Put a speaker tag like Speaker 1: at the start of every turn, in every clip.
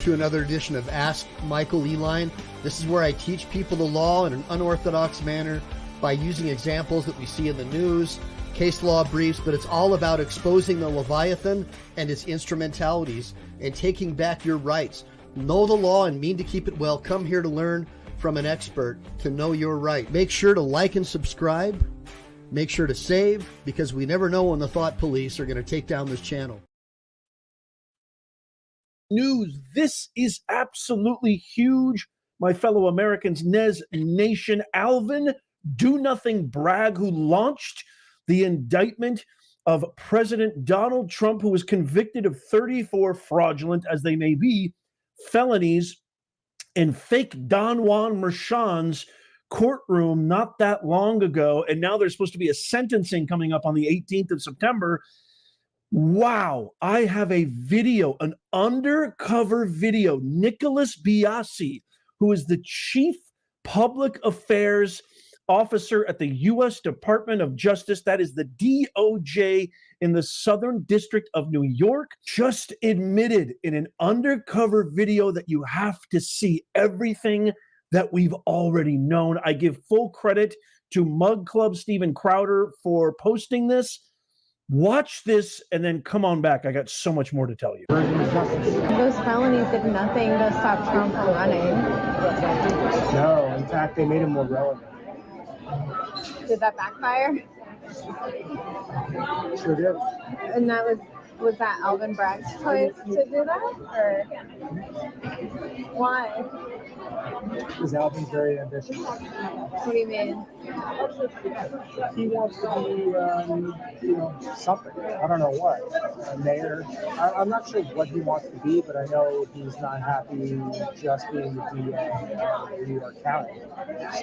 Speaker 1: to another edition of Ask Michael Eline. This is where I teach people the law in an unorthodox manner by using examples that we see in the news, case law briefs, but it's all about exposing the Leviathan and its instrumentalities and taking back your rights. Know the law and mean to keep it well. Come here to learn from an expert to know your right. Make sure to like and subscribe. Make sure to save, because we never know when the thought police are going to take down this channel.
Speaker 2: News. This is absolutely huge, my fellow Americans. Nez Nation. Alvin Do Nothing Bragg, who launched the indictment of President Donald Trump, who was convicted of 34 fraudulent, as they may be, felonies in fake Don Juan Merchan's courtroom not that long ago. And now there's supposed to be a sentencing coming up on the 18th of September. Wow, I have a video, an undercover video. Nicholas Biase, who is the chief public affairs officer at the U.S. Department of Justice, that is the DOJ in the Southern District of New York, just admitted in an undercover video that you have to see everything that we've already known. I give full credit to Mug Club Steven Crowder for posting this. Watch this and then come on back. I got so much more to tell you.
Speaker 3: Those felonies did nothing to stop Trump from running.
Speaker 4: No, in fact, they made him more relevant.
Speaker 3: Did that backfire?
Speaker 4: Sure did.
Speaker 3: And that was that Alvin Bragg's choice to do that? Or why?
Speaker 4: Because Alvin's very ambitious.
Speaker 3: What do you mean?
Speaker 4: He wants to be, something. I don't know what. A mayor. I'm not sure what he wants to be, but I know he's not happy just being the DA of New York County.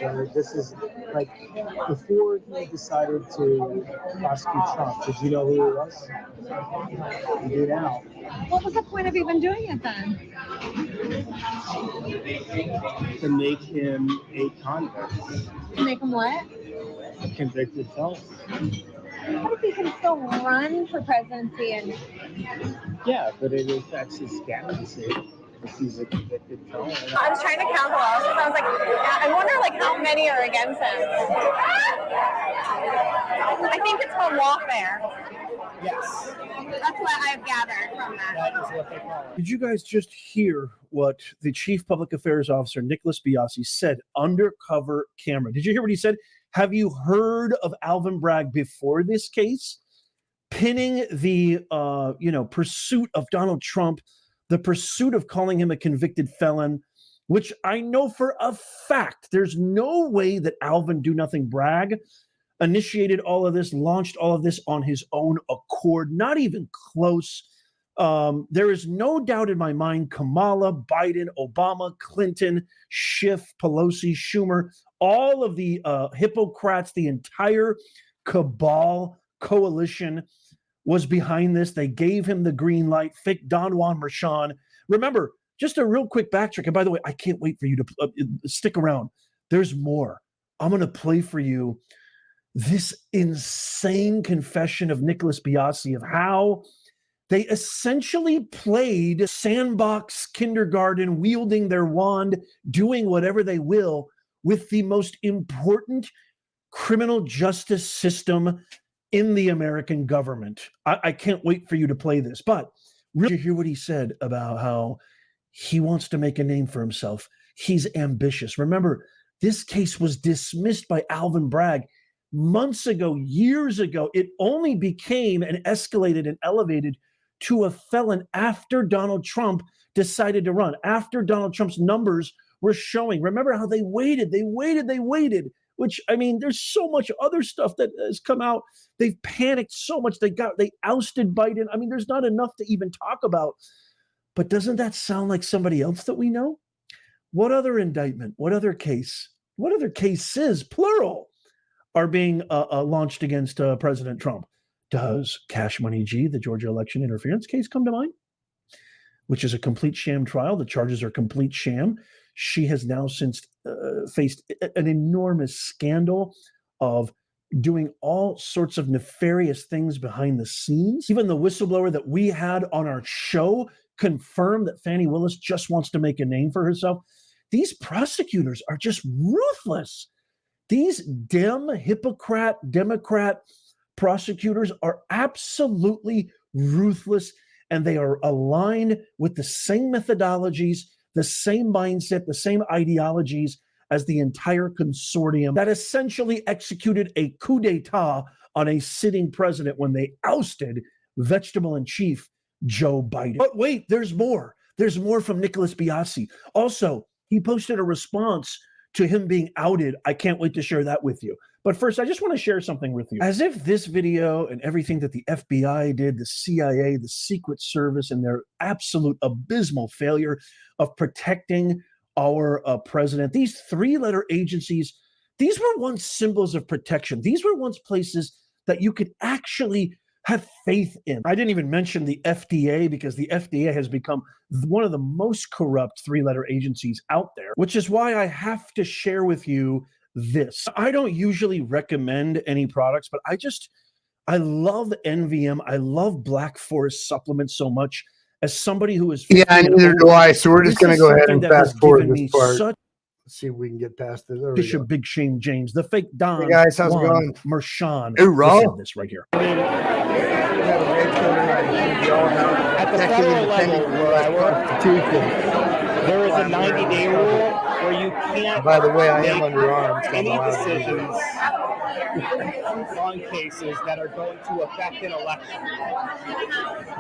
Speaker 4: So this is like before he decided to prosecute Trump. Did you know who he was? You do now.
Speaker 3: What was the point of even doing it then?
Speaker 4: To make him a convict.
Speaker 3: To make him what?
Speaker 4: A convicted felon.
Speaker 3: What if he can still run for presidency and...
Speaker 4: Yeah, but it affects his candidacy if he's a convicted felon.
Speaker 3: I was trying to count the losses. I was like, I wonder how many are against him. I think it's for lawfare.
Speaker 4: Yes.
Speaker 3: That's what I've gathered from that.
Speaker 4: That is what they call it.
Speaker 2: Did you guys just hear what the chief public affairs officer, Nicholas Biase, said undercover camera? Did you hear what he said? Have you heard of Alvin Bragg before this case? Pinning the, pursuit of Donald Trump, the pursuit of calling him a convicted felon, which I know for a fact, there's no way that Alvin Do Nothing Bragg initiated all of this, launched all of this on his own accord, not even close. There is no doubt in my mind, Kamala, Biden, Obama, Clinton, Schiff, Pelosi, Schumer, all of the Hippocrats, the entire cabal coalition was behind this. They gave him the green light. Fake Don Juan Merchan. Remember, just a real quick backtrack. And by the way, I can't wait for you to stick around. There's more. I'm going to play for you this insane confession of Nicholas Biase of how they essentially played sandbox kindergarten, wielding their wand, doing whatever they will with the most important criminal justice system in the American government. I can't wait for you to play this, but really hear what he said about how he wants to make a name for himself. He's ambitious. Remember, this case was dismissed by Alvin Bragg months ago, years ago. It only became and escalated and elevated to a felon after Donald Trump decided to run, after Donald Trump's numbers were showing. Remember how they waited, which, I mean, there's so much other stuff that has come out. They've panicked so much. They ousted Biden. I mean, there's not enough to even talk about. But doesn't that sound like somebody else that we know? What other indictment, what other case, what other cases, plural, are being launched against President Trump? Does Cash Money G, the Georgia election interference case, come to mind? Which is a complete sham trial. The charges are complete sham. She has now since faced an enormous scandal of doing all sorts of nefarious things behind the scenes. Even the whistleblower that we had on our show confirm that Fani Willis just wants to make a name for herself. These prosecutors are just ruthless. These hypocrite Democrat prosecutors are absolutely ruthless, and they are aligned with the same methodologies, the same mindset, the same ideologies as the entire consortium that essentially executed a coup d'etat on a sitting president when they ousted vegetable in chief Joe Biden. But wait, there's more. There's more from Nicholas Biase. Also, he posted a response to him being outed. I can't wait to share that with you. But first, I just want to share something with you. As if this video and everything that the FBI did, the CIA, the Secret Service, and their absolute abysmal failure of protecting our president, these three-letter agencies, these were once symbols of protection. These were once places that you could actually have faith in. I didn't even mention the FDA, because the FDA has become one of the most corrupt three-letter agencies out there, which is why I have to share with you this. I don't usually recommend any products, but I love NVM. I love Black Forest supplements so much. As somebody who is
Speaker 5: neither do I. So we're just going to go ahead and fast forward this part.
Speaker 1: Let's see if we can get past this.
Speaker 2: Bishop Big Shane James, the fake Don.
Speaker 5: Hey guys, how's it going?
Speaker 2: Mershon.
Speaker 5: Hoorah.
Speaker 2: This right here.
Speaker 6: At the federal level where I work, there is a 90-day rule where you can't.
Speaker 5: By the way, I am under arms.
Speaker 6: Any decisions on cases that are going to affect an election.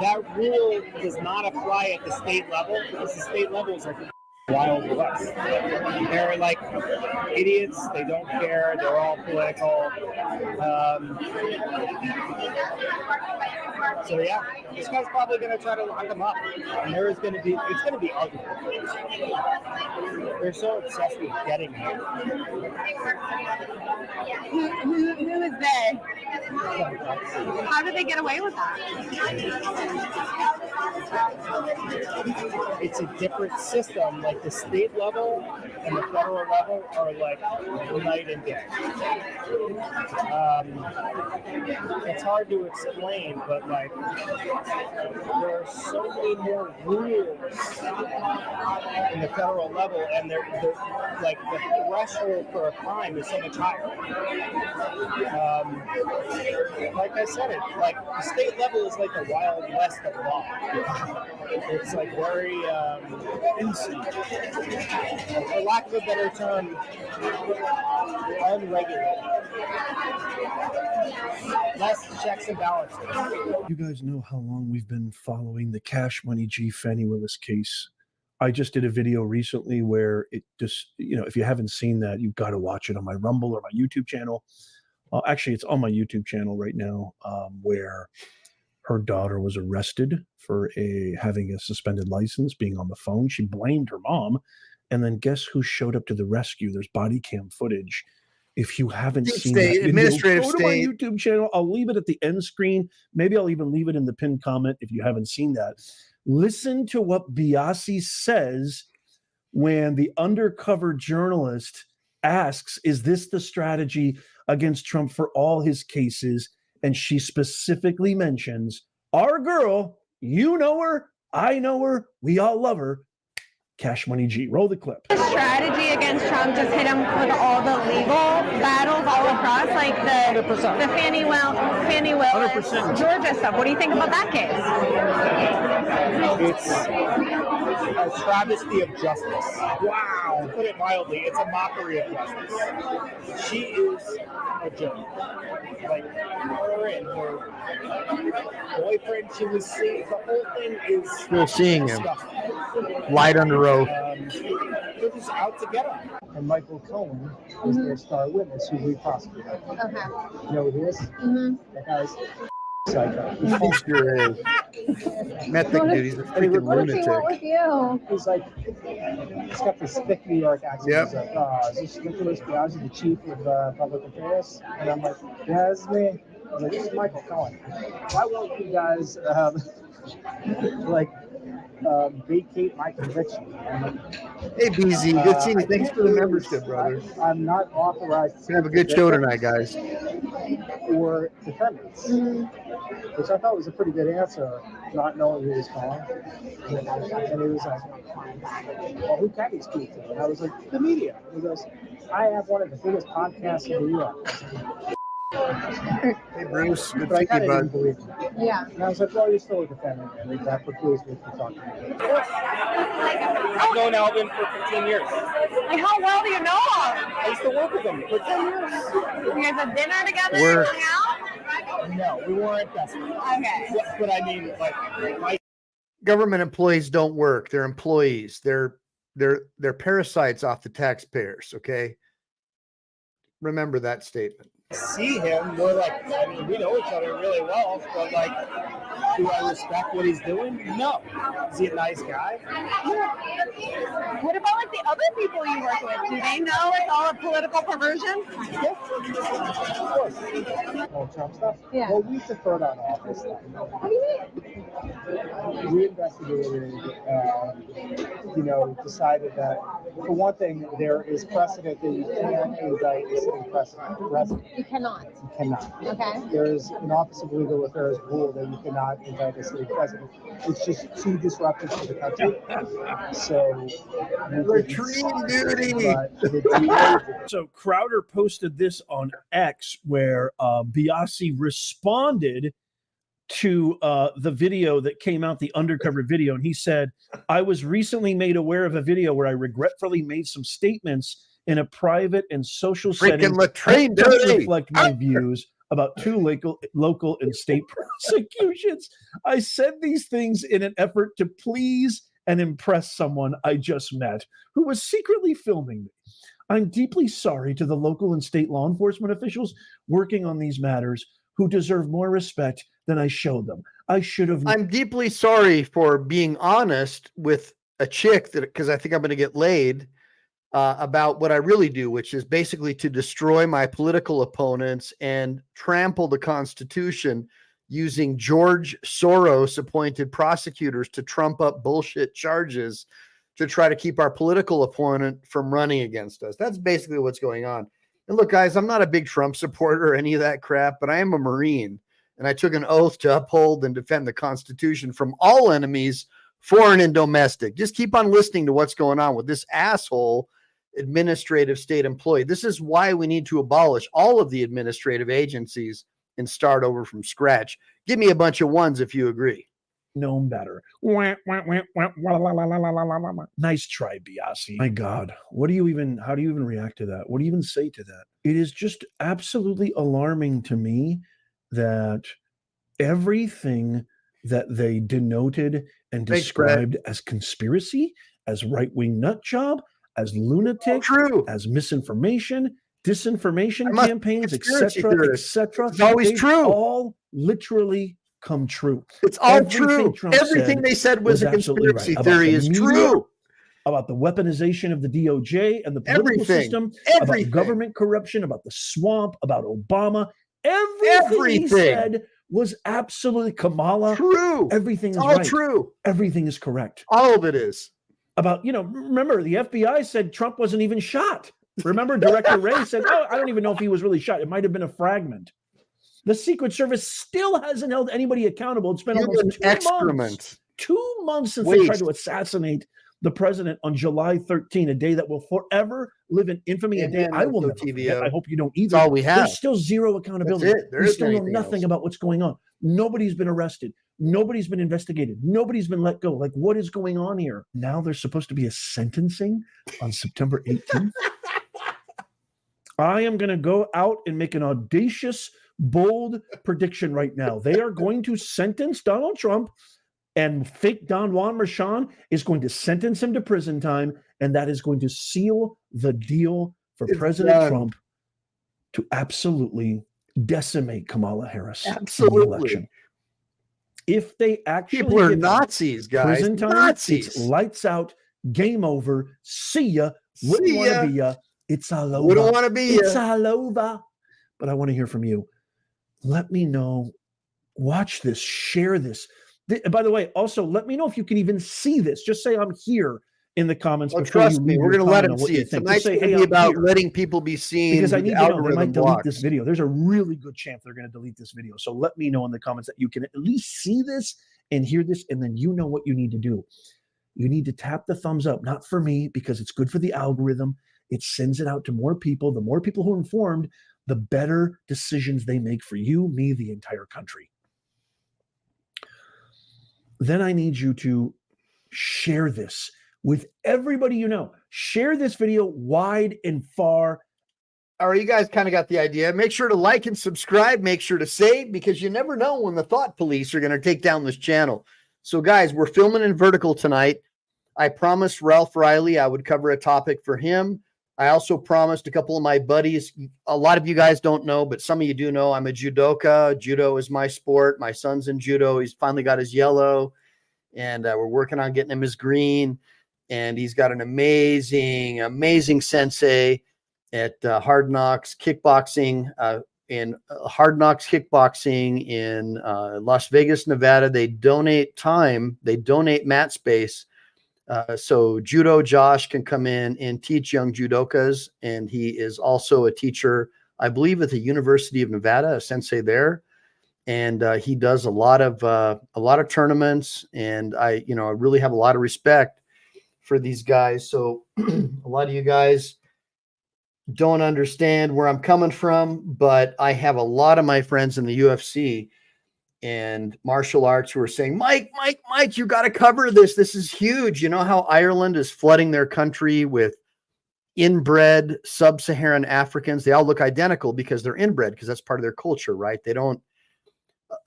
Speaker 6: That rule does not apply at the state level, because the state levels are wild west. They're like idiots. They don't care. They're all political. So yeah, this guy's probably going to try to lock them up, and it's going to be ugly. They're so obsessed with getting here.
Speaker 3: Who is they? How did they get away with that?
Speaker 6: It's a different system. Like the state level and the federal level are like night and day. It's hard to explain, but like there are so many more rules in the federal level, and they're like the threshold for a crime is so much higher. Like I said, it like the state level is like the wild west of law. It's like very for lack of a better term, unregulated. Less checks and balances.
Speaker 2: You guys know how long we've been following the Cash Money G Fani Willis case. I just did a video recently where it just, if you haven't seen that, you've got to watch it on my Rumble or my YouTube channel. Actually, it's on my YouTube channel right now, where her daughter was arrested for having a suspended license, being on the phone. She blamed her mom. And then guess who showed up to the rescue? There's body cam footage. If you haven't seen that video, go to my YouTube channel. I'll leave it at the end screen. Maybe I'll even leave it in the pinned comment if you haven't seen that. Listen to what Biase says when the undercover journalist asks, is this the strategy against Trump for all his cases? And she specifically mentions, our girl, you know her, I know her, we all love her, Cash Money G. Roll the clip.
Speaker 3: The strategy against Trump just hit him with all the legal battles all across, like the Fani Willis, Georgia stuff. What do you think about that case?
Speaker 6: It's a travesty of justice. Wow. To put it mildly, it's a mockery of justice. She is a joke. Like her and her boyfriend, she was seeing, the whole thing is
Speaker 5: still seeing him. Light under oath.
Speaker 6: They're just out to get him.
Speaker 4: And Michael Cohen is their star witness who we prosecuted.
Speaker 3: Okay.
Speaker 4: You know who he is? That guy's psycho.
Speaker 5: He sure is. Method dude. He's a freaking lunatic.
Speaker 3: What with you?
Speaker 4: He's like, he's got this thick New York accent.
Speaker 5: Yep.
Speaker 4: He's like, is this Nicholas Biase, the chief of public affairs? And I'm like, yeah, it's me. I was like, this is Michael Cohen. Why won't you guys, vacate my conviction.
Speaker 5: Hey, BZ, good seeing you. Thanks for the membership, brother.
Speaker 4: I'm not authorized to
Speaker 5: Have a good show tonight, guys.
Speaker 4: or defendants, which I thought was a pretty good answer, not knowing who was calling. And he was like, well, who can he speak to? And I was like, the media. And he goes, I have one of the biggest podcasts in the U.S.
Speaker 5: Hey, Bruce. Good
Speaker 4: But I
Speaker 5: seeing
Speaker 4: kind
Speaker 5: you,
Speaker 4: of didn't
Speaker 5: bud.
Speaker 4: believe him.
Speaker 3: Yeah.
Speaker 4: And I was like, well, you're still a defendant, and that precludes me from talking to you.
Speaker 6: I've known Alvin for 15 years.
Speaker 3: Like, how well do you know him?
Speaker 6: I used to work with him for 10 years.
Speaker 3: You guys have dinner together?
Speaker 5: We're-
Speaker 3: Hang out?
Speaker 6: No, we weren't best friends.
Speaker 3: Okay.
Speaker 6: But I mean, like, my
Speaker 5: Government employees don't work. They're employees. They're parasites off the taxpayers. Okay. Remember that statement.
Speaker 6: see him, we're like, I mean, we know each other really well, but like, do I respect what he's doing? No. Is he a nice guy?
Speaker 3: What about like the other people you work with? Do they know it's all a political perversion?
Speaker 6: Yeah. Of course.
Speaker 4: Oh, Trump stuff?
Speaker 3: Yeah.
Speaker 4: Well, we deferred on all this stuff.
Speaker 3: What do you mean?
Speaker 4: We investigated and, decided that, for one thing, there is precedent that you can't indict a sitting president.
Speaker 3: You cannot.
Speaker 4: You cannot.
Speaker 3: Okay.
Speaker 4: There's an Office of Legal Affairs rule that you cannot indict a sitting president. It's just too disruptive to the country. So,
Speaker 5: Retrieve duty.
Speaker 2: So Crowder posted this on X where Biase responded to the video that came out, the undercover video. And he said, I was recently made aware of a video where I regretfully made some statements in a private and social setting that don't reflect my views about two local and state prosecutions. I said these things in an effort to please and impress someone I just met who was secretly filming me. I'm deeply sorry to the local and state law enforcement officials working on these matters who deserve more respect than I showed them. I should have.
Speaker 5: I'm deeply sorry for being honest with a chick because I think I'm going to get laid about what I really do, which is basically to destroy my political opponents and trample the Constitution using George Soros appointed prosecutors to trump up bullshit charges to try to keep our political opponent from running against us. That's basically what's going on. And look, guys, I'm not a big Trump supporter or any of that crap, but I am a Marine, and I took an oath to uphold and defend the Constitution from all enemies, foreign and domestic. Just keep on listening to what's going on with this asshole administrative state employee. This is why we need to abolish all of the administrative agencies and start over from scratch. Give me a bunch of ones if you agree.
Speaker 2: Known better. Nice try, Biase. My God, how do you even react to that? What do you even say to that? It is just absolutely alarming to me that everything that they denoted and described as conspiracy, as right-wing nut job, as lunatic, as misinformation, disinformation campaigns, etc., etc.
Speaker 5: It's always true.
Speaker 2: All literally come true.
Speaker 5: It's all true. Everything they said was a conspiracy theory is true.
Speaker 2: About the weaponization of the DOJ and the political system, about government corruption, about the swamp, about Obama. Everything he said was absolutely Kamala.
Speaker 5: True.
Speaker 2: Everything is
Speaker 5: all
Speaker 2: right.
Speaker 5: True.
Speaker 2: Everything is correct.
Speaker 5: All of it is.
Speaker 2: About, remember, the FBI said Trump wasn't even shot. Remember, Director Wray said, oh, I don't even know if he was really shot. It might have been a fragment. The Secret Service still hasn't held anybody accountable. It's been almost 2 months since they tried to assassinate the president on July 13, a day that will forever live in infamy, a day I will never forget. I hope you don't either.
Speaker 5: That's all we have.
Speaker 2: There's still zero accountability. We still know nothing about what's going on. Nobody's been arrested. Nobody's been investigated. Nobody's been let go. Like, what is going on here? Now there's supposed to be a sentencing on September 18th. I am going to go out and make an audacious, bold prediction right now. They are going to sentence Donald Trump, and fake Don Juan Merchan is going to sentence him to prison time, and that is going to seal the deal for President Trump to absolutely decimate Kamala Harris in the election. If they actually
Speaker 5: people are Nazis, guys.
Speaker 2: Prison time, Nazis. It's lights out, game over. See ya. Wouldn't want to be ya. It's all over.
Speaker 5: Wouldn't want to be
Speaker 2: It's all over. But I want to hear from you. Let me know. Watch this. Share this. By the way, also let me know if you can even see this. Just say I'm here in the comments.
Speaker 5: Oh,
Speaker 2: before
Speaker 5: trust
Speaker 2: you
Speaker 5: me,
Speaker 2: leave
Speaker 5: we're
Speaker 2: your
Speaker 5: going to let
Speaker 2: comment
Speaker 5: him
Speaker 2: on what
Speaker 5: see
Speaker 2: you
Speaker 5: it.
Speaker 2: think.
Speaker 5: Tonight's
Speaker 2: Just say,
Speaker 5: going
Speaker 2: hey,
Speaker 5: to be
Speaker 2: I'm
Speaker 5: about
Speaker 2: here.
Speaker 5: letting people be seen.
Speaker 2: Because I
Speaker 5: who
Speaker 2: need
Speaker 5: the
Speaker 2: to know, they
Speaker 5: algorithm
Speaker 2: might delete
Speaker 5: blocks.
Speaker 2: this video. There's a really good chance they're going to delete this video. So let me know in the comments that you can at least see this and hear this, and then you know what you need to do. You need to tap the thumbs up, not for me, because it's good for the algorithm. It sends it out to more people. The more people who are informed, the better decisions they make for you, me, the entire country. Then I need you to share this with everybody you know. Share this video wide and far.
Speaker 5: All right, you guys kind of got the idea. Make sure to like and subscribe. Make sure to save, because you never know when the thought police are going to take down this channel. So, guys, we're filming in vertical tonight. I promised Ralph Riley I would cover a topic for him. I also promised a couple of my buddies. A lot of you guys don't know, but some of you do know I'm a judoka. Judo is my sport. My son's in judo. He's finally got his yellow, and we're working on getting him his green. And he's got an amazing, amazing sensei at Hard Knocks Kickboxing in Las Vegas, Nevada. They donate time. They donate mat space. So Judo Josh can come in and teach young judokas. And he is also a teacher, I believe, at the University of Nevada, a sensei there. And he does a lot of tournaments. And I really have a lot of respect for these guys. So a lot of you guys don't understand where I'm coming from, but I have a lot of my friends in the UFC and martial arts who are saying, Mike, you got to cover this. This is huge. You know how Ireland is flooding their country with inbred sub-Saharan Africans? They all look identical because they're inbred, because that's part of their culture, right? They don't,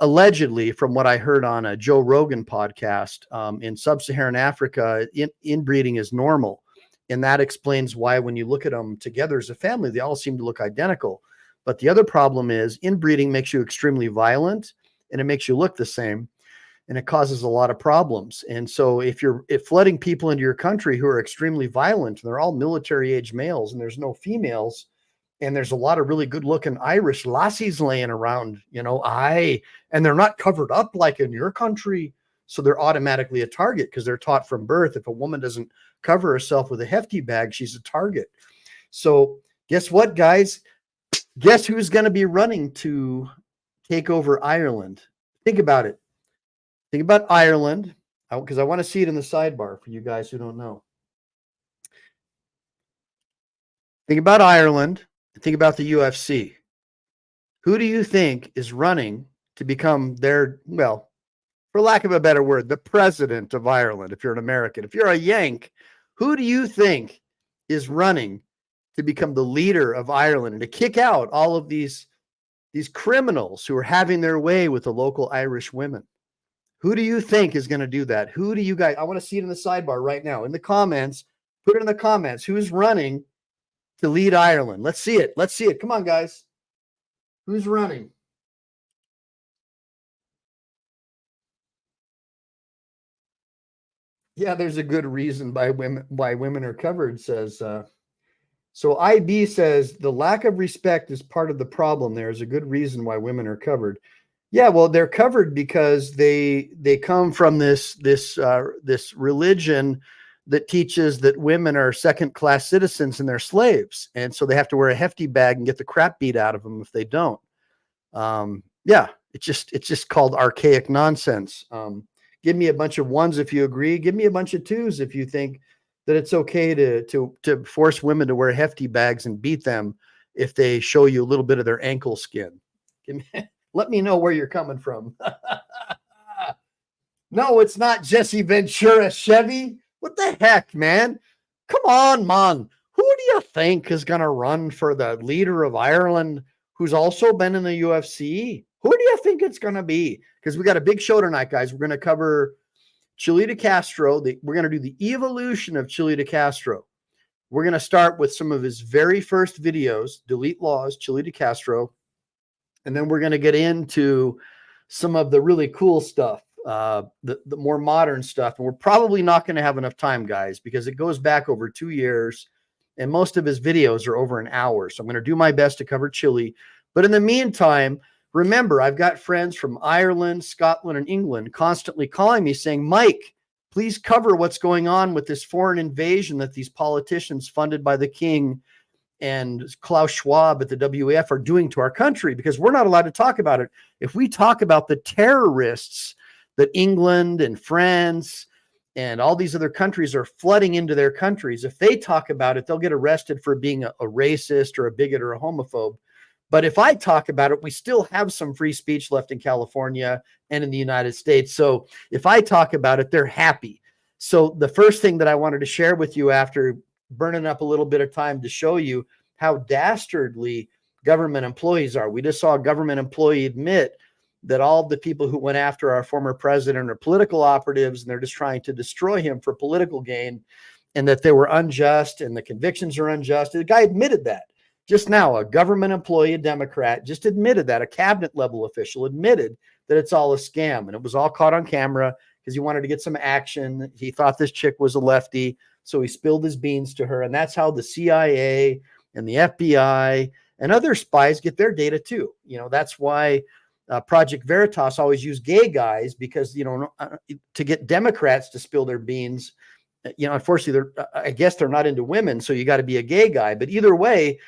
Speaker 5: allegedly, from what I heard on a Joe Rogan podcast, in sub-Saharan Africa, inbreeding is normal. And that explains why when you look at them together as a family, they all seem to look identical. But the other problem is inbreeding makes you extremely violent, and it makes you look the same, and it causes a lot of problems. And so if flooding people into your country who are extremely violent, and they're all military age males, and there's no females, and there's a lot of really good looking Irish lassies laying around, and they're not covered up like in your country. So they're automatically a target, because they're taught from birth, if a woman doesn't cover herself with a hefty bag, she's a target. So guess what, guys? Guess who's going to be running to take over Ireland? Think about it. Think about Ireland, because I want to see it in the sidebar for you guys who don't know. Think about Ireland and think about the UFC. Who do you think is running to become their, well, for lack of a better word, the president of Ireland? If you're an American, if you're a Yank, who do you think is running to become the leader of Ireland and to kick out all of these criminals who are having their way with the local Irish women? Who do you think is going to do that? Who do you guys, I want to see it in the sidebar right now, in the comments. Put it in the comments. Who's running to lead Ireland? Let's see it. Let's see it. Come on, guys. Who's running? Yeah, there's a good reason why women are covered, says so IB says the lack of respect is part of the problem. There's a good reason why women are covered. Yeah, well, they're covered because they come from this religion that teaches that women are second-class citizens and they're slaves, and so they have to wear a hefty bag and get the crap beat out of them if they don't. Yeah, it's just called archaic nonsense. Give me a bunch of ones if you agree. Give me a bunch of twos if you think that it's okay to force women to wear hefty bags and beat them if they show you a little bit of their ankle skin. Let me know where you're coming from. No, it's not Jesse Ventura Chevy. What the heck, man? Come on, man. Who do you think is going to run for the leader of Ireland who's also been in the UFC? Who do you think it's going to be? Because we got a big show tonight, guys. We're going to cover Chile de Castro. We're going to do the evolution of Chile de Castro. We're going to start with some of his very first videos, DeleteLawz, Chille DeleteLawz. And then we're going to get into some of the really cool stuff, the more modern stuff. And we're probably not going to have enough time, guys, because it goes back over 2 years. And most of his videos are over an hour. So I'm going to do my best to cover Chile. But in the meantime, Remember, I've got friends from Ireland, Scotland, and England constantly calling me saying, Mike, please cover what's going on with this foreign invasion that these politicians funded by the king and Klaus Schwab at the WEF are doing to our country, because we're not allowed to talk about it. If we talk about the terrorists that England and France and all these other countries are flooding into their countries, if they talk about it, they'll get arrested for being a racist or a bigot or a homophobe. But if I talk about it, we still have some free speech left in California and in the United States. So if I talk about it, they're happy. So the first thing that I wanted to share with you, after burning up a little bit of time to show you how dastardly government employees are. We just saw a government employee admit that all the people who went after our former president are political operatives, and they're just trying to destroy him for political gain, and that they were unjust and the convictions are unjust. The guy admitted that just now. A government employee, a Democrat, just admitted that. A cabinet level official admitted that it's all a scam, and it was all caught on camera because he wanted to get some action. He thought this chick was a lefty, so he spilled his beans to her. And that's how the CIA and the FBI and other spies get their data too. You know, that's why Project Veritas always use gay guys, because, you know, to get Democrats to spill their beans, you know, unfortunately, I guess they're not into women, so you got to be a gay guy. But either way,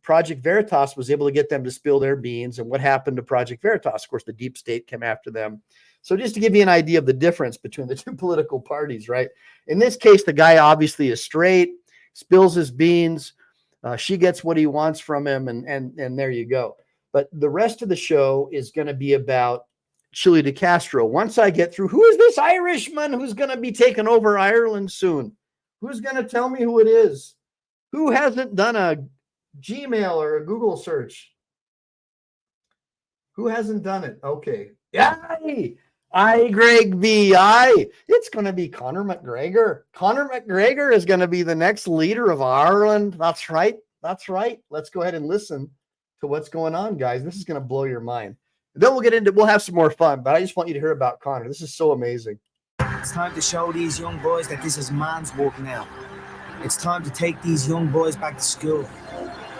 Speaker 5: Project Veritas was able to get them to spill their beans. And what happened to Project Veritas? Of course, the deep state came after them. So just to give you an idea of the difference between the two political parties, right? In this case, the guy obviously is straight, spills his beans. She gets what he wants from him, and there you go. But the rest of the show is going to be about Chile de Castro. Once I get through, who is this Irishman who's going to be taking over Ireland soon? Who's going to tell me who it is? Who hasn't done a Gmail or a Google search? Who hasn't done it? Okay. I, Greg B. It's going to be Conor McGregor. Conor McGregor is going to be the next leader of Ireland. That's right. That's right. Let's go ahead and listen to what's going on, guys. This is going to blow your mind. Then we'll have some more fun, but I just want you to hear about Conor. This is so amazing.
Speaker 7: It's time to show these young boys that this is man's work now. It's time to take these young boys back to school.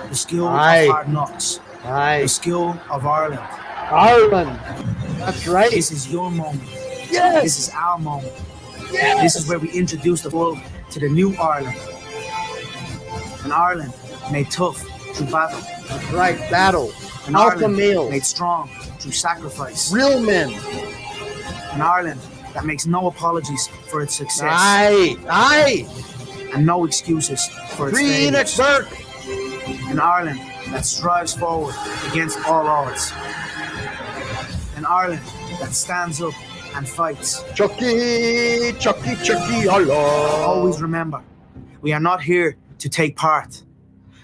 Speaker 7: The school of hard knocks. The school of Ireland.
Speaker 5: Ireland. That's right.
Speaker 7: This is your moment.
Speaker 5: Yes.
Speaker 7: This is our moment.
Speaker 5: Yes.
Speaker 7: This is where we introduce the world to the new Ireland. An Ireland made tough through battle.
Speaker 5: That's right. Battle.
Speaker 7: An
Speaker 5: Alpha
Speaker 7: Ireland
Speaker 5: males.
Speaker 7: made strong through sacrifice.
Speaker 5: Real men.
Speaker 7: An Ireland that makes no apologies for its success.
Speaker 5: Aye.
Speaker 7: And no excuses for its
Speaker 5: Free Enoch
Speaker 7: failures.
Speaker 5: Burke.
Speaker 7: An Ireland that strives forward against all odds. An Ireland that stands up and fights.
Speaker 5: Chucky, Allah.
Speaker 7: Always remember, we are not here to take part.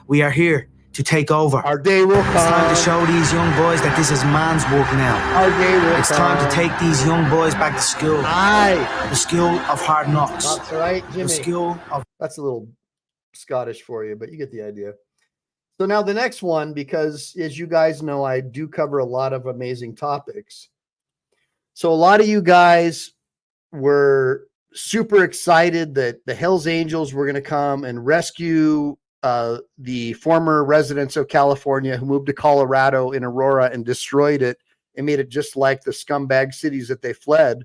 Speaker 7: We are here to take over.
Speaker 5: Our day will come.
Speaker 7: It's time to show these young boys that this is man's work now.
Speaker 5: Our day will
Speaker 7: It's
Speaker 5: come.
Speaker 7: time to take these young boys back to school. The school of hard knocks.
Speaker 5: That's right, Jimmy.
Speaker 7: The school of...
Speaker 5: That's a little Scottish for you, but you get the idea. So now the next one, because as you guys know, I do cover a lot of amazing topics. So a lot of you guys were super excited that the Hells Angels were going to come and rescue the former residents of California who moved to Colorado in Aurora and destroyed it and made it just like the scumbag cities that they fled.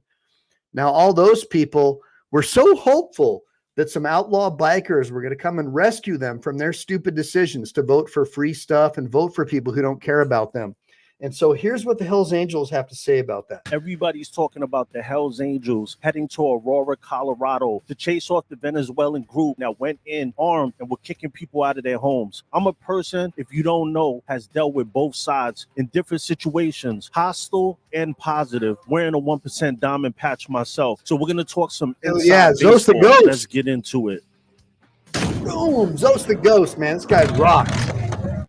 Speaker 5: Now, all those people were so hopeful that some outlaw bikers were going to come and rescue them from their stupid decisions to vote for free stuff and vote for people who don't care about them. And so here's what the Hells Angels have to say about that.
Speaker 8: Everybody's talking about the Hells Angels heading to Aurora, Colorado to chase off the Venezuelan group that went in armed and were kicking people out of their homes. I'm a person, if you don't know, has dealt with both sides in different situations, hostile and positive, wearing a 1% diamond patch myself. So we're going to talk some inside
Speaker 5: Zos the
Speaker 8: baseball.
Speaker 5: Ghost.
Speaker 8: Let's get into it.
Speaker 5: Boom, Zos the Ghost, man. This guy rocks.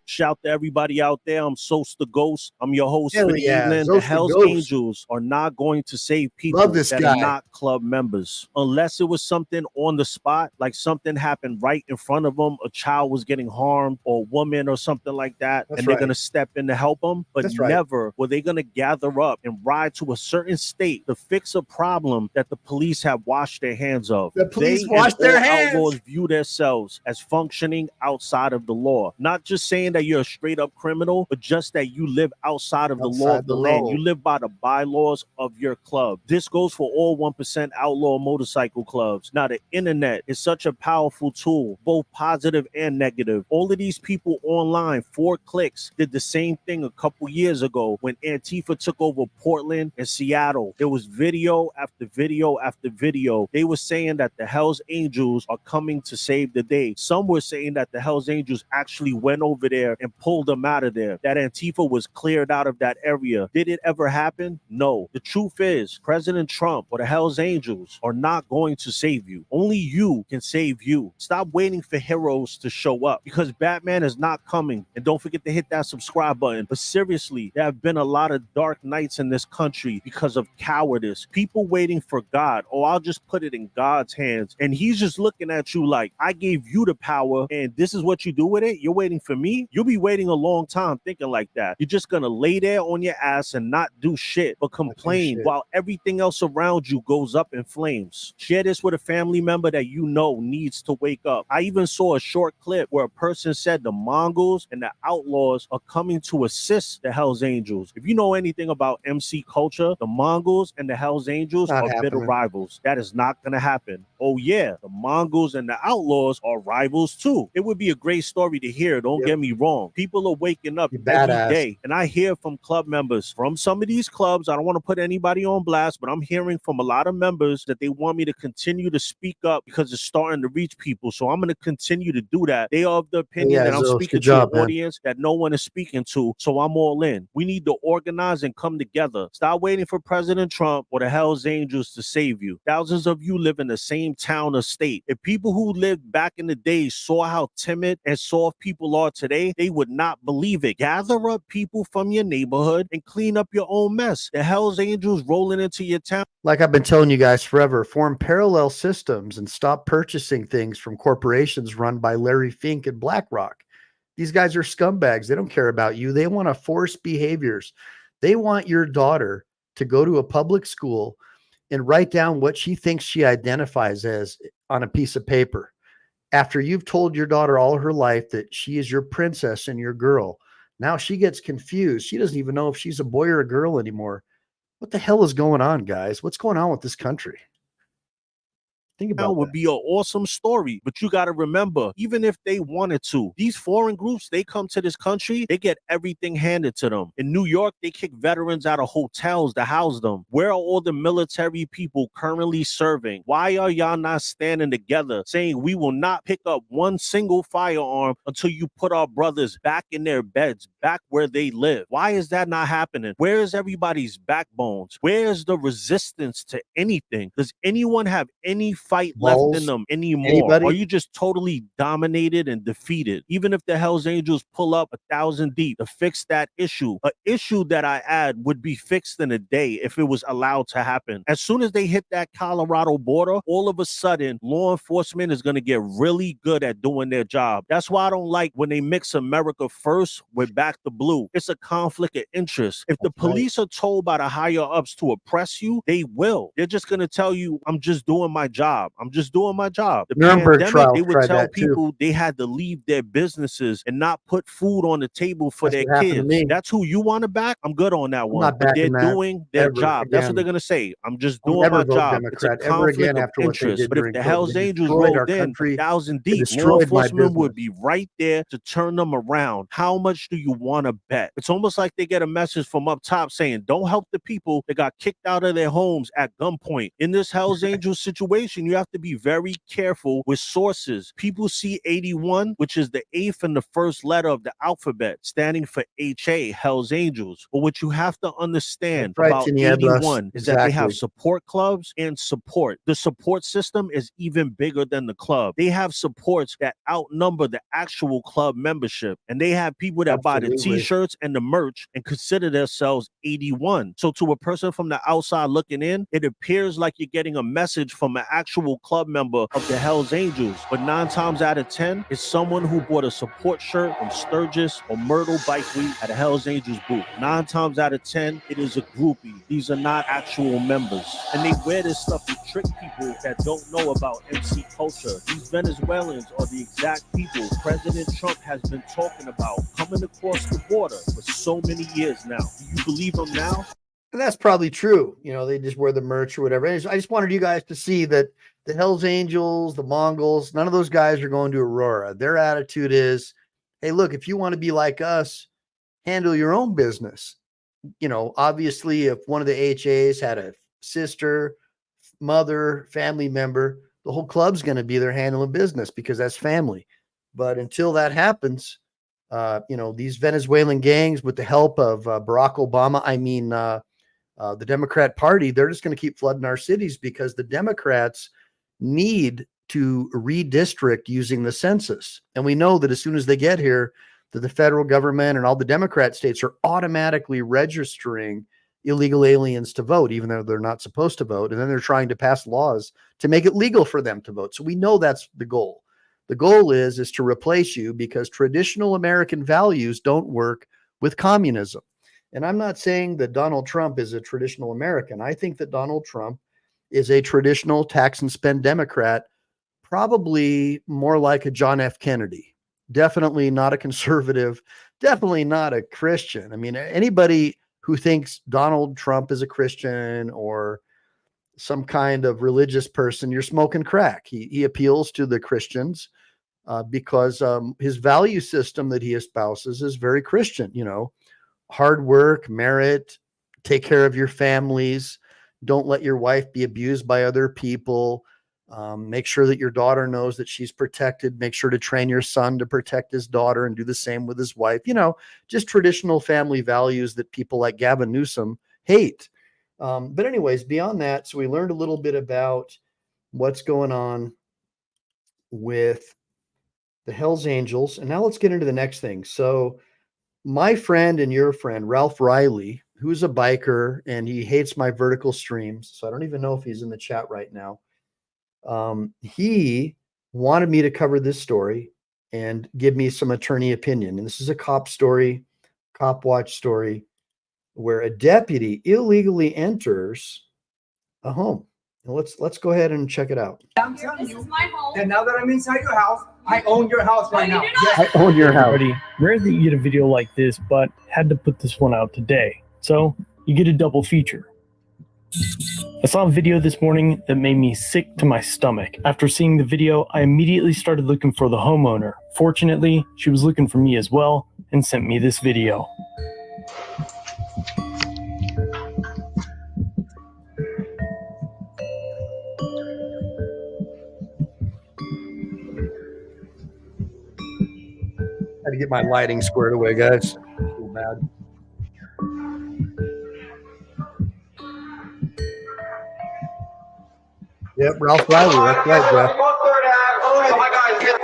Speaker 8: Shout to everybody out there. I'm Sos the Ghost. I'm your host for the evening.
Speaker 5: Zos
Speaker 8: The
Speaker 5: the
Speaker 8: Hells
Speaker 5: Ghost.
Speaker 8: Angels are not going to save people
Speaker 5: Love this
Speaker 8: that
Speaker 5: guy.
Speaker 8: are not club members. Unless it was something on the spot, like something happened right in front of them, a child was getting harmed, or a woman or something like that,
Speaker 5: That's
Speaker 8: and they're
Speaker 5: right.
Speaker 8: going to step in to help them. But
Speaker 5: That's right.
Speaker 8: never were they going to gather up and ride to a certain state to fix a problem that the police have washed their hands of.
Speaker 5: The police
Speaker 8: They and
Speaker 5: washed their
Speaker 8: all
Speaker 5: hands.
Speaker 8: outlaws view themselves as functioning outside of the law. Not just saying that that you're a straight up criminal, but just that you live outside of the law of the land. You live by the bylaws of your club. This goes for all 1% outlaw motorcycle clubs. Now, the internet is such a powerful tool, both positive and negative. All of these people online, 4 clicks, did the same thing a couple years ago when Antifa took over Portland and Seattle. There was video after video after video. They were saying that the Hells Angels are coming to save the day. Some were saying that the Hells Angels actually went over there and pulled them out of there, that Antifa was cleared out of that area. Did it ever happen? No. The truth is, President Trump or the Hells Angels are not going to save you. Only you can save you. Stop waiting for heroes to show up, because Batman is not coming. And don't forget to hit that subscribe button. But seriously, there have been a lot of dark nights in this country because of cowardice. People waiting for God. Oh, I'll just put it in God's hands. And he's just looking at you like, I gave you the power and this is what you do with it? You're waiting for me? You'll be waiting a long time thinking like that. You're just gonna lay there on your ass and not do shit, but complain while everything else around you goes up in flames. Share this with a family member that you know needs to wake up. I even saw a short clip where a person said the Mongols and the Outlaws are coming to assist the Hells Angels. If you know anything about MC culture, the Mongols and the Hells Angels are bitter rivals. That is not going to happen. Oh yeah, the Mongols and the Outlaws are rivals too. It would be a great story to hear, don't get me wrong. People are waking up every day, and I hear from club members from some of these clubs. I don't want to put anybody on blast, but I'm hearing from a lot of members that they want me to continue to speak up because it's starting to reach people. So I'm going to continue to do that. They are of the opinion that I'm speaking to an audience that no one is speaking to. So I'm all in. We need to organize and come together. Stop waiting for President Trump or the Hells Angels to save you. Thousands of you live in the same town or state. If people who lived back in the day saw how timid and soft people are today, they would not believe it. Gather up people from your neighborhood and clean up your own mess. The Hells Angels rolling into your town.
Speaker 5: Like I've been telling you guys forever, form parallel systems and stop purchasing things from corporations run by Larry Fink and BlackRock. These guys are scumbags. They don't care about you. They want to force behaviors. They want your daughter to go to a public school and write down what she thinks she identifies as on a piece of paper. After you've told your daughter all her life that she is your princess and your girl, now she gets confused. She doesn't even know if she's a boy or a girl anymore. What the hell is going on, guys? What's going on with this country? Think about
Speaker 8: would be an awesome story, but you got to remember, even if they wanted to, these foreign groups, they come to this country, they get everything handed to them. In New York, they kick veterans out of hotels to house them. Where are all the military people currently serving? Why are y'all not standing together saying we will not pick up one single firearm until you put our brothers back in their beds, back where they live? Why is that not happening? Where is everybody's backbones? Where is the resistance to anything? Does anyone have any fight left in them anymore? Anybody? Are you just totally dominated and defeated? Even if the Hells Angels pull up 1,000 deep to fix that issue, an issue that I add would be fixed in a day if it was allowed to happen. As soon as they hit that Colorado border, all of a sudden, law enforcement is going to get really good at doing their job. That's why I don't like when they mix America First with Back to Blue. It's a conflict of interest. If the police are told by the higher ups to oppress you, they will. They're just going to tell you, I'm just doing my job. I'm just doing my job. The pandemic, they would tell people they had to leave their businesses and not put food on the table for their kids. That's who you want to back? I'm good on that one. But they're doing their job. That's what they're going to say. I'm just doing my job. It's a conflict of interest. But if the Hells Angels rolled in 1,000 deep, law enforcement would be right there to turn them around. How much do you want to bet? It's almost like they get a message from up top saying, don't help the people that got kicked out of their homes at gunpoint. In this Hells Angels situation, you have to be very careful with sources. People see 81, which is the 8th and the first letter of the alphabet, standing for HA, Hells Angels. But what you have to understand about 81 is that they have support clubs and support. The support system is even bigger than the club. They have supports that outnumber the actual club membership. And they have people that buy the t-shirts and the merch and consider themselves 81. So to a person from the outside looking in, it appears like you're getting a message from an actual actual club member of the Hells Angels, but 9 times out of 10, it's someone who bought a support shirt from Sturgis or Myrtle Bike Week at a Hells Angels booth. 9 times out of 10, it is a groupie. These are not actual members. And they wear this stuff to trick people that don't know about MC culture. These Venezuelans are the exact people President Trump has been talking about coming across the border for so many years now. Do you believe them now?
Speaker 5: And that's probably true. You know, they just wear the merch or whatever. I just wanted you guys to see that the Hells Angels, the Mongols, none of those guys are going to Aurora. Their attitude is, hey, look, if you want to be like us, handle your own business. You know, obviously, if one of the HAs had a sister, mother, family member, the whole club's going to be there handling business because that's family. But until that happens, you know, these Venezuelan gangs, with the help of Barack Obama, the Democrat Party, they're just going to keep flooding our cities because the Democrats need to redistrict using the census. And we know that as soon as they get here, that the federal government and all the Democrat states are automatically registering illegal aliens to vote, even though they're not supposed to vote. And then they're trying to pass laws to make it legal for them to vote. So we know that's the goal. The goal is to replace you because traditional American values don't work with communism. And I'm not saying that Donald Trump is a traditional American. I think that Donald Trump is a traditional tax and spend Democrat, probably more like a John F. Kennedy. Definitely not a conservative, definitely not a Christian. I mean, anybody who thinks Donald Trump is a Christian or some kind of religious person, you're smoking crack. He appeals to the Christians because his value system that he espouses is very Christian, you know. Hard work, merit, take care of your families. Don't let your wife be abused by other people. Make sure that your daughter knows that she's protected. Make sure to train your son to protect his daughter and do the same with his wife. You know, just traditional family values that people like Gavin Newsom hate. But anyways, beyond that, so we learned a little bit about what's going on with the Hells Angels. And now let's get into the next thing. So my friend and your friend, Ralph Riley, who's a biker and he hates my vertical streams. So I don't even know if he's in the chat right now. He wanted me to cover this story and give me some attorney opinion. And this is a cop story, cop watch story, where a deputy illegally enters a home. And let's go ahead and check it out.
Speaker 9: I'm telling you that now that I'm inside your house, I own your house right now.
Speaker 5: I own your house.
Speaker 10: Rare that you get a video like this, but had to put this one out today. So you get a double feature. I saw a video this morning that made me sick to my stomach. After seeing the video, I immediately started looking for the homeowner. Fortunately, she was looking for me as well and sent me this video.
Speaker 5: Had to get my lighting squared away, guys. Feel bad. Yep, Ralph Riley. That's right, Jeff.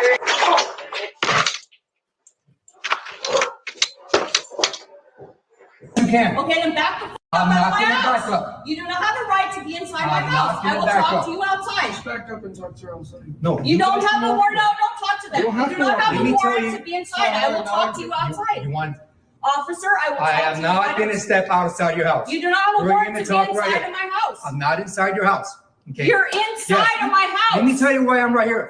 Speaker 9: You can.
Speaker 11: Okay, then back the f
Speaker 9: I'm
Speaker 11: out
Speaker 9: not
Speaker 11: of my
Speaker 9: gonna
Speaker 11: house.
Speaker 9: back up.
Speaker 11: You do not have the right to be inside my
Speaker 9: I'm
Speaker 11: house.
Speaker 9: not
Speaker 11: I
Speaker 9: gonna
Speaker 11: will
Speaker 9: back
Speaker 11: talk
Speaker 9: up.
Speaker 11: to you outside.
Speaker 9: Just back up and talk to her outside. No.
Speaker 11: You don't have the word. No, don't talk to them.
Speaker 9: You don't
Speaker 11: You do not have
Speaker 9: Let
Speaker 11: the
Speaker 9: me tell
Speaker 11: warrant
Speaker 9: you-
Speaker 11: to be inside. I will talk to you outside.
Speaker 9: You want?
Speaker 11: Officer, I will talk
Speaker 9: I
Speaker 11: to
Speaker 9: am
Speaker 11: you.
Speaker 9: not going to step outside your house.
Speaker 11: You do not have a
Speaker 9: We're
Speaker 11: warrant
Speaker 9: gonna
Speaker 11: to be
Speaker 9: talk
Speaker 11: inside
Speaker 9: right
Speaker 11: of my house.
Speaker 9: I'm not inside your house. Okay.
Speaker 11: You're inside of my house.
Speaker 9: Let me tell you why I'm right here.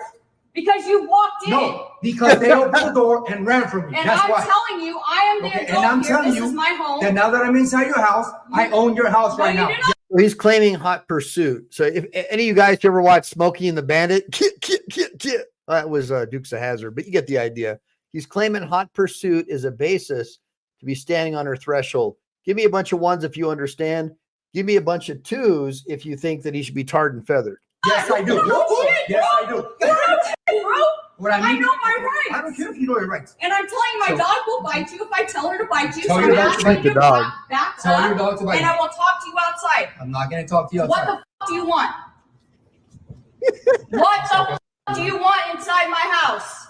Speaker 11: Because you walked in.
Speaker 9: No, because they opened the door and ran from me.
Speaker 11: And
Speaker 9: That's
Speaker 11: I'm
Speaker 9: why.
Speaker 11: telling you, I am the
Speaker 9: Okay,
Speaker 11: adult
Speaker 9: and I'm
Speaker 11: here.
Speaker 9: telling
Speaker 11: This
Speaker 9: you
Speaker 11: is my home.
Speaker 9: that now that I'm inside your house, I own your house
Speaker 11: No,
Speaker 9: right
Speaker 11: you
Speaker 9: now.
Speaker 11: do not.
Speaker 5: So he's claiming hot pursuit. So if any of you guys ever watch Smokey and the Bandit, that was Dukes of Hazzard, but you get the idea. He's claiming hot pursuit is a basis to be standing on her threshold. Give me a bunch of ones if you understand. Give me a bunch of twos if you think that he should be tarred and feathered.
Speaker 9: Yes, I do. Yes, I do.
Speaker 11: Bro,
Speaker 9: What I
Speaker 11: I
Speaker 9: mean,
Speaker 11: know my rights.
Speaker 9: I don't care if you know your rights.
Speaker 11: And I'm telling you, my
Speaker 9: So-
Speaker 11: dog will bite you if I tell her to bite you.
Speaker 9: Tell
Speaker 11: So
Speaker 9: your
Speaker 11: I'm
Speaker 9: dog to
Speaker 11: asking
Speaker 5: bite
Speaker 11: you
Speaker 5: the
Speaker 11: to
Speaker 5: dog.
Speaker 11: back
Speaker 9: Tell
Speaker 11: up,
Speaker 9: your dog to bite
Speaker 11: and
Speaker 9: you.
Speaker 11: I will talk to you outside.
Speaker 9: I'm not going to talk to you
Speaker 11: What
Speaker 9: outside.
Speaker 11: the f do you want? What the f do you want inside my house?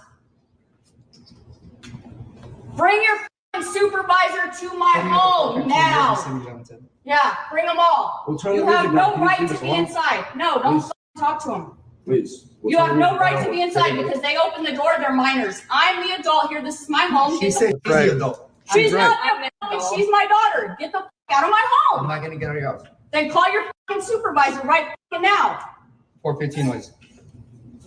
Speaker 11: Bring your f***ing supervisor to my home now. Yeah, bring them all.
Speaker 9: We'll turn
Speaker 11: You
Speaker 9: the
Speaker 11: have
Speaker 9: music
Speaker 11: no
Speaker 9: down. Can you
Speaker 11: right
Speaker 9: leave
Speaker 11: to
Speaker 9: us
Speaker 11: be
Speaker 9: alone?
Speaker 11: inside. No, don't
Speaker 9: Please.
Speaker 11: talk to him.
Speaker 9: Please.
Speaker 11: You have no right to be inside because they opened the door. They're minors. I'm the adult here. This is my home.
Speaker 9: She said she's the adult.
Speaker 11: She's not my adult. She's my daughter. Get the out of my home.
Speaker 9: I'm not gonna get out of your house.
Speaker 11: Then call your fucking supervisor right now.
Speaker 9: 415 was.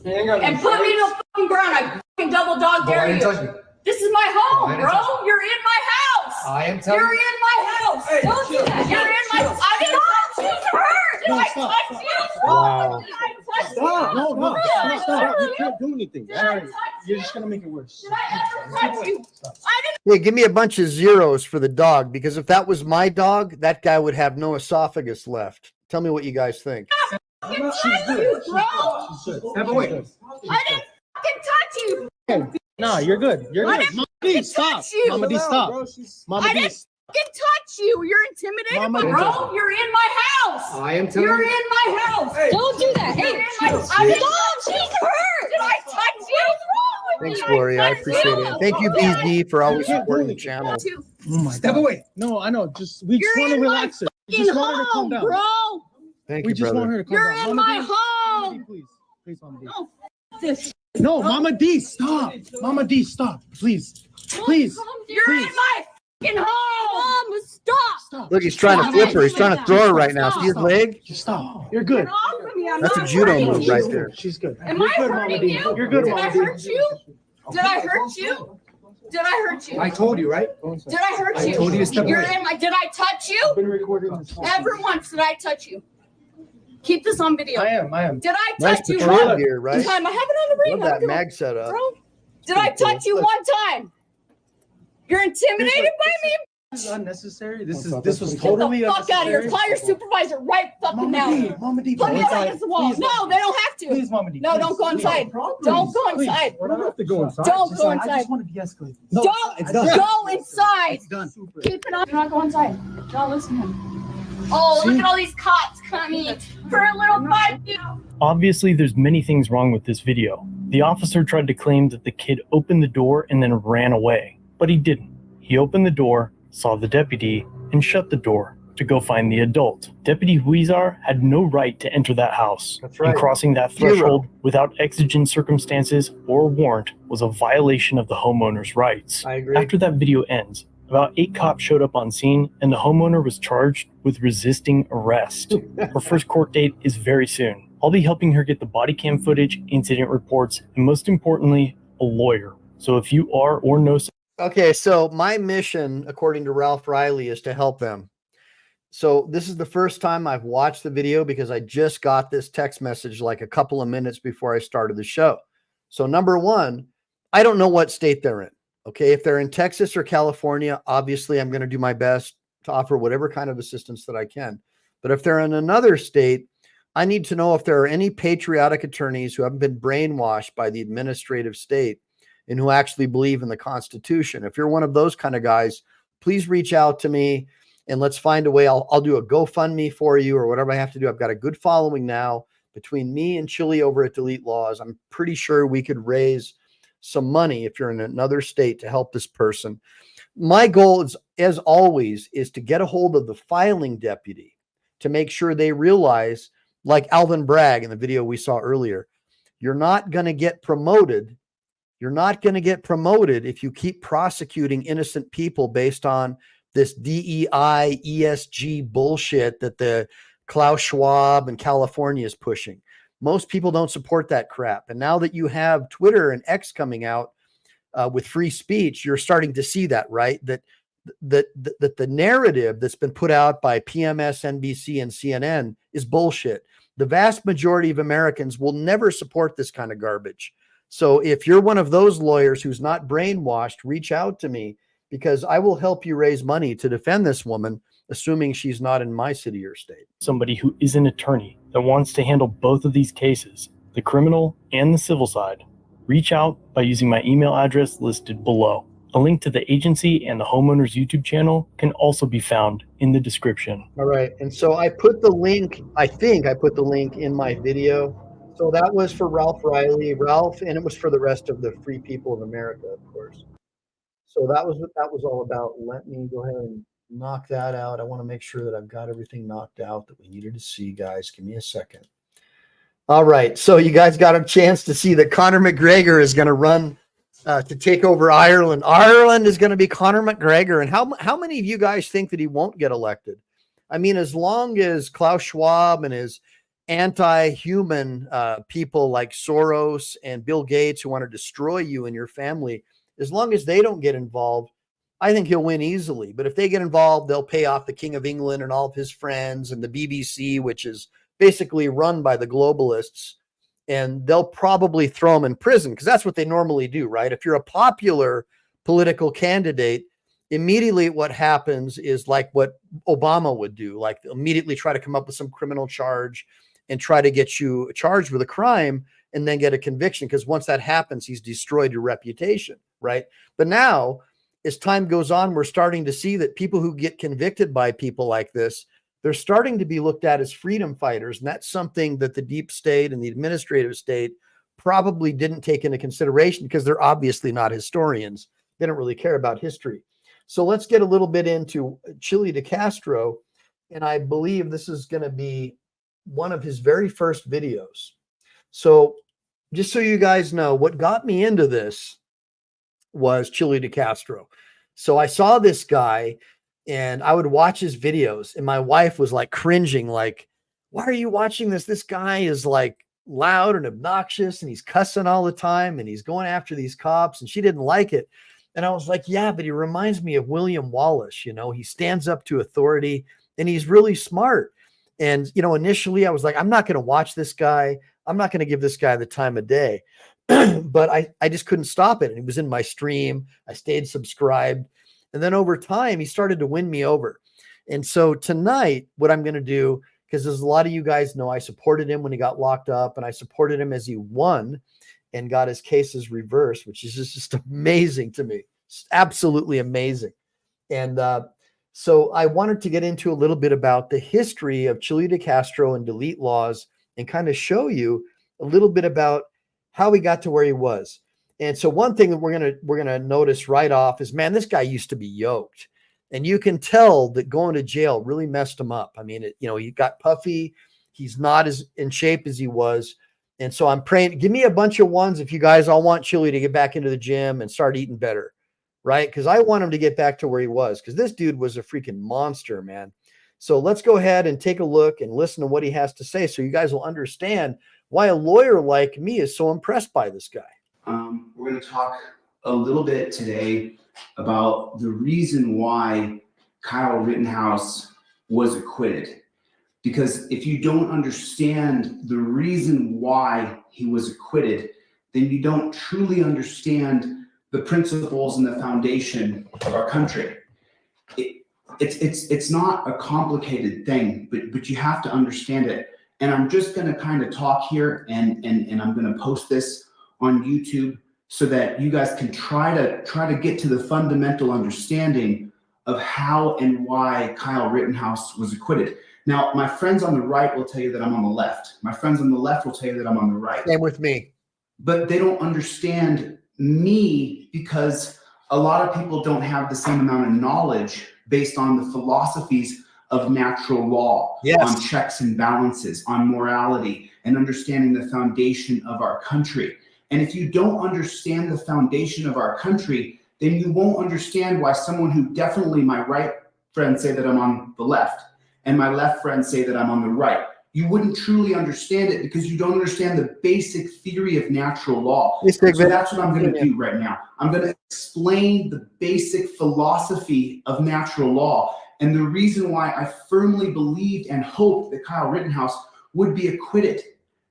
Speaker 11: And put me to the fucking ground. I fucking double dog dare you. This is my home, bro. You're in my house.
Speaker 9: I am telling you.
Speaker 11: You're in my house.
Speaker 9: Hey,
Speaker 11: Don't do that. You're in my house. I didn't touch you. Did I touch you?
Speaker 5: Wow.
Speaker 11: Did I touch you?
Speaker 2: Stop. No,
Speaker 11: Did
Speaker 2: stop.
Speaker 11: I
Speaker 2: You can't do anything.
Speaker 11: Did I touch
Speaker 2: You're
Speaker 11: you?
Speaker 2: just going to make it worse.
Speaker 11: Did I ever touch you? I didn't.
Speaker 5: Hey, give me a bunch of zeros for the dog, because if that was my dog, that guy would have no esophagus left. Tell me what you guys think.
Speaker 11: fucking touch you, bro.
Speaker 9: Step away.
Speaker 11: I didn't fucking touch you.
Speaker 2: No, you're good. You're
Speaker 11: I
Speaker 2: good.
Speaker 11: didn't
Speaker 2: Mama D,
Speaker 11: fucking
Speaker 2: stop.
Speaker 11: touch you.
Speaker 2: Mama D, stop. Mama
Speaker 11: I
Speaker 2: D,
Speaker 11: didn't fucking touch you. You're intimidated,
Speaker 2: Mama,
Speaker 11: bro. You're in my house.
Speaker 9: I am telling
Speaker 11: You're
Speaker 9: you.
Speaker 11: in my house. Don't do that. Hey, I didn't. She's hurt. Did I touch you?
Speaker 5: Thanks, Gloria. I appreciate it. Thank you, BZ, for always supporting the channel.
Speaker 2: Oh my
Speaker 9: Step
Speaker 2: God.
Speaker 9: away.
Speaker 2: No, I know. We just want to relax her. We just want her to calm down.
Speaker 11: Bro.
Speaker 5: Thank
Speaker 2: We
Speaker 5: you,
Speaker 2: just want
Speaker 5: brother.
Speaker 2: her to calm
Speaker 11: You're
Speaker 2: down.
Speaker 11: in
Speaker 2: Mama
Speaker 11: my
Speaker 2: D,
Speaker 11: home.
Speaker 2: please. Please, Mama D.
Speaker 11: No, this.
Speaker 2: No, Mama D, stop. Mama D, stop. Please. Please.
Speaker 11: You're in my fucking home. Mom, stop.
Speaker 5: Look, he's trying to flip her. He's trying to throw her right now. See his leg?
Speaker 2: Just stop. You're good.
Speaker 11: Get off of me. I'm
Speaker 5: That's a
Speaker 11: not
Speaker 5: judo
Speaker 11: hurting
Speaker 5: move
Speaker 11: you.
Speaker 5: right there.
Speaker 2: She's good.
Speaker 11: Am
Speaker 2: You're
Speaker 11: I
Speaker 2: good, Mama
Speaker 11: hurting
Speaker 2: D.
Speaker 11: you?
Speaker 2: You're good,
Speaker 11: Did I
Speaker 2: Mama D.
Speaker 11: hurt you? Did I hurt you? Did I hurt you?
Speaker 9: I told you, right?
Speaker 11: Did I hurt you?
Speaker 9: I told you to step
Speaker 11: You're
Speaker 9: away.
Speaker 11: in my. Did I touch you?
Speaker 2: Been recording this.
Speaker 11: Ever once did I touch you? Keep this on video.
Speaker 2: I am.
Speaker 11: Did I
Speaker 5: Nice
Speaker 11: touch you
Speaker 5: patrol
Speaker 11: one
Speaker 5: gear, right?
Speaker 11: time? I have it on the ring.
Speaker 5: Love that mag setup.
Speaker 11: Bro, did I touch you one time? You're intimidated by me?
Speaker 2: This is unnecessary. This was
Speaker 11: Get
Speaker 2: totally
Speaker 11: the fuck out of here.
Speaker 2: unnecessary.
Speaker 11: Call your supervisor right fucking now.
Speaker 2: Mama D,
Speaker 11: Put me up against the wall.
Speaker 2: please,
Speaker 11: No, they don't have to.
Speaker 2: Please, Mama D.
Speaker 11: No, don't go inside. Don't go inside.
Speaker 2: We don't have to go inside.
Speaker 11: Don't go
Speaker 2: I
Speaker 11: inside.
Speaker 2: just want to de-escalate.
Speaker 11: Don't go inside.
Speaker 2: It's done.
Speaker 11: Keep it on. Do not go inside. Don't listen to him. Oh, look at all these cops coming for a little fight.
Speaker 10: Obviously, there's many things wrong with this video. The officer tried to claim that the kid opened the door and then ran away, but he didn't. He opened the door, saw the deputy, and shut the door to go find the adult. Deputy Huizar had no right to enter that house.
Speaker 5: That's right.
Speaker 10: And crossing that threshold without exigent circumstances or warrant was a violation of the homeowner's rights.
Speaker 5: I agree.
Speaker 10: After that video ends, about 8 cops showed up on scene and the homeowner was charged with resisting arrest. Her first court date is very soon. I'll be helping her get the body cam footage, incident reports, and most importantly, a lawyer. So if you are or know
Speaker 5: Okay, so my mission, according to Ralph Riley, is to help them. So this is the first time I've watched the video because I just got this text message like a couple of minutes before I started the show. So number one, I don't know what state they're in. Okay, if they're in Texas or California, obviously I'm going to do my best to offer whatever kind of assistance that I can. But if they're in another state, I need to know if there are any patriotic attorneys who haven't been brainwashed by the administrative state and who actually believe in the Constitution. If you're one of those kind of guys, please reach out to me and let's find a way. I'll do a GoFundMe for you or whatever I have to do. I've got a good following now between me and Chille over at DeleteLawz. I'm pretty sure we could raise some money if you're in another state to help this person. My goal is, as always, is to get a hold of the filing deputy to make sure they realize, like Alvin Bragg in the video we saw earlier, you're not going to get promoted. You're not going to get promoted if you keep prosecuting innocent people based on this DEI, ESG bullshit that the Klaus Schwab and California is pushing. Most people don't support that crap. And now that you have Twitter and X coming out with free speech, you're starting to see that, right? That the narrative that's been put out by PMS, NBC, and CNN is bullshit. The vast majority of Americans will never support this kind of garbage. So if you're one of those lawyers who's not brainwashed, reach out to me because I will help you raise money to defend this woman, assuming she's not in my city or state.
Speaker 10: somebody who is an attorney that wants to handle both of these cases, the criminal and the civil side, reach out by using my email address listed below. A link to the agency and the homeowner's YouTube channel can also be found in the description.
Speaker 5: All right. And so I put the link, I think I put the link in my video. So that was for Ralph Riley, and it was for the rest of the free people of America, of course. So that was what that was all about. Let me go ahead and knock that out. I want to make sure that I've got everything knocked out that we needed to see, guys. Give me a second. All right. So you guys got a chance to see that Conor McGregor is going to run to take over Ireland. Ireland is going to be Conor McGregor. And how many of you guys think that he won't get elected? I mean, as long as Klaus Schwab and his anti-human people like Soros and Bill Gates who want to destroy you and your family, as long as they don't get involved, I think he'll win easily. But if they get involved, they'll pay off the King of England and all of his friends and the BBC, which is basically run by the globalists, and they'll probably throw him in prison because that's what they normally do, right? If you're a popular political candidate, immediately what happens is like what Obama would do, like immediately try to come up with some criminal charge and try to get you charged with a crime and then get a conviction, because once that happens, he's destroyed your reputation, right? But now, as time goes on, we're starting to see that people who get convicted by people like this, they're starting to be looked at as freedom fighters. And that's something that the deep state and the administrative state probably didn't take into consideration because they're obviously not historians. They don't really care about history. So let's get a little bit into Chile de Castro. And I believe this is going to be one of his very first videos. So just so you guys know, what got me into this was Chille de Castro. So I saw this guy and I would watch his videos and my wife was like cringing, like, why are you watching this? This guy is like loud and obnoxious and he's cussing all the time and he's going after these cops, and she didn't like it. And I was like, yeah, but he reminds me of William Wallace. You know, he stands up to authority and he's really smart. And, you know, initially I was like, I'm not going to watch this guy. I'm not going to give this guy the time of day. But I just couldn't stop it. And he was in my stream. I stayed subscribed. And then over time, he started to win me over. And so tonight, what I'm going to do, because as a lot of you guys know, I supported him when he got locked up, and I supported him as he won and got his cases reversed, which is just amazing to me. It's absolutely amazing. And so I wanted to get into a little bit about the history of Chille de Castro and DeleteLawz and kind of show you a little bit about how he got to where he was. And so one thing that we're gonna notice right off is, man, this guy used to be yoked, and you can tell that going to jail really messed him up. I mean, he got puffy. He's not as in shape as he was. And so I'm praying, give me a bunch of ones if you guys all want Chille to get back into the gym and start eating better, right? Because I want him to get back to where he was, because this dude was a freaking monster, man. So let's go ahead and take a look and listen to what he has to say so you guys will understand why a lawyer like me is so impressed by this guy.
Speaker 12: We're going to talk a little bit today about the reason why Kyle Rittenhouse was acquitted. Because if you don't understand the reason why he was acquitted, then you don't truly understand the principles and the foundation of our country. It's not a complicated thing, but you have to understand it. And I'm just going to kind of talk here, and I'm going to post this on YouTube so that you guys can try to get to the fundamental understanding of how and why Kyle Rittenhouse was acquitted. Now, my friends on the right will tell you that I'm on the left. My friends on the left will tell you that I'm on the right.
Speaker 5: Same with me.
Speaker 12: But they don't understand me because a lot of people don't have the same amount of knowledge based on the philosophies of natural law, on checks and balances, on morality, and understanding the foundation of our country. And if you don't understand the foundation of our country, then you won't understand why someone who definitely, my right friends say that I'm on the left, and my left friends say that I'm on the right. You wouldn't truly understand it because you don't understand the basic theory of natural law. So that's what I'm going to do right now. I'm going to explain the basic philosophy of natural law and the reason why I firmly believed and hoped that Kyle Rittenhouse would be acquitted.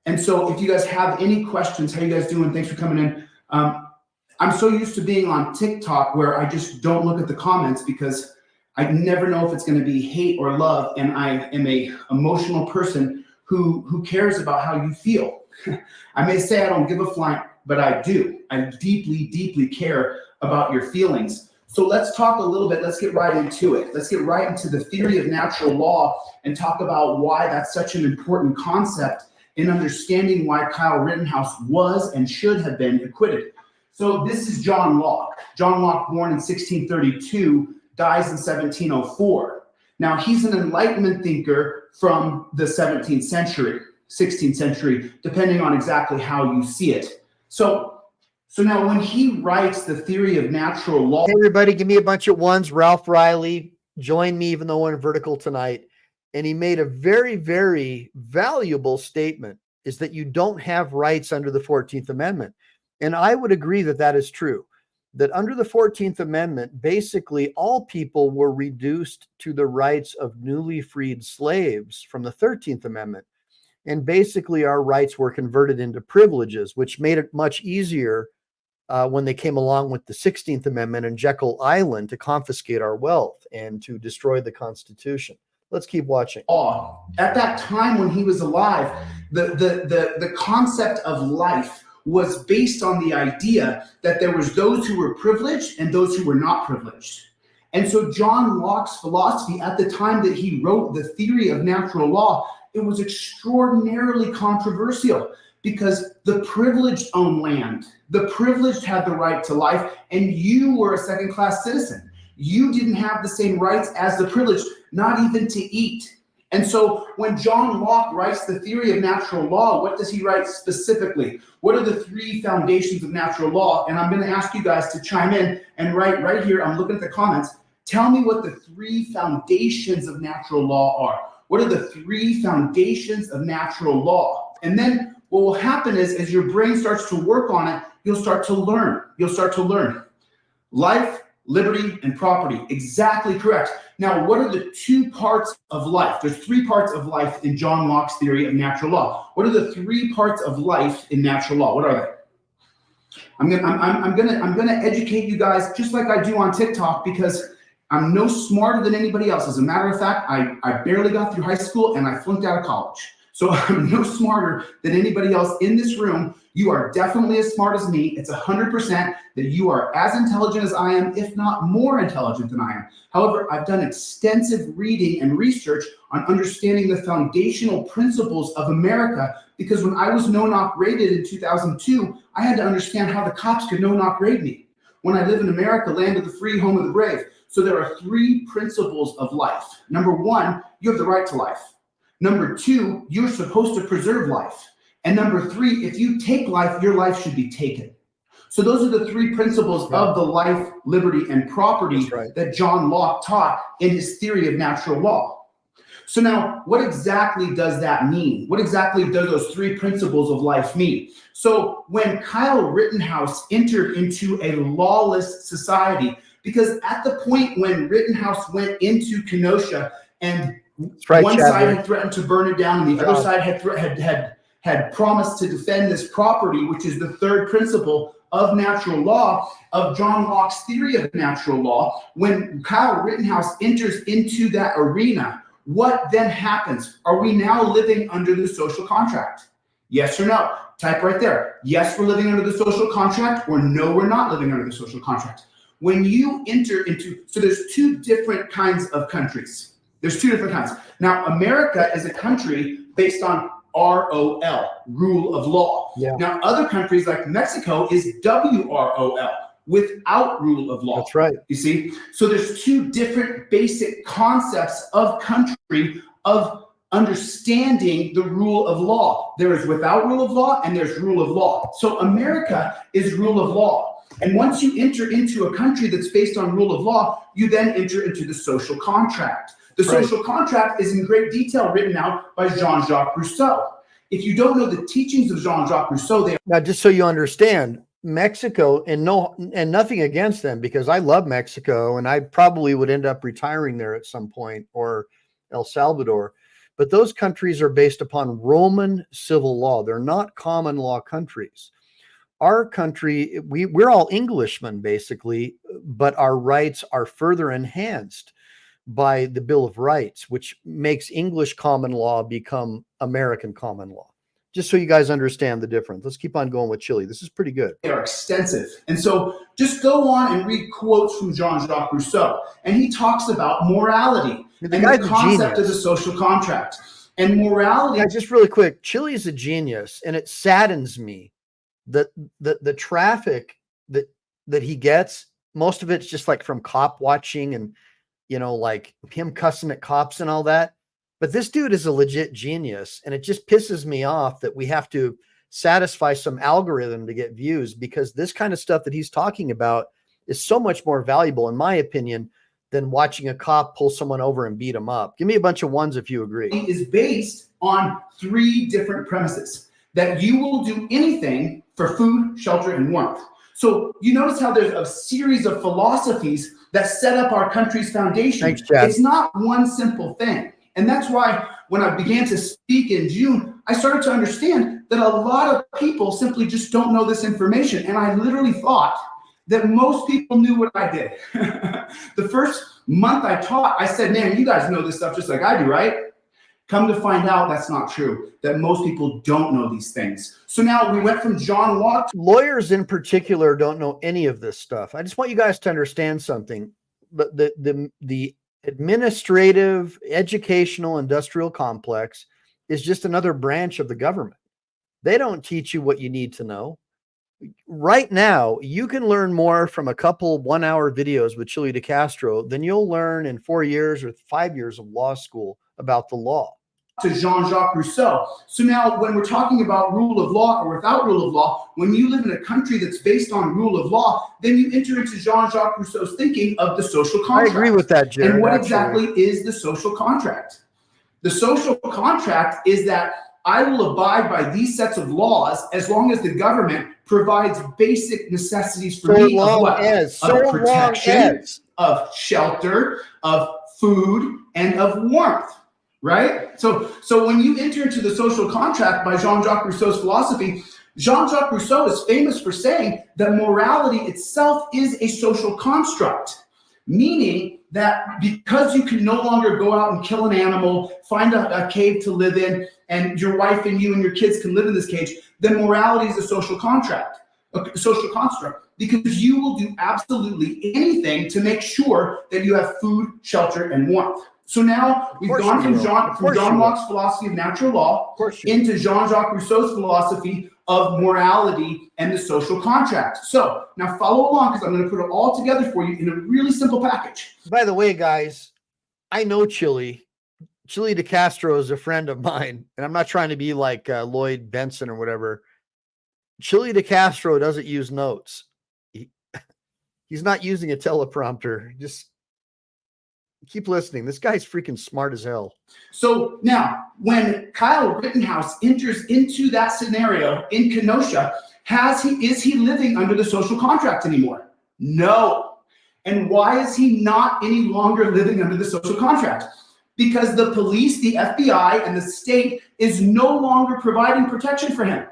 Speaker 12: And so if you guys have any questions, how you guys doing? Thanks for coming in. I'm so used to being on TikTok where I just don't look at the comments because I never know if it's going to be hate or love, and I am a emotional person who cares about how you feel. I may say I don't give a flying, but I do. I deeply, deeply care about your feelings. So let's talk a little bit. Let's get right into it. Let's get right into the theory of natural law and talk about why that's such an important concept in understanding why Kyle Rittenhouse was and should have been acquitted. So this is John Locke. John Locke, born in 1632, dies in 1704. Now, he's an Enlightenment thinker from the 17th century. 16th century, depending on exactly how you see it. So now when he writes the theory of natural law.
Speaker 5: Hey, everybody, give me a bunch of ones. Ralph Riley, join me even though we're in vertical tonight. And he made a very, very valuable statement, is that you don't have rights under the 14th Amendment. And I would agree that that is true, that under the 14th Amendment, basically all people were reduced to the rights of newly freed slaves from the 13th Amendment. And basically our rights were converted into privileges, which made it much easier when they came along with the 16th Amendment and Jekyll Island to confiscate our wealth and to destroy the Constitution. Let's keep watching.
Speaker 12: At that time when he was alive, the concept of life was based on the idea that there was those who were privileged and those who were not privileged. And so John Locke's philosophy at the time that he wrote the theory of natural law, it was extraordinarily controversial because the privileged owned land, the privileged had the right to life, and you were a second-class citizen. You didn't have the same rights as the privileged, not even to eat. And so when John Locke writes the theory of natural law, what does he write specifically? What are the three foundations of natural law? And I'm going to ask you guys to chime in and write right here. I'm looking at the comments. Tell me what the three foundations of natural law are. What are the three foundations of natural law? And then what will happen is, as your brain starts to work on it, you'll start to learn. You'll start to learn. Life, liberty, and property. Exactly correct. Now, what are the two parts of life? There's three parts of life in John Locke's theory of natural law. What are the three parts of life in natural law? What are they? I'm gonna educate you guys just like I do on TikTok, because I'm no smarter than anybody else. As a matter of fact, I barely got through high school and I flunked out of college. So I'm no smarter than anybody else in this room. You are definitely as smart as me. It's 100% that you are as intelligent as I am, if not more intelligent than I am. However, I've done extensive reading and research on understanding the foundational principles of America, because when I was no-knock raided in 2002, I had to understand how the cops could no-knock raid me. When I live in America, land of the free, home of the brave. So there are three principles of life. Number one, you have the right to life. Number two, you're supposed to preserve life. And number three, if you take life, your life should be taken. So those are the three principles of the life, liberty, and property that John Locke taught in his theory of natural law. So now, what exactly does that mean? What exactly do those three principles of life mean? So when Kyle Rittenhouse entered into a lawless society, because at the point when Rittenhouse went into Kenosha and one side had threatened to burn it down and the other side had promised to defend this property, which is the third principle of natural law, of John Locke's theory of natural law. When Kyle Rittenhouse enters into that arena, what then happens? Are we now living under the social contract? Yes or no? Type right there. Yes, we're living under the social contract, or no, we're not living under the social contract. When you enter into, so there's two different kinds of countries. There's two different kinds. Now, America is a country based on ROL, rule of law. Yeah. Now, other countries like Mexico is WROL, without rule of law.
Speaker 5: That's right.
Speaker 12: You see? So there's two different basic concepts of country, of understanding the rule of law. There is without rule of law and there's rule of law. So America is rule of law. And once you enter into a country that's based on rule of law, you then enter into the social contract. The social contract is in great detail written out by Jean-Jacques Rousseau. If you don't know the teachings of Jean-Jacques Rousseau, they
Speaker 5: now, just so you understand, Mexico, and nothing against them, because I love Mexico and I probably would end up retiring there at some point, or El Salvador. But those countries are based upon Roman civil law. They're not common law countries. Our country, we're all Englishmen basically, but our rights are further enhanced by the Bill of Rights, which makes English common law become American common law. Just so you guys understand the difference. Let's keep on going with Chille. This is pretty good.
Speaker 12: They are extensive. And so just go on and read quotes from Jean-Jacques Rousseau. And he talks about morality and the concept of the social contract. And morality.
Speaker 5: Yeah, just really quick, Chille is a genius, and it saddens me that the traffic that he gets, most of it's just like from cop watching and, you know, like him cussing at cops and all that. But this dude is a legit genius, and it just pisses me off that we have to satisfy some algorithm to get views, because this kind of stuff that he's talking about is so much more valuable, in my opinion, than watching a cop pull someone over and beat them up. Give me a bunch of ones if you agree.
Speaker 12: It is based on 3 different premises: that you will do anything for food, shelter, and warmth. So you notice how there's a series of philosophies that set up our country's foundation.
Speaker 5: Thanks, Chad.
Speaker 12: It's not one simple thing. And that's why when I began to speak in June, I started to understand that a lot of people simply just don't know this information. And I literally thought that most people knew what I did. The first month I taught, I said, man, you guys know this stuff just like I do, right? Come to find out that's not true, that most people don't know these things. So now we went from John Locke.
Speaker 5: Lawyers in particular don't know any of this stuff. I just want you guys to understand something. But the administrative, educational, industrial complex is just another branch of the government. They don't teach you what you need to know. Right now, you can learn more from a couple 1-hour videos with Chille de Castro than you'll learn in 4 years or 5 years of law school about the law.
Speaker 12: To Jean-Jacques Rousseau. So now when we're talking about rule of law or without rule of law, when you live in a country that's based on rule of law, then you enter into Jean-Jacques Rousseau's thinking of the social contract.
Speaker 5: I agree with that, Jared.
Speaker 12: And what exactly is the social contract? The social contract is that I will abide by these sets of laws as long as the government provides basic necessities for me of what? Of protection, of shelter, of food, and of warmth. Right? So when you enter into the social contract by Jean-Jacques Rousseau's philosophy, Jean-Jacques Rousseau is famous for saying that morality itself is a social construct, meaning that because you can no longer go out and kill an animal, find a cave to live in, and your wife and you and your kids can live in this cage, then morality is a social contract, a social construct, because you will do absolutely anything to make sure that you have food, shelter, and warmth. So now we've gone from John Locke's philosophy of natural law into Jean-Jacques Rousseau's philosophy of morality and the social contract. So now follow along, because I'm going to put it all together for you in a really simple package.
Speaker 5: By the way, guys, I know Chille. Chille de Castro is a friend of mine, and I'm not trying to be like Lloyd Benson or whatever. Chille de Castro doesn't use notes. He's not using a teleprompter. Just keep listening. This guy's freaking smart as hell.
Speaker 12: So now, when Kyle Rittenhouse enters into that scenario in Kenosha, is he living under the social contract anymore? No. And why is he not any longer living under the social contract? Because the police, the FBI, and the state is no longer providing protection for him.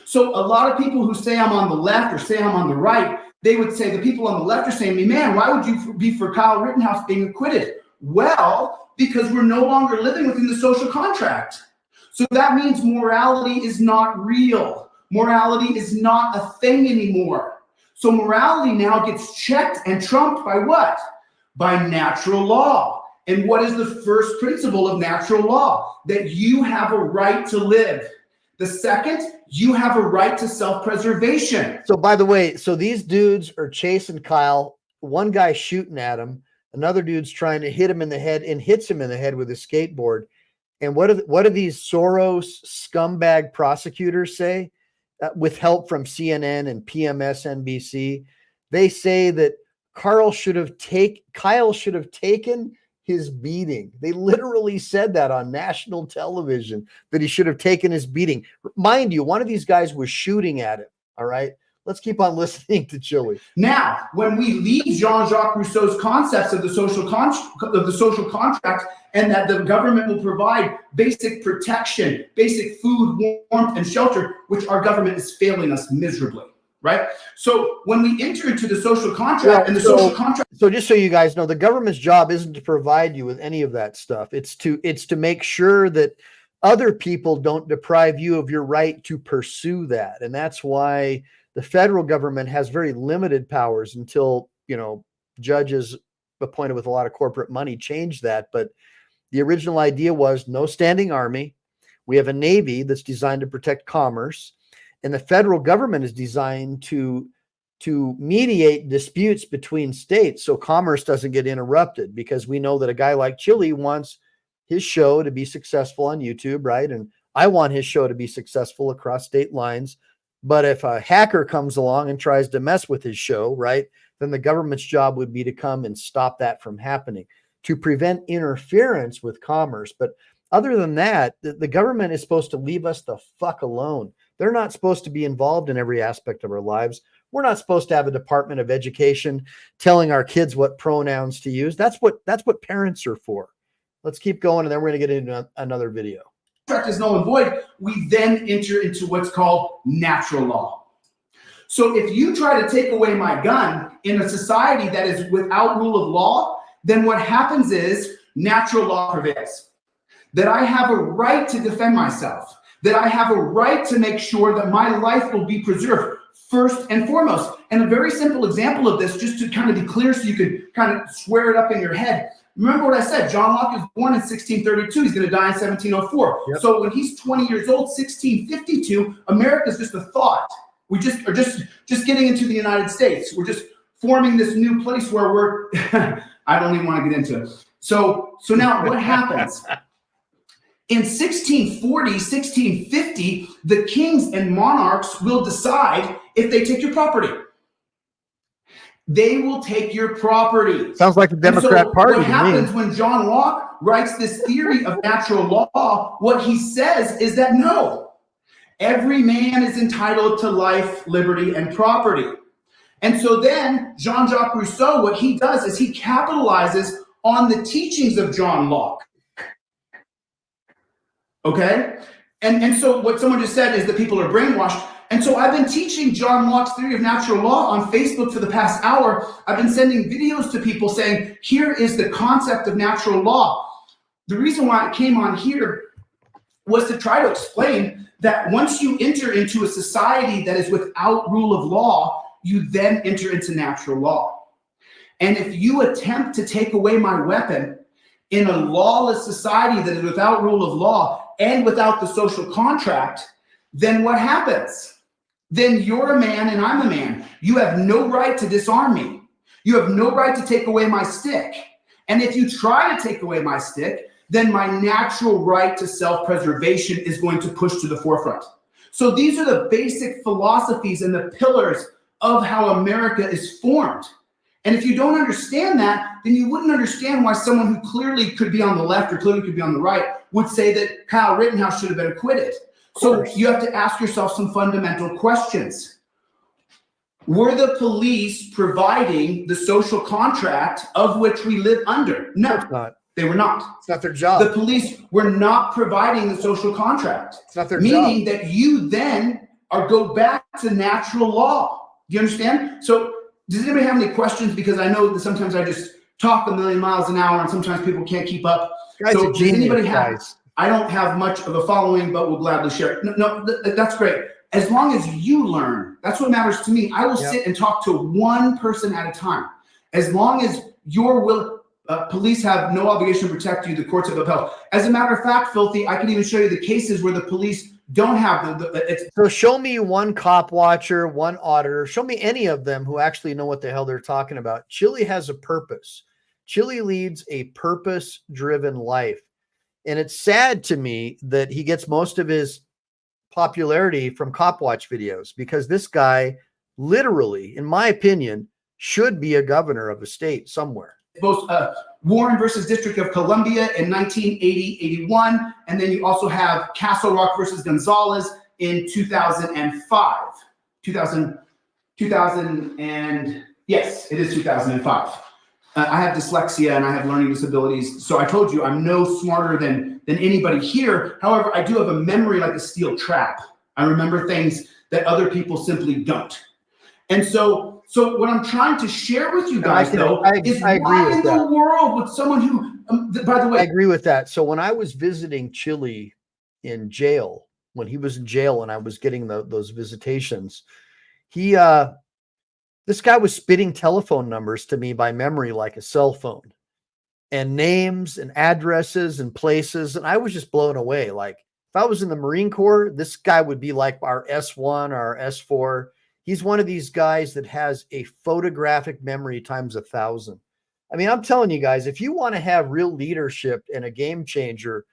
Speaker 12: So a lot of people who say I'm on the left or say I'm on the right, they would say, the people on the left are saying to me, man, why would you be for Kyle Rittenhouse being acquitted? Well, because we're no longer living within the social contract. So that means morality is not real. Morality is not a thing anymore. So morality now gets checked and trumped by what? By natural law. And what is the first principle of natural law? That you have a right to live. The second, you have a right to self-preservation.
Speaker 5: So by the way, so these dudes are chasing Kyle. One guy shooting at him. Another dude's trying to hit him in the head and hits him in the head with a skateboard. And what do these Soros scumbag prosecutors say? With help from CNN and PMSNBC, they say that Kyle should have taken his beating. They literally said that on national television, that he should have taken his beating. Mind you, one of these guys was shooting at him. All right. Let's keep on listening to Chille.
Speaker 12: Now, when we leave Jean-Jacques Rousseau's concepts of the social contract, and that the government will provide basic protection, basic food, warmth, and shelter, which our government is failing us miserably, right? So when we enter into the social contract social contract.
Speaker 5: So just so you guys know, the government's job isn't to provide you with any of that stuff. It's to make sure that other people don't deprive you of your right to pursue that. And that's why the federal government has very limited powers until, judges appointed with a lot of corporate money change that. But the original idea was no standing army. We have a Navy that's designed to protect commerce, and the federal government is designed to mediate disputes between states so commerce doesn't get interrupted, because we know that a guy like Chille wants his show to be successful on YouTube, right? And I want his show to be successful across state lines. But if a hacker comes along and tries to mess with his show, right, then the government's job would be to come and stop that from happening, to prevent interference with commerce. But other than that, the government is supposed to leave us the fuck alone. They're not supposed to be involved in every aspect of our lives. We're not supposed to have a Department of Education telling our kids what pronouns to use. That's what parents are for. Let's keep going, and then we're going to get into another video.
Speaker 12: Contract is null and void. We then enter into what's called natural law. So if you try to take away my gun in a society that is without rule of law, then what happens is natural law prevails. That I have a right to defend myself. That I have a right to make sure that my life will be preserved first and foremost. And a very simple example of this, just to kind of be clear so you could kind of swear it up in your head. Remember what I said, John Locke was born in 1632. He's going to die in 1704. Yep. So when he's 20 years old, 1652, America's just a thought. We just are just getting into the United States. We're just forming this new place where we're, I don't even want to get into it. So now what happens? In 1640, 1650, the kings and monarchs will decide if they take your property. They will take your property.
Speaker 5: Sounds like the Democrat Party.
Speaker 12: What happens when John Locke writes this theory of natural law, what he says is that no, every man is entitled to life, liberty, and property. And so then Jean-Jacques Rousseau, what he does is he capitalizes on the teachings of John Locke. Okay? And so what someone just said is that people are brainwashed. And so I've been teaching John Locke's theory of natural law on Facebook for the past hour. I've been sending videos to people saying, here is the concept of natural law. The reason why I came on here was to try to explain that once you enter into a society that is without rule of law, you then enter into natural law. And if you attempt to take away my weapon in a lawless society that is without rule of law and without the social contract, then what happens? Then you're a man and I'm a man. You have no right to disarm me. You have no right to take away my stick. And if you try to take away my stick, then my natural right to self-preservation is going to push to the forefront. So these are the basic philosophies and the pillars of how America is formed. And if you don't understand that, then you wouldn't understand why someone who clearly could be on the left or clearly could be on the right would say that Kyle Rittenhouse should have been acquitted. So you have to ask yourself some fundamental questions. Were the police providing the social contract of which we live under? No,
Speaker 5: it's not.
Speaker 12: They were not.
Speaker 5: It's not their job.
Speaker 12: The police were not providing the social contract.
Speaker 5: It's not their
Speaker 12: meaning
Speaker 5: job.
Speaker 12: That you then go back to natural law. Do you understand? So does anybody have any questions? Because I know that sometimes I just talk a million miles an hour and sometimes people can't keep up.
Speaker 5: Guys,
Speaker 12: so does anybody have?
Speaker 5: Guys.
Speaker 12: I don't have much of a following, but will gladly share it. No, that's great. As long as you learn, that's what matters to me. I will sit and talk to one person at a time. As long as your will, police have no obligation to protect you, the courts have upheld. As a matter of fact, Filthy, I can even show you the cases where the police don't have
Speaker 5: So show me one cop watcher, one auditor. Show me any of them who actually know what the hell they're talking about. Chille has a purpose. Chille leads a purpose-driven life. And it's sad to me that he gets most of his popularity from cop watch videos, because this guy literally, in my opinion, should be a governor of a state somewhere.
Speaker 12: Both Warren versus District of Columbia in 1980-81, and then you also have Castle Rock versus Gonzalez in 2005. 2000 and yes, it is 2005. I have dyslexia and I have learning disabilities. So I told you I'm no smarter than anybody here. However, I do have a memory like a steel trap. I remember things that other people simply don't. And so what I'm trying to share with you guys, is why in the world would someone who, by the way.
Speaker 5: I agree with that. So when I was visiting Chille in jail, when he was in jail and I was getting those visitations, this guy was spitting telephone numbers to me by memory like a cell phone, and names and addresses and places. And I was just blown away. Like if I was in the Marine Corps, this guy would be like our S1 or our S4. He's one of these guys that has a photographic memory times 1,000. I mean, I'm telling you guys, if you want to have real leadership and a game changer,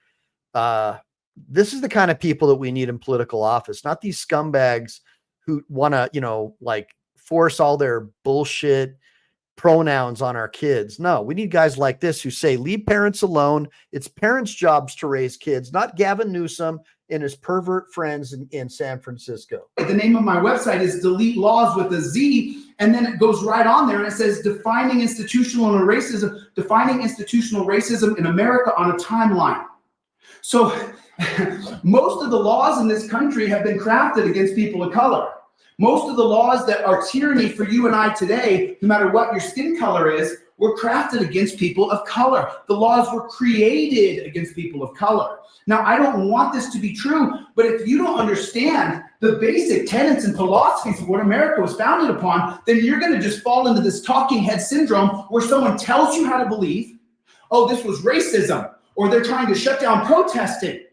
Speaker 5: this is the kind of people that we need in political office, not these scumbags who want to, you know, like force all their bullshit pronouns on our kids. No, we need guys like this who say, leave parents alone. It's parents' jobs to raise kids, not Gavin Newsom and his pervert friends in San Francisco.
Speaker 12: The name of my website is DeleteLawz with a Z, and then it goes right on there and it says defining institutional racism in America on a timeline. So most of the laws in this country have been crafted against people of color. Most of the laws that are tyranny for you and I today, no matter what your skin color is, were crafted against people of color. The laws were created against people of color. Now, I don't want this to be true, but if you don't understand the basic tenets and philosophies of what America was founded upon, then you're going to just fall into this talking head syndrome where someone tells you how to believe, oh, this was racism, or they're trying to shut down protesting.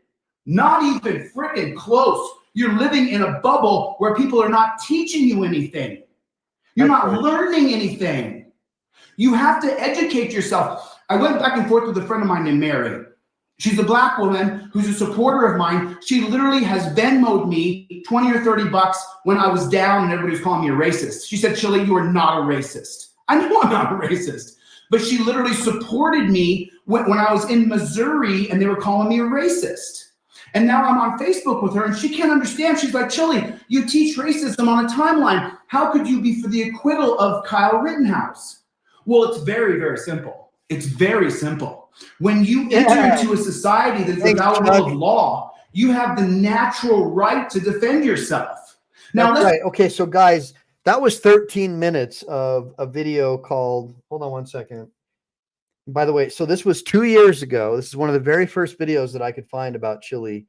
Speaker 12: Not even freaking close. You're living in a bubble where people are not teaching you anything. You're not learning anything. You have to educate yourself. I went back and forth with a friend of mine named Mary. She's a black woman who's a supporter of mine. She literally has Venmo'd me 20 or 30 bucks when I was down and everybody was calling me a racist. She said, Chille, you are not a racist. I know I'm not a racist. But she literally supported me when I was in Missouri and they were calling me a racist. And now I'm on Facebook with her and she can't understand. She's like, Chille, you teach racism on a timeline. How could you be for the acquittal of Kyle Rittenhouse? Well, it's very, very simple. It's very simple. When you enter into a society that's without rule of law, you have the natural right to defend yourself. Now,
Speaker 5: right. Okay, so guys, that was 13 minutes of a video called, hold on one second. By the way, so this was 2 years ago. This is one of the very first videos that I could find about Chille.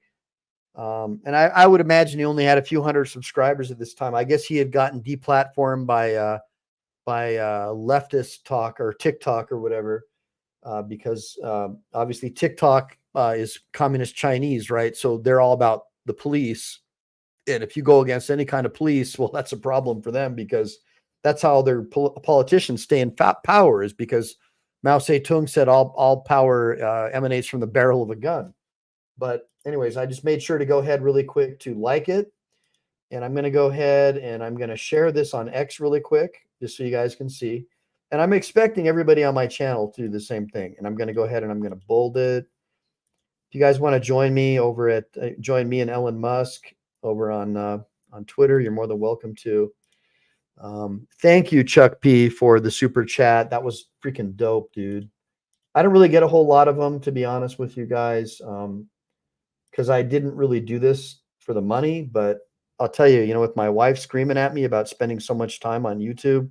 Speaker 5: And I would imagine he only had a few hundred subscribers at this time. I guess he had gotten deplatformed by leftist talk or TikTok or whatever, because obviously TikTok is communist Chinese, right? So they're all about the police. And if you go against any kind of police, well, that's a problem for them because that's how their politicians stay in power, is because Mao Zedong said all power emanates from the barrel of a gun. But anyways, I just made sure to go ahead really quick to like it. And I'm going to go ahead and I'm going to share this on X really quick, just so you guys can see. And I'm expecting everybody on my channel to do the same thing. And I'm going to go ahead and I'm going to bold it. If you guys want to join me over at, join me and Elon Musk over on Twitter, you're more than welcome to. Thank you, Chuck P, for the super chat. That was freaking dope, dude. I don't really get a whole lot of them, to be honest with you guys, because I didn't really do this for the money. But I'll tell you, with my wife screaming at me about spending so much time on YouTube,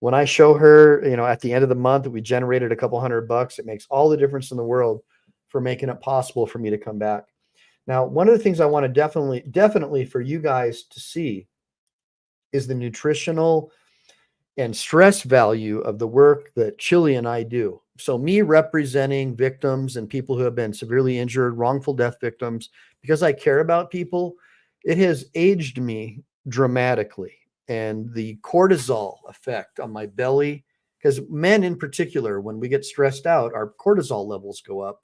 Speaker 5: when I show her, at the end of the month that we generated a couple $100, it makes all the difference in the world for making it possible for me to come back. Now, one of the things I want to definitely for you guys to see is the nutritional and stress value of the work that Chille and I do. So me representing victims and people who have been severely injured, wrongful death victims, because I care about people, it has aged me dramatically. And the cortisol effect on my belly, because men in particular, when we get stressed out, our cortisol levels go up.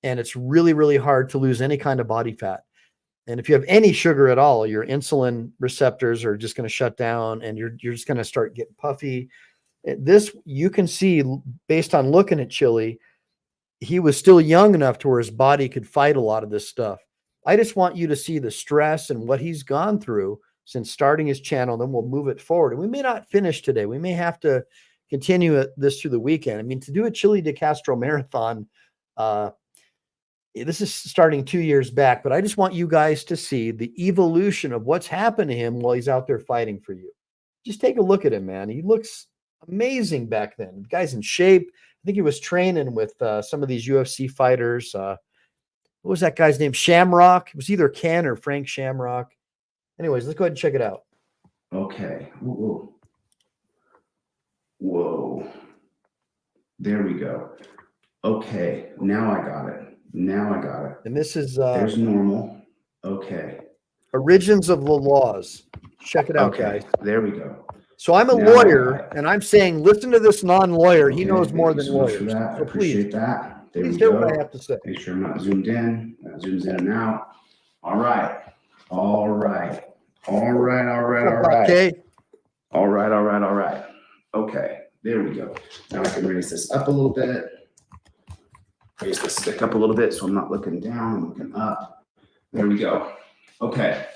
Speaker 5: And it's really, really hard to lose any kind of body fat. And if you have any sugar at all, your insulin receptors are just going to shut down and you're just going to start getting puffy. This, you can see based on looking at Chille, he was still young enough to where his body could fight a lot of this stuff. I just want you to see the stress and what he's gone through since starting his channel. Then we'll move it forward. And we may not finish today. We may have to continue this through the weekend. I mean, to do a Chile de Castro marathon, this is starting 2 years back, but I just want you guys to see the evolution of what's happened to him while he's out there fighting for you. Just take a look at him, man. He looks amazing back then. The guy's in shape. I think he was training with some of these UFC fighters. What was that guy's name? Shamrock. It was either Ken or Frank Shamrock. Anyways, let's go ahead and check it out.
Speaker 12: Okay. Whoa. Whoa. There we go. Okay. Now I got it. Now I got it.
Speaker 5: And this is
Speaker 12: there's normal. Okay.
Speaker 5: Origins of the Laws. Check it out,
Speaker 12: okay,
Speaker 5: guys.
Speaker 12: There we go.
Speaker 5: So I'm a lawyer, and I'm saying, listen to this non-lawyer. He knows more than lawyers.
Speaker 12: For that. I
Speaker 5: So
Speaker 12: appreciate that. There
Speaker 5: please
Speaker 12: we
Speaker 5: hear
Speaker 12: go.
Speaker 5: what I have to say.
Speaker 12: Make sure I'm not zoomed in. That zooms in and out. All right. All right. All right. All right. All right.
Speaker 5: Okay.
Speaker 12: All right. All right. All right. Okay. There we go. Now I can raise this up a little bit. Raise this stick up a little bit so I'm not looking down, I'm looking up. There we go. Okay.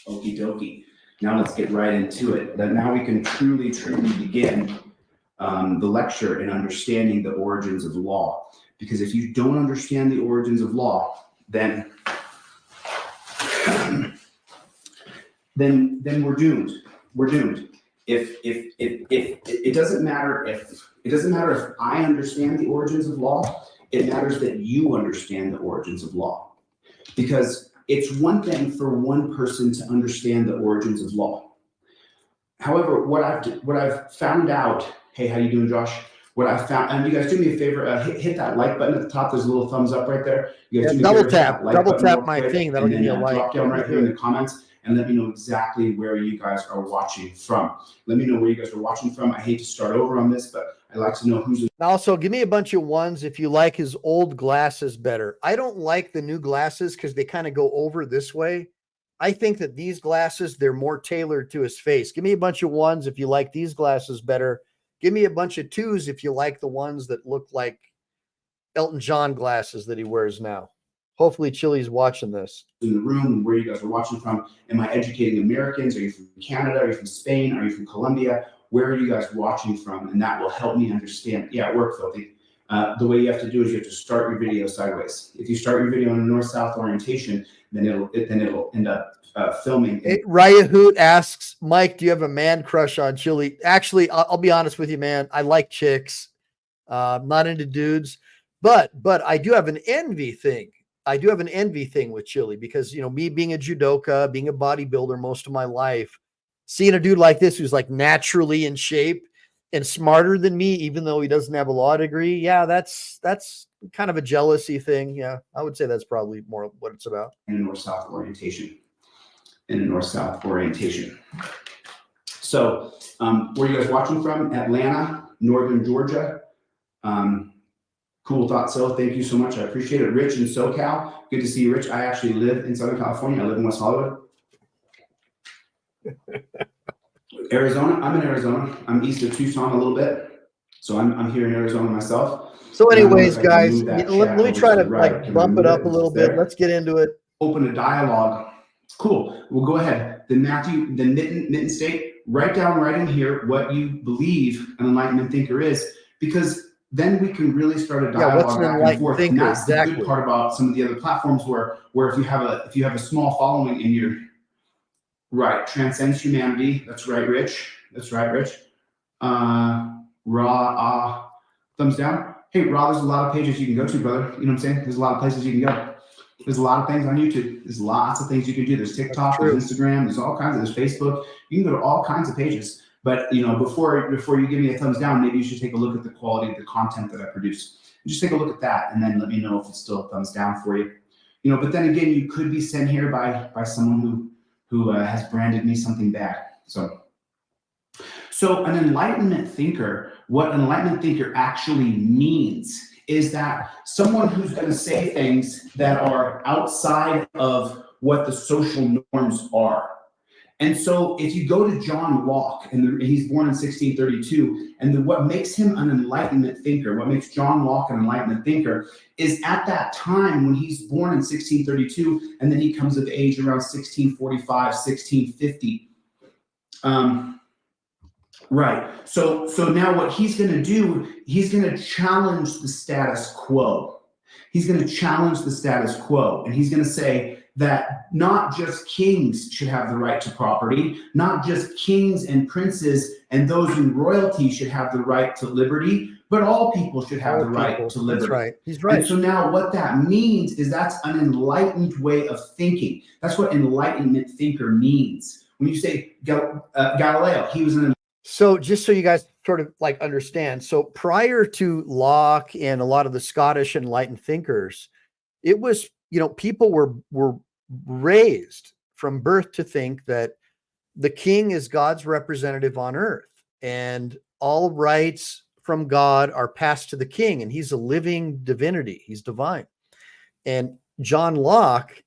Speaker 12: Okie dokie. Now let's get right into it. Now we can truly begin the lecture in understanding the origins of law. Because if you don't understand the origins of law, then we're doomed. We're doomed. If it doesn't matter if I understand the origins of law, it matters that you understand the origins of law. Because it's one thing for one person to understand the origins of law. However, what I've found out, hey, how you doing, Josh? What I found, and you guys do me a favor, hit that like button at the top. There's a little thumbs up right there. You guys do me a favor,
Speaker 5: double tap my thing. That'll give you a like.
Speaker 12: Drop down right here in the comments and let me know exactly where you guys are watching from. Let me know where you guys are watching from. I hate to start over on this, but I like to know who's.
Speaker 5: Also, give me a bunch of ones if you like his old glasses better. I don't like the new glasses because they kind of go over this way. I think that these glasses, they're more tailored to his face. Give me a bunch of ones if you like these glasses better. Give me a bunch of twos if you like the ones that look like Elton John glasses that he wears now. Hopefully Chille's watching this.
Speaker 12: In the room, where you guys are watching from. Am I educating Americans? Are you from Canada? Are you from Spain? Are you from Colombia? Where are you guys watching from? And that will help me understand. Yeah, it worked, Filthy. The way you have to do is you have to start your video sideways. If you start your video in a north-south orientation, then it'll end up filming.
Speaker 5: Raya Hoot asks, Mike, do you have a man crush on Chille? Actually, I'll be honest with you, man. I like chicks. I'm not into dudes, but I do have an envy thing. I do have an envy thing with Chille because, you know, me being a judoka, being a bodybuilder most of my life, seeing a dude like this who's like naturally in shape and smarter than me, even though he doesn't have a law degree. Yeah, that's kind of a jealousy thing. Yeah, I would say that's probably more what it's about.
Speaker 12: In a north-south orientation. So, where are you guys watching from? Atlanta, Northern Georgia. Cool thought, so thank you so much. I appreciate it. Rich in SoCal. Good to see you, Rich. I actually live in Southern California. I live in West Hollywood. Arizona. I'm in Arizona. I'm east of Tucson a little bit. So I'm here in Arizona myself.
Speaker 5: So anyways, guys, let me try to like bump it up a little bit. Let's get into it.
Speaker 12: Open a dialogue. Cool. We'll go ahead. Then Matthew, the Mitten State, write down right in here what you believe an enlightenment thinker is, because then we can really start a dialogue back and forth. And that's the good part about some of the other platforms where if you have a small following in your right, transcends humanity. That's right, Rich. That's right, Rich. Thumbs down. Hey, Ra, there's a lot of pages you can go to, brother. You know what I'm saying? There's a lot of places you can go. There's a lot of things on YouTube. There's lots of things you can do. There's TikTok, there's Instagram, there's all kinds of, there's Facebook. You can go to all kinds of pages. But you know, before you give me a thumbs down, maybe you should take a look at the quality of the content that I produce. Just take a look at that, and then let me know if it's still a thumbs down for you. You know, but then again, you could be sent here by someone who has branded me something bad. So an enlightenment thinker, what an enlightenment thinker actually means is that someone who's going to say things that are outside of what the social norms are. And so if you go to John Locke, and he's born in 1632, and what makes him an enlightenment thinker, what makes John Locke an enlightenment thinker, is at that time when he's born in 1632, and then he comes of age around 1645, 1650. Right. So now what he's going to do, he's going to challenge the status quo. He's going to challenge the status quo, and he's going to say that not just kings should have the right to property, not just kings and princes and those in royalty should have the right to liberty, but all people should have the right to liberty.
Speaker 5: That's right. He's right.
Speaker 12: And so now what that means is that's an enlightened way of thinking. That's what enlightenment thinker means. When you say Galileo, he was an.
Speaker 5: So just so you guys sort of like understand, so prior to Locke and a lot of the Scottish enlightened thinkers, it was, you know, people were raised from birth to think that the king is God's representative on earth, and all rights from God are passed to the king, and he's a living divinity. He's divine. And John Locke,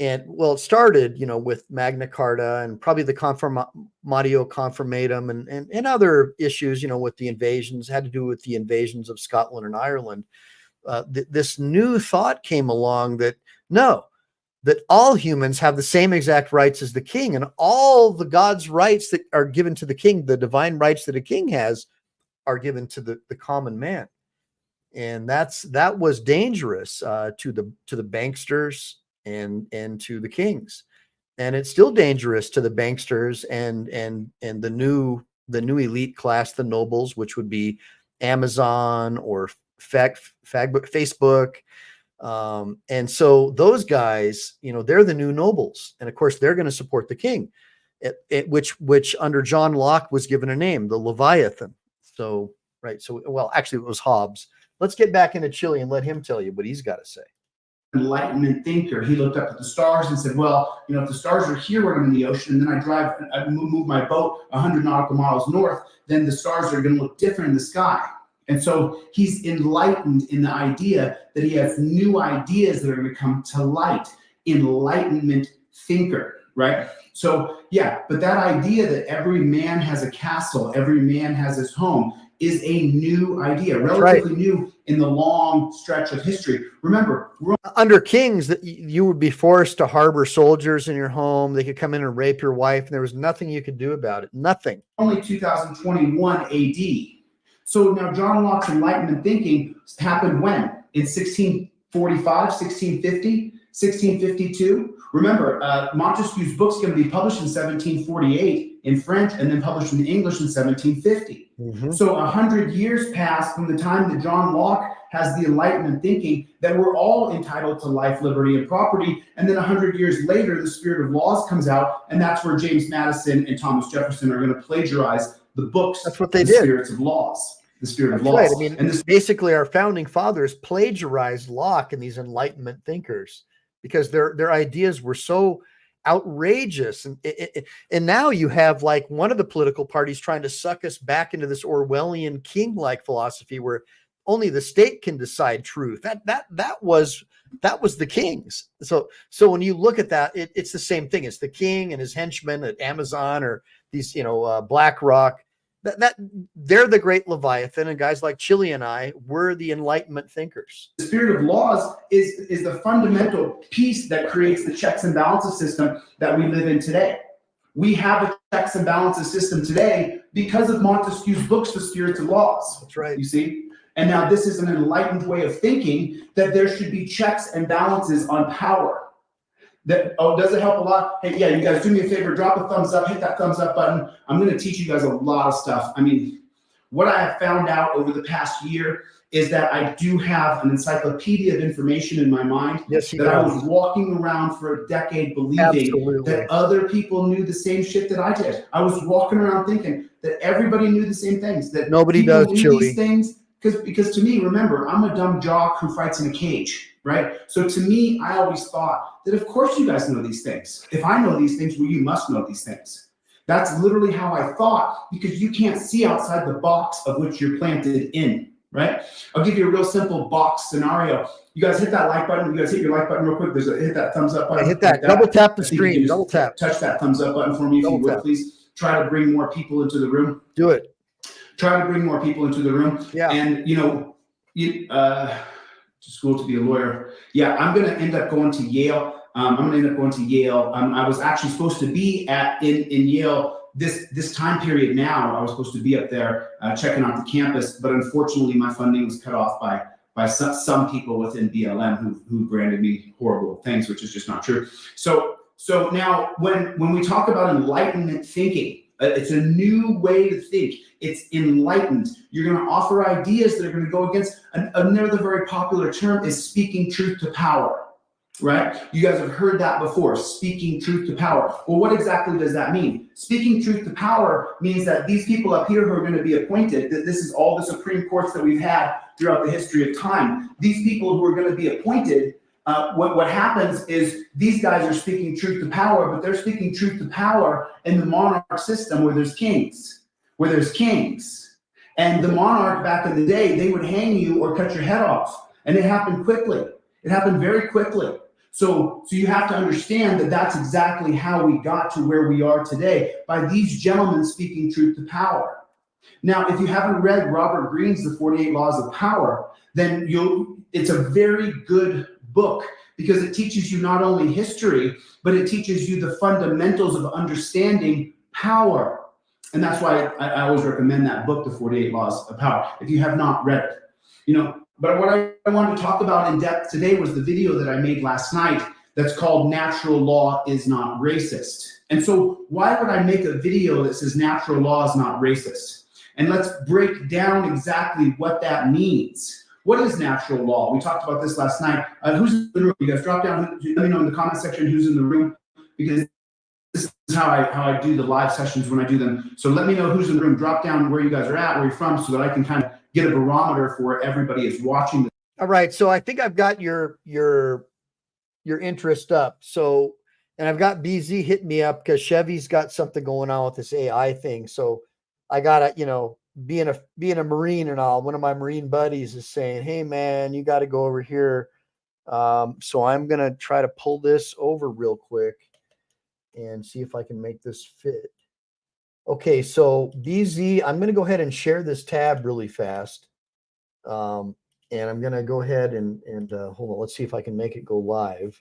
Speaker 5: and well, it started, you know, with Magna Carta and probably the Confirmatio Confirmatum and other issues, you know, with the invasions, had to do with the invasions of Scotland and Ireland. This new thought came along that no, that all humans have the same exact rights as the king, and all the God's rights that are given to the king, the divine rights that a king has, are given to the common man. And that was dangerous to the banksters and to the kings, and it's still dangerous to the banksters and the new elite class, the nobles, which would be Amazon or Facebook. And so those guys, you know, they're the new nobles, and of course they're going to support the king, which under John Locke was given a name, the Leviathan. So right, so well, actually it was Hobbes. Let's get back into Chille and let him tell you what he's got to say.
Speaker 12: Enlightenment thinker. He looked up at the stars and said, well, you know, if the stars are here when I'm in the ocean, and then I move my boat 100 nautical miles north, then the stars are going to look different in the sky. And so he's enlightened in the idea that he has new ideas that are going to come to light. Enlightenment thinker, right? So yeah, but that idea that every man has a castle, every man has his home, is a new idea, relatively new in the long stretch of history. Remember,
Speaker 5: under kings, that you would be forced to harbor soldiers in your home. They could come in and rape your wife, and there was nothing you could do about it. Nothing.
Speaker 12: Only 2021 AD. So now John Locke's Enlightenment thinking happened when? In 1645, 1650, 1652. Remember, Montesquieu's book's going to be published in 1748 in French and then published in English in 1750. So 100 years passed from the time that John Locke has the Enlightenment thinking that we're all entitled to life, liberty, and property. And then 100 years later, the Spirit of Laws comes out, and that's where James Madison and Thomas Jefferson are going to plagiarize the books.
Speaker 5: That's what they
Speaker 12: did.
Speaker 5: Spirits
Speaker 12: of Laws. The Spirit of
Speaker 5: Laws.
Speaker 12: Laws.
Speaker 5: Right. I mean,
Speaker 12: and this
Speaker 5: basically our founding fathers plagiarized Locke and these Enlightenment thinkers because their ideas were so outrageous. And now you have like one of the political parties trying to suck us back into this Orwellian king-like philosophy where only the state can decide truth. That was the kings. So when you look at that, it's the same thing. It's the king and his henchmen at Amazon or these, you know, BlackRock. That they're the great Leviathan, and guys like Chille and I were the Enlightenment thinkers.
Speaker 12: The Spirit of Laws is the fundamental piece that creates the checks and balances system that we live in today. We have a checks and balances system today because of Montesquieu's books, The Spirits of Laws.
Speaker 5: That's right.
Speaker 12: You see? And now this is an enlightened way of thinking that there should be checks and balances on power. Does it help a lot? Hey, yeah, you guys do me a favor, drop a thumbs up, hit that thumbs up button. I'm going to teach you guys a lot of stuff. I mean, what I have found out over the past year is that I do have an encyclopedia of information in my mind that I was walking around for a decade believing that other people knew the same shit that I did. I was walking around thinking that everybody knew the same things, that
Speaker 5: nobody does,
Speaker 12: knew these things. Because to me, remember, I'm a dumb jock who fights in a cage. Right? So to me, I always thought that of course you guys know these things. If I know these things, well, you must know these things. That's literally how I thought, because you can't see outside the box of which you're planted in, right? I'll give you a real simple box scenario. You guys hit that like button. You guys hit your like button real quick. Hit that thumbs up button.
Speaker 5: Hit that. Double tap the screen. Double tap.
Speaker 12: Touch that thumbs up button for me if you would, please. Try to bring more people into the room.
Speaker 5: Do it.
Speaker 12: Try to bring more people into the room.
Speaker 5: Yeah.
Speaker 12: And you know, to school to be a lawyer. Yeah, I'm going to end up going to Yale. I was actually supposed to be in Yale this time period now. I was supposed to be up there checking out the campus, but unfortunately my funding was cut off by some people within BLM who branded me horrible things, which is just not true. So now when we talk about Enlightenment thinking, it's a new way to think. It's enlightened. You're going to offer ideas that are going to go against another very popular term is speaking truth to power, right? You guys have heard that before, speaking truth to power. Well, what exactly does that mean? Speaking truth to power means that these people up here who are going to be appointed, that this is all the Supreme Courts that we've had throughout the history of time. These people who are going to be appointed, what happens is these guys are speaking truth to power, but they're speaking truth to power in the monarch system where there's kings, And the monarch back in the day, they would hang you or cut your head off. And it happened quickly. It happened very quickly. So you have to understand that that's exactly how we got to where we are today, by these gentlemen speaking truth to power. Now, if you haven't read Robert Greene's The 48 Laws of Power, then it's a very good book, because it teaches you not only history, but it teaches you the fundamentals of understanding power. And that's why I always recommend that book, The 48 Laws of Power, if you have not read it. But what I wanted to talk about in depth today was the video that I made last night that's called Natural Law is Not Racist. And so why would I make a video that says natural law is not racist? And let's break down exactly what that means. What is natural law? We talked about this last night. Who's in the room? You guys drop down, let me know in the comment section who's in the room, because this is how I do the live sessions when I do them. So let me know who's in the room. Drop down where you guys are at, where you're from, so that I can kind of get a barometer for where everybody is watching.
Speaker 5: All right. So I think I've got your interest up. So, and I've got BZ hitting me up because Chevy's got something going on with this AI thing. So I gotta, being a Marine and all, one of my Marine buddies is saying, hey man, you got to go over here. So I'm going to try to pull this over real quick and see if I can make this fit. Okay, so BZ, I'm going to go ahead and share this tab really fast. And I'm going to go ahead and hold on. Let's see if I can make it go live.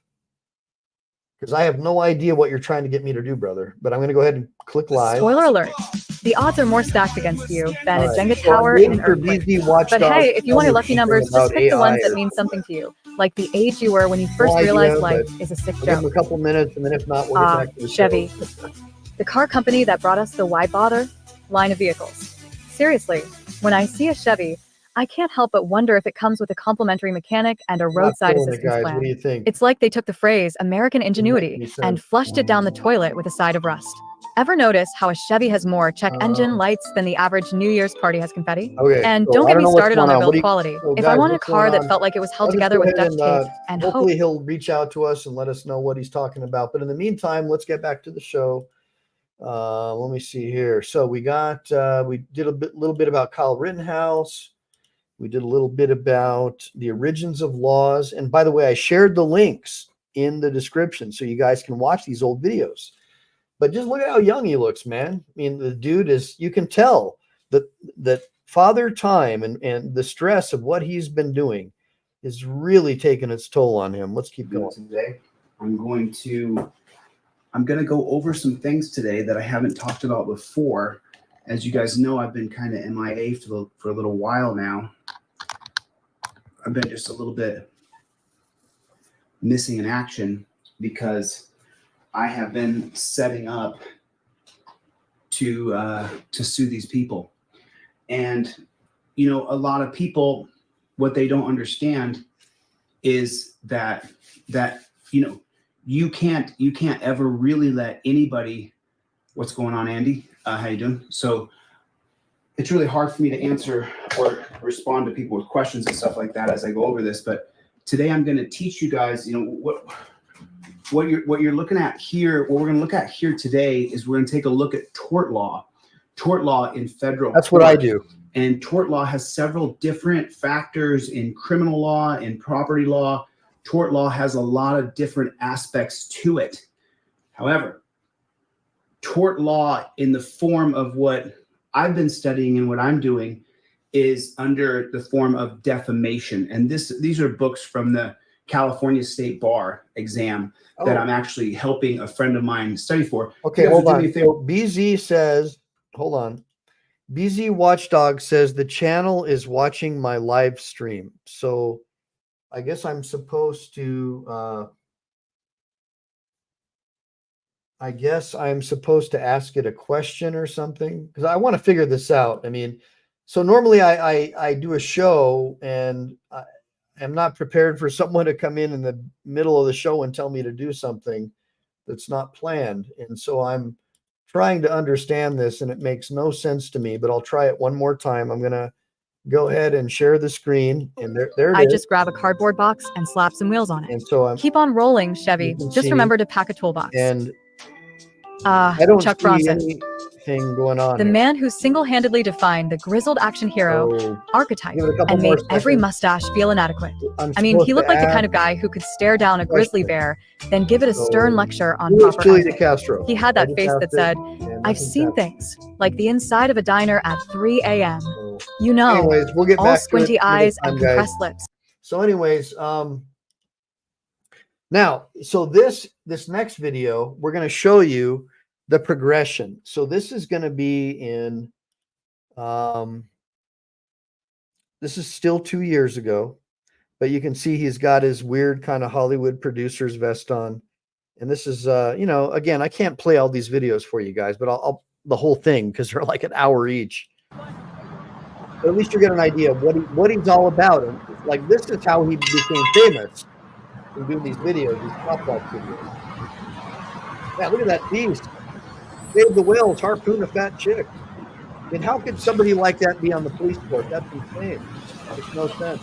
Speaker 5: Because I have no idea what you're trying to get me to do, brother. But I'm going to go ahead and click live.
Speaker 13: Spoiler alert. The odds are more stacked against you than a Jenga tower in an earthquake. But hey, if you want your lucky numbers, just pick the ones that mean something to you. Like the age you were when you first realized life is a sick joke.
Speaker 5: Give them a couple minutes, and then if not, we'll get back to the
Speaker 13: Chevy. The car company that brought us the Why Bother line of vehicles. Seriously, when I see a Chevy, I can't help but wonder if it comes with a complimentary mechanic and a roadside assistance plan.
Speaker 5: What do you think?
Speaker 13: It's like they took the phrase American ingenuity and flushed it down the toilet with a side of rust. Ever notice how a Chevy has more check engine lights than the average New Year's party has confetti?
Speaker 5: Okay,
Speaker 13: and
Speaker 5: so
Speaker 13: don't get me started on their
Speaker 5: What
Speaker 13: build quality. If
Speaker 5: guys,
Speaker 13: I want a car that felt like it was held together with duct tape and
Speaker 5: hopefully he'll reach out to us and let us know what he's talking about. But in the meantime, let's get back to the show. Let me see here. So we got we did a little bit about Kyle Rittenhouse. We did a little bit about the origins of laws. And by the way, I shared the links in the description so you guys can watch these old videos. But just look at how young he looks, man. I mean, the dude is, you can tell that father time and the stress of what he's been doing is really taking its toll on him. Let's keep going.
Speaker 12: Today, I'm going to go over some things today that I haven't talked about before. As you guys know, I've been kind of MIA for a little while now. I've been just a little bit missing in action because I have been setting up to sue these people. And, a lot of people, what they don't understand is that you can't ever really let anybody. What's going on, Andy? How you doing? So it's really hard for me to answer or respond to people with questions and stuff like that as I go over this. But today I'm going to teach you guys, what you're looking at here. What we're going to look at here today is we're going to take a look at tort law in federal.
Speaker 5: That's what I do.
Speaker 12: And tort law has several different factors in criminal law, in property law. Tort law has a lot of different aspects to it. However, tort law in the form of what I've been studying and what I'm doing is under the form of defamation. And these are books from the California State Bar exam that I'm actually helping a friend of mine study for.
Speaker 5: Okay, hold on. So BZ says, hold on. BZ Watchdog says the channel is watching my live stream. So I guess I'm supposed to ask it a question or something, because I want to figure this out. I mean, so normally I do a show and I'm not prepared for someone to come in the middle of the show and tell me to do something that's not planned. And so I'm trying to understand this and it makes no sense to me, but I'll try it one more time. I'm going to go ahead and share the screen, and there it
Speaker 13: I
Speaker 5: is.
Speaker 13: just grab a cardboard box and slap some wheels on it.
Speaker 5: And so
Speaker 13: Keep on rolling, Chevy. Just remember to pack a toolbox.
Speaker 5: And I don't
Speaker 13: Chuck
Speaker 5: see
Speaker 13: Bronson,
Speaker 5: anything going on.
Speaker 13: the
Speaker 5: here.
Speaker 13: man who single-handedly defined the grizzled action hero
Speaker 5: So,
Speaker 13: archetype
Speaker 5: give it a couple
Speaker 13: and
Speaker 5: more
Speaker 13: made every
Speaker 5: seconds.
Speaker 13: mustache feel inadequate.
Speaker 5: I'm
Speaker 13: I mean, he
Speaker 5: supposed
Speaker 13: looked
Speaker 5: to
Speaker 13: like the
Speaker 5: add
Speaker 13: kind of guy who could stare down a grizzly bear, then give it a
Speaker 5: So,
Speaker 13: stern lecture on
Speaker 5: who is
Speaker 13: proper
Speaker 5: Chile de
Speaker 13: etiquette.
Speaker 5: Castro?
Speaker 13: He had that
Speaker 5: Already
Speaker 13: face that
Speaker 5: passed it,
Speaker 13: said,
Speaker 5: and
Speaker 13: I've
Speaker 5: nothing's
Speaker 13: seen
Speaker 5: happened.
Speaker 13: things, like the inside of a diner at 3 a.m. You know,
Speaker 5: Anyways, we'll get
Speaker 13: all
Speaker 5: back to it
Speaker 13: squinty
Speaker 5: another
Speaker 13: eyes
Speaker 5: time,
Speaker 13: and
Speaker 5: guys.
Speaker 13: compressed lips.
Speaker 5: So anyways, now, so this next video, we're going to show you the progression. So this is going to be in, this is still 2 years ago, but you can see he's got his weird kind of Hollywood producer's vest on. And this is, you know, again, I can't play all these videos for you guys, but I'll the whole thing, because they're like an hour each. But at least you get an idea of what he's all about. And like, this is how he became famous in doing these videos, these pop-up videos. Yeah, look at that beast. Save the whales, harpoon a fat chick. I mean, how could somebody like that be on the police force? That's insane. Makes no sense.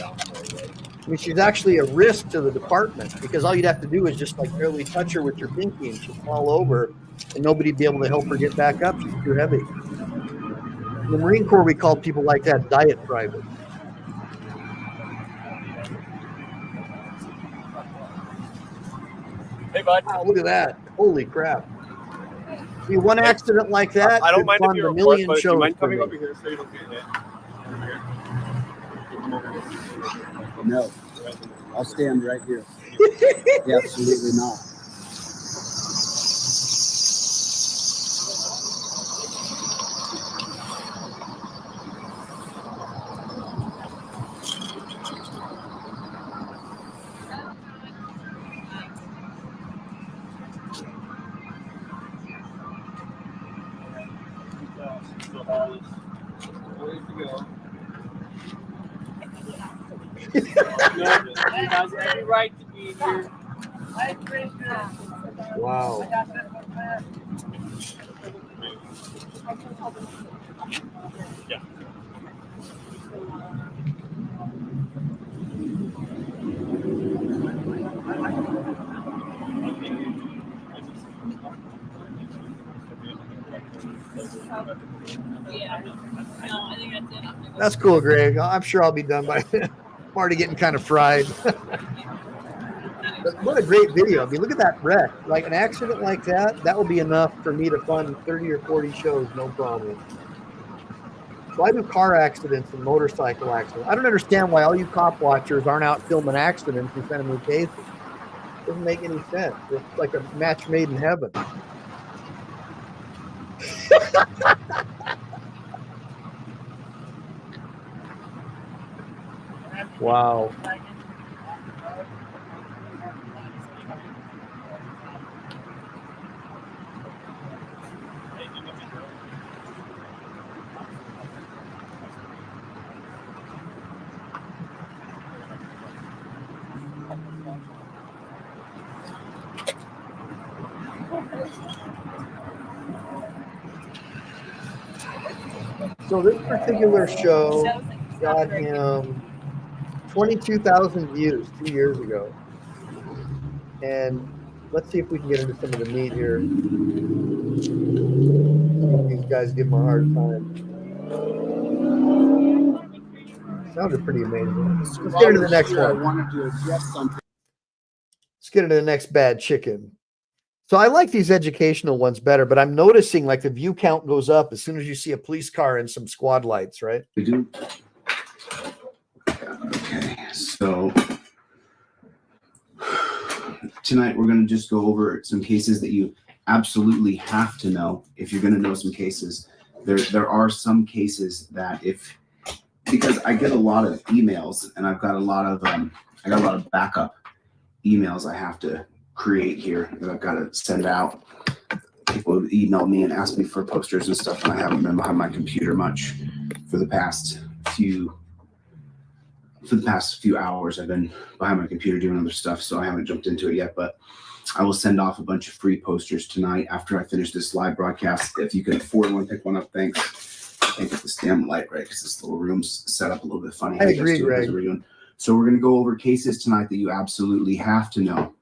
Speaker 5: I mean, she's actually a risk to the department, because all you'd have to do is just like barely touch her with your pinky and she'd fall over and nobody'd be able to help her get back up. She's too heavy. In the Marine Corps, we called people like that diet privates.
Speaker 14: Hey, bud.
Speaker 5: Wow, look at that. Holy crap. See, one accident like that
Speaker 14: I don't
Speaker 5: could
Speaker 14: mind if
Speaker 5: fund
Speaker 14: you're
Speaker 5: a
Speaker 14: at
Speaker 5: million
Speaker 14: work, but do
Speaker 5: shows
Speaker 14: you mind
Speaker 5: for
Speaker 14: coming
Speaker 5: me.
Speaker 14: over here so you don't get hit?
Speaker 15: No, I'll stand right here. Yeah, absolutely not.
Speaker 14: You guys have every right to be here.
Speaker 5: Wow.
Speaker 14: Yeah.
Speaker 5: That's cool, Greg. I'm sure I'll be done by then. I'm already getting kind of fried. But what a great video. I mean, look at that wreck. Like an accident like that will be enough for me to fund 30 or 40 shows, no problem. So I do car accidents and motorcycle accidents. I don't understand why all you cop watchers aren't out filming accidents and sending me cases. Doesn't make any sense. It's like a match made in heaven. Wow. So this particular show got him 22,000 views 2 years ago. And let's see if we can get into some of the meat here. These guys give him a hard time. Sounded pretty amazing. Let's get into the next one.
Speaker 15: I wanted to address something.
Speaker 5: Let's get into the next bad chicken. So I like these educational ones better, but I'm noticing like the view count goes up as soon as you see a police car and some squad lights, right?
Speaker 12: We do. Okay, so tonight we're going to just go over some cases that you absolutely have to know if you're going to know some cases. There are some cases that because I get a lot of emails and I've got a lot of backup emails I have to create here that I've got to send out. People email me and ask me for posters and stuff, and I haven't been behind my computer much for the past few hours. I've been behind my computer doing other stuff, so I haven't jumped into it yet, but I will send off a bunch of free posters tonight after I finish this live broadcast. If you can afford one, pick one up, thanks. can't get this damn light right because this little room's set up a little bit funny.
Speaker 5: I agree, Greg.
Speaker 12: So we're going to go over cases tonight that you absolutely have to know.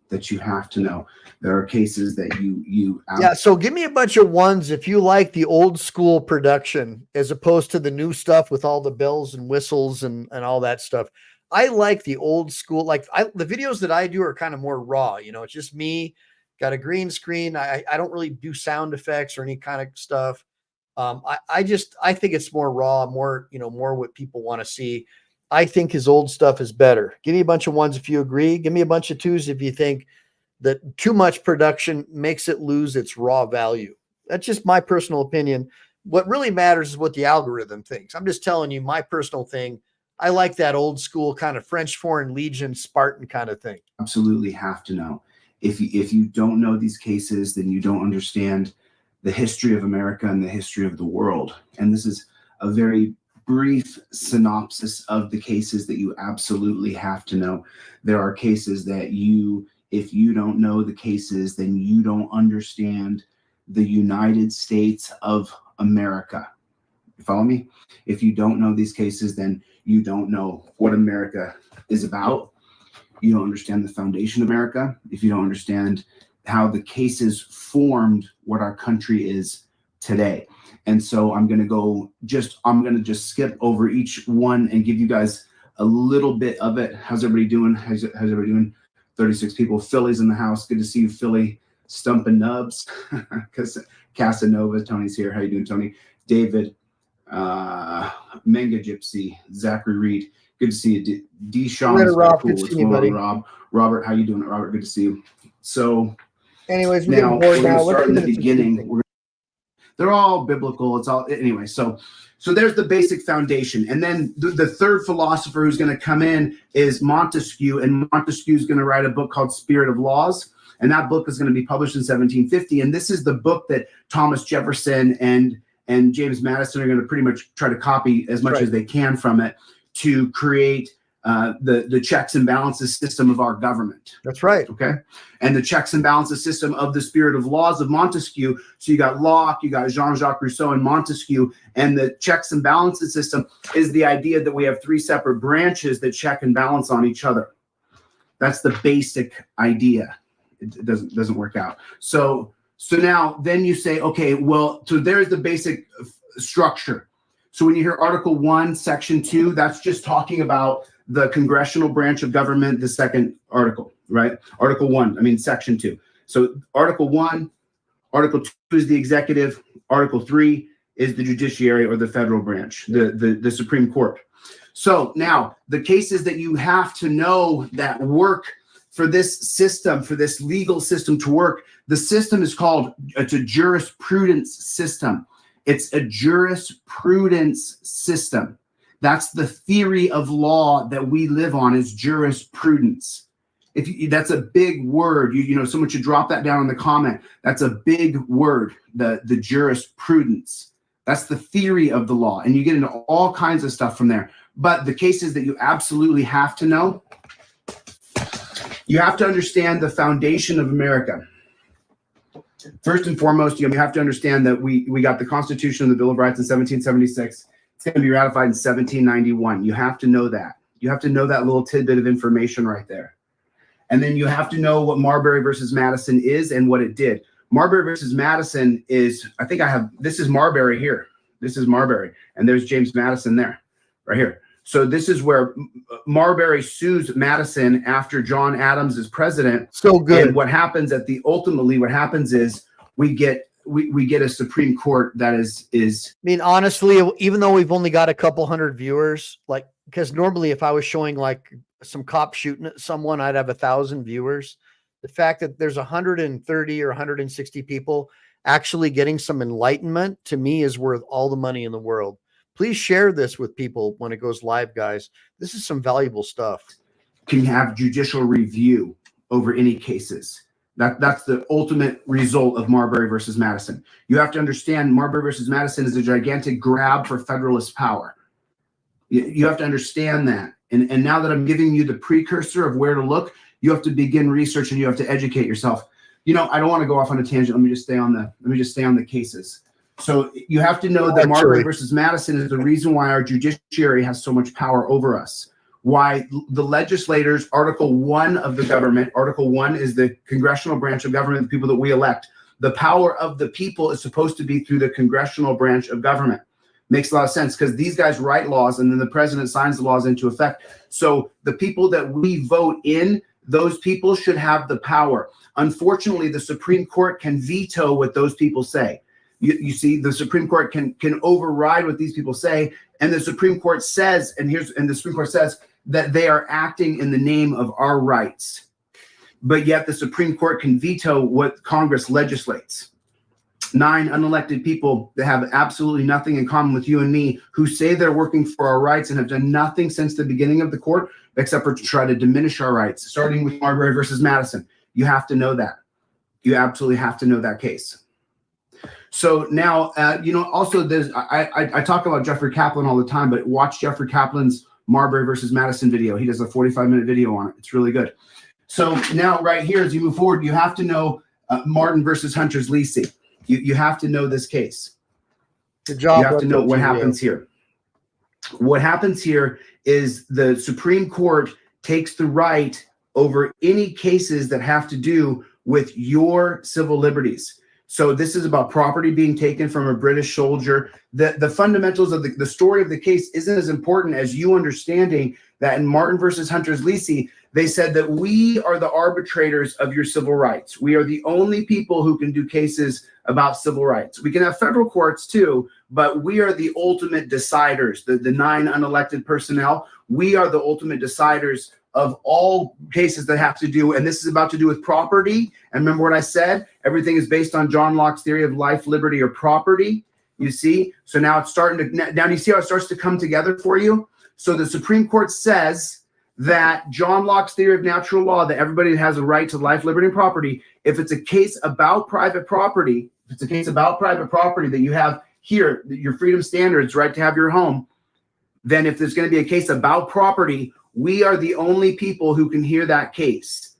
Speaker 12: There are cases that you
Speaker 5: yeah. So give me a bunch of ones if you like the old school production as opposed to the new stuff with all the bells and whistles and all that stuff. I like the old school. Like the videos that I do are kind of more raw. You know, it's just me, got a green screen. I don't really do sound effects or any kind of stuff. I think it's more raw, more what people want to see. I think his old stuff is better. Give me a bunch of ones if you agree. Give me a bunch of twos if you think that too much production makes it lose its raw value. That's just my personal opinion. What really matters is what the algorithm thinks. I'm just telling you my personal thing. I like that old school kind of French Foreign Legion Spartan kind of thing.
Speaker 12: Absolutely have to know. If you don't know these cases, then you don't understand the history of America and the history of the world. And this is a very brief synopsis of the cases that you absolutely have to know. There are cases that if you don't know the cases, then you don't understand the United States of America. You follow me? If you don't know these cases, then you don't know what America is about. You don't understand the foundation of America. If you don't understand how the cases formed what our country is today. And so I'm going to just skip over each one and give you guys a little bit of it. How's everybody doing? How's everybody doing? 36 people. Philly's in the house. Good to see you, Philly. Stumpin' Nubs. Because Casanova, Tony's here. How you doing, Tony? David, Manga Gypsy, Zachary Reed. Good to see you. D-Sean.
Speaker 5: Rob, good to see you, buddy.
Speaker 12: Rob. Robert, how you doing? Robert, good to see you. So,
Speaker 5: anyways,
Speaker 12: we're going to start in the beginning. They're all biblical. It's all anyway. So there's the basic foundation, and then the third philosopher who's going to come in is Montesquieu, and Montesquieu is going to write a book called Spirit of Laws, and that book is going to be published in 1750. And this is the book that Thomas Jefferson and James Madison are going to pretty much try to copy as much as they can from it to create the checks and balances system of our government.
Speaker 5: That's right.
Speaker 12: Okay. And the checks and balances system of the Spirit of Laws of Montesquieu. So you got Locke, you got Jean-Jacques Rousseau and Montesquieu. And the checks and balances system is the idea that we have three separate branches that check and balance on each other. That's the basic idea. It doesn't work out. So now then you say, okay, well, so there's the basic structure. So when you hear Article 1, Section 2, that's just talking about the congressional branch of government, the second article, right? Article 1, Section 2. So Article 1, Article 2 is the executive, Article 3 is the judiciary or the federal branch, the Supreme Court. So now the cases that you have to know that work for this system, for this legal system to work, the system is called, it's a jurisprudence system. It's a jurisprudence system. That's the theory of law that we live on, is jurisprudence. That's a big word. Someone should drop that down in the comment. That's a big word, the jurisprudence. That's the theory of the law. And you get into all kinds of stuff from there. But the cases that you absolutely have to know, you have to understand the foundation of America. First and foremost, you have to understand that we got the Constitution and the Bill of Rights in 1776. It's going to be ratified in 1791. You have to know that. You have to know that little tidbit of information right there. And then you have to know what Marbury versus Madison is and what it did. Marbury versus Madison is, this is Marbury here. This is Marbury. And there's James Madison there, right here. So this is where Marbury sues Madison after John Adams is president.
Speaker 5: So good.
Speaker 12: And ultimately what happens is we get a Supreme Court that is.
Speaker 5: Honestly, even though we've only got a couple hundred viewers, because normally if I was showing some cop shooting at someone, I'd have 1,000 viewers. The fact that there's 130 or 160 people actually getting some enlightenment, to me, is worth all the money in the world. Please share this with people when it goes live, guys. This is some valuable stuff.
Speaker 12: Can have judicial review over any cases. That's the ultimate result of Marbury versus Madison. You have to understand Marbury versus Madison is a gigantic grab for Federalist power. You have to understand that. And now that I'm giving you the precursor of where to look, you have to begin research and you have to educate yourself. I don't want to go off on a tangent. Let me just stay on the cases. So you have to know that Marbury versus Madison is the reason why our judiciary has so much power over us. Why the legislators, Article 1 of the government, Article 1 is the congressional branch of government, the people that we elect. The power of the people is supposed to be through the congressional branch of government. Makes a lot of sense because these guys write laws and then the president signs the laws into effect. So the people that we vote in, those people should have the power. Unfortunately, the Supreme Court can veto what those people say. You see, the Supreme Court can override what these people say, and the Supreme Court says, and the Supreme Court says that they are acting in the name of our rights. But yet the Supreme Court can veto what Congress legislates. 9 unelected people that have absolutely nothing in common with you and me, who say they're working for our rights and have done nothing since the beginning of the court except for to try to diminish our rights, starting with Marbury versus Madison. You have to know that. You absolutely have to know that case. So now, also there's, I talk about Jeffrey Kaplan all the time, but watch Jeffrey Kaplan's Marbury versus Madison video. He does a 45-minute video on it. It's really good. So now right here, as you move forward, you have to know Martin versus Hunter's Lisi. You have to know this case.
Speaker 5: Good job.
Speaker 12: You have to know what happens here. What happens here is the Supreme Court takes the right over any cases that have to do with your civil liberties. So this is about property being taken from a British soldier. The fundamentals of the story of the case isn't as important as you understanding that in Martin versus Hunter's Lisi, they said that we are the arbitrators of your civil rights. We are the only people who can do cases about civil rights. We can have federal courts too, but we are the ultimate deciders, the 9 unelected personnel. We are the ultimate deciders of all cases that have to do, and this is about to do with property. And remember what I said? Everything is based on John Locke's theory of life, liberty, or property. You see? So now it's starting to, now you see how it starts to come together for you? So the Supreme Court says that John Locke's theory of natural law, that everybody has a right to life, liberty, and property, if it's a case about private property, if it's a case about private property that you have here, your freedom standards, right to have your home, then if there's going to be a case about property, we are the only people who can hear that case.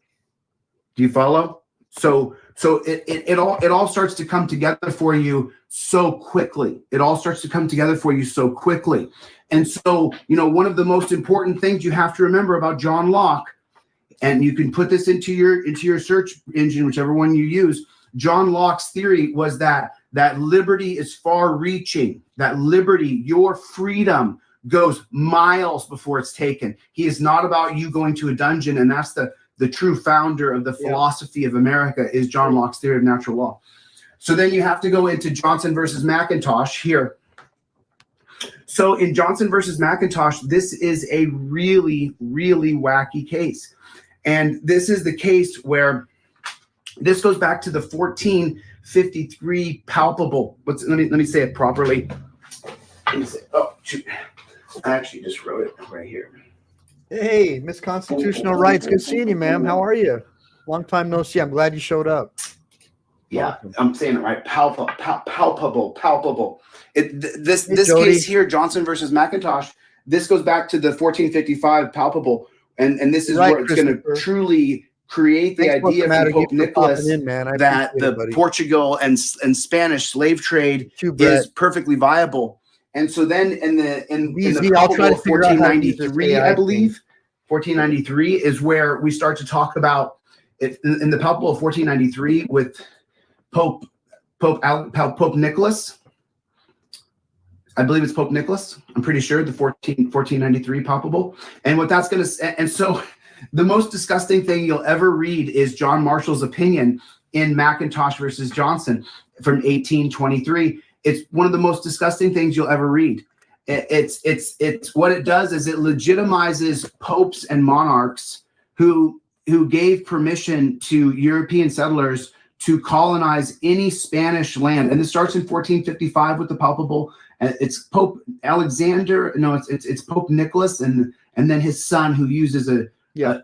Speaker 12: Do you follow? So it all starts to come together for you so quickly. It all starts to come together for you so quickly. And so, one of the most important things you have to remember about John Locke, and you can put this into your search engine, whichever one you use, John Locke's theory was that liberty is far-reaching, that liberty, your freedom, goes miles before it's taken. He is not about you going to a dungeon, and that's the true founder of the philosophy of America is John Locke's theory of natural law. So then you have to go into Johnson versus McIntosh here. So in Johnson versus McIntosh, this is a really, really wacky case. And this is the case where this goes back to the 1453 palpable. Let me say it properly. Oh, shoot. I actually just wrote it right here.
Speaker 5: Hey, Miss Constitutional Rights. Good seeing you, ma'am. How are you? Long time no see. I'm glad you showed up.
Speaker 12: Yeah, I'm saying it right. Palpable. This case here, Johnson versus McIntosh, this goes back to the 1455 palpable. And this is where it's going to truly create the idea from Pope Nicholas that the Portugal and Spanish slave trade is perfectly viable. And so then in the palpable of 1493, I believe, 1493 is where we start to talk about it in the palpable of 1493 with Pope Nicholas. I believe it's Pope Nicholas. I'm pretty sure the 1493 palpable. And what that's going to, and so the most disgusting thing you'll ever read is John Marshall's opinion in McIntosh versus Johnson from 1823. It's one of the most disgusting things you'll ever read. It's what it does is it legitimizes popes and monarchs who gave permission to European settlers to colonize any Spanish land. And this starts in 1455 with the palpable. It's Pope Alexander. No, it's Pope Nicholas and then his son who uses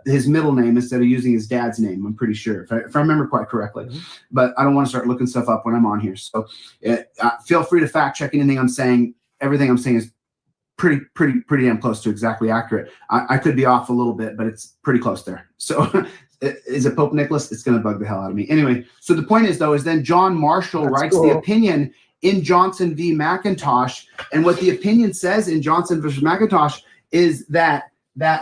Speaker 12: his middle name instead of using his dad's name. I'm pretty sure if I remember quite correctly, but I don't want to start looking stuff up when I'm on here. So feel free to fact check anything I'm saying. Everything I'm saying is pretty damn close to exactly accurate. I could be off a little bit, but it's pretty close there. So is it Pope Nicholas? It's going to bug the hell out of me. Anyway, so the point is though, is then John Marshall writes the opinion in Johnson v. McIntosh. And what the opinion says in Johnson versus McIntosh is that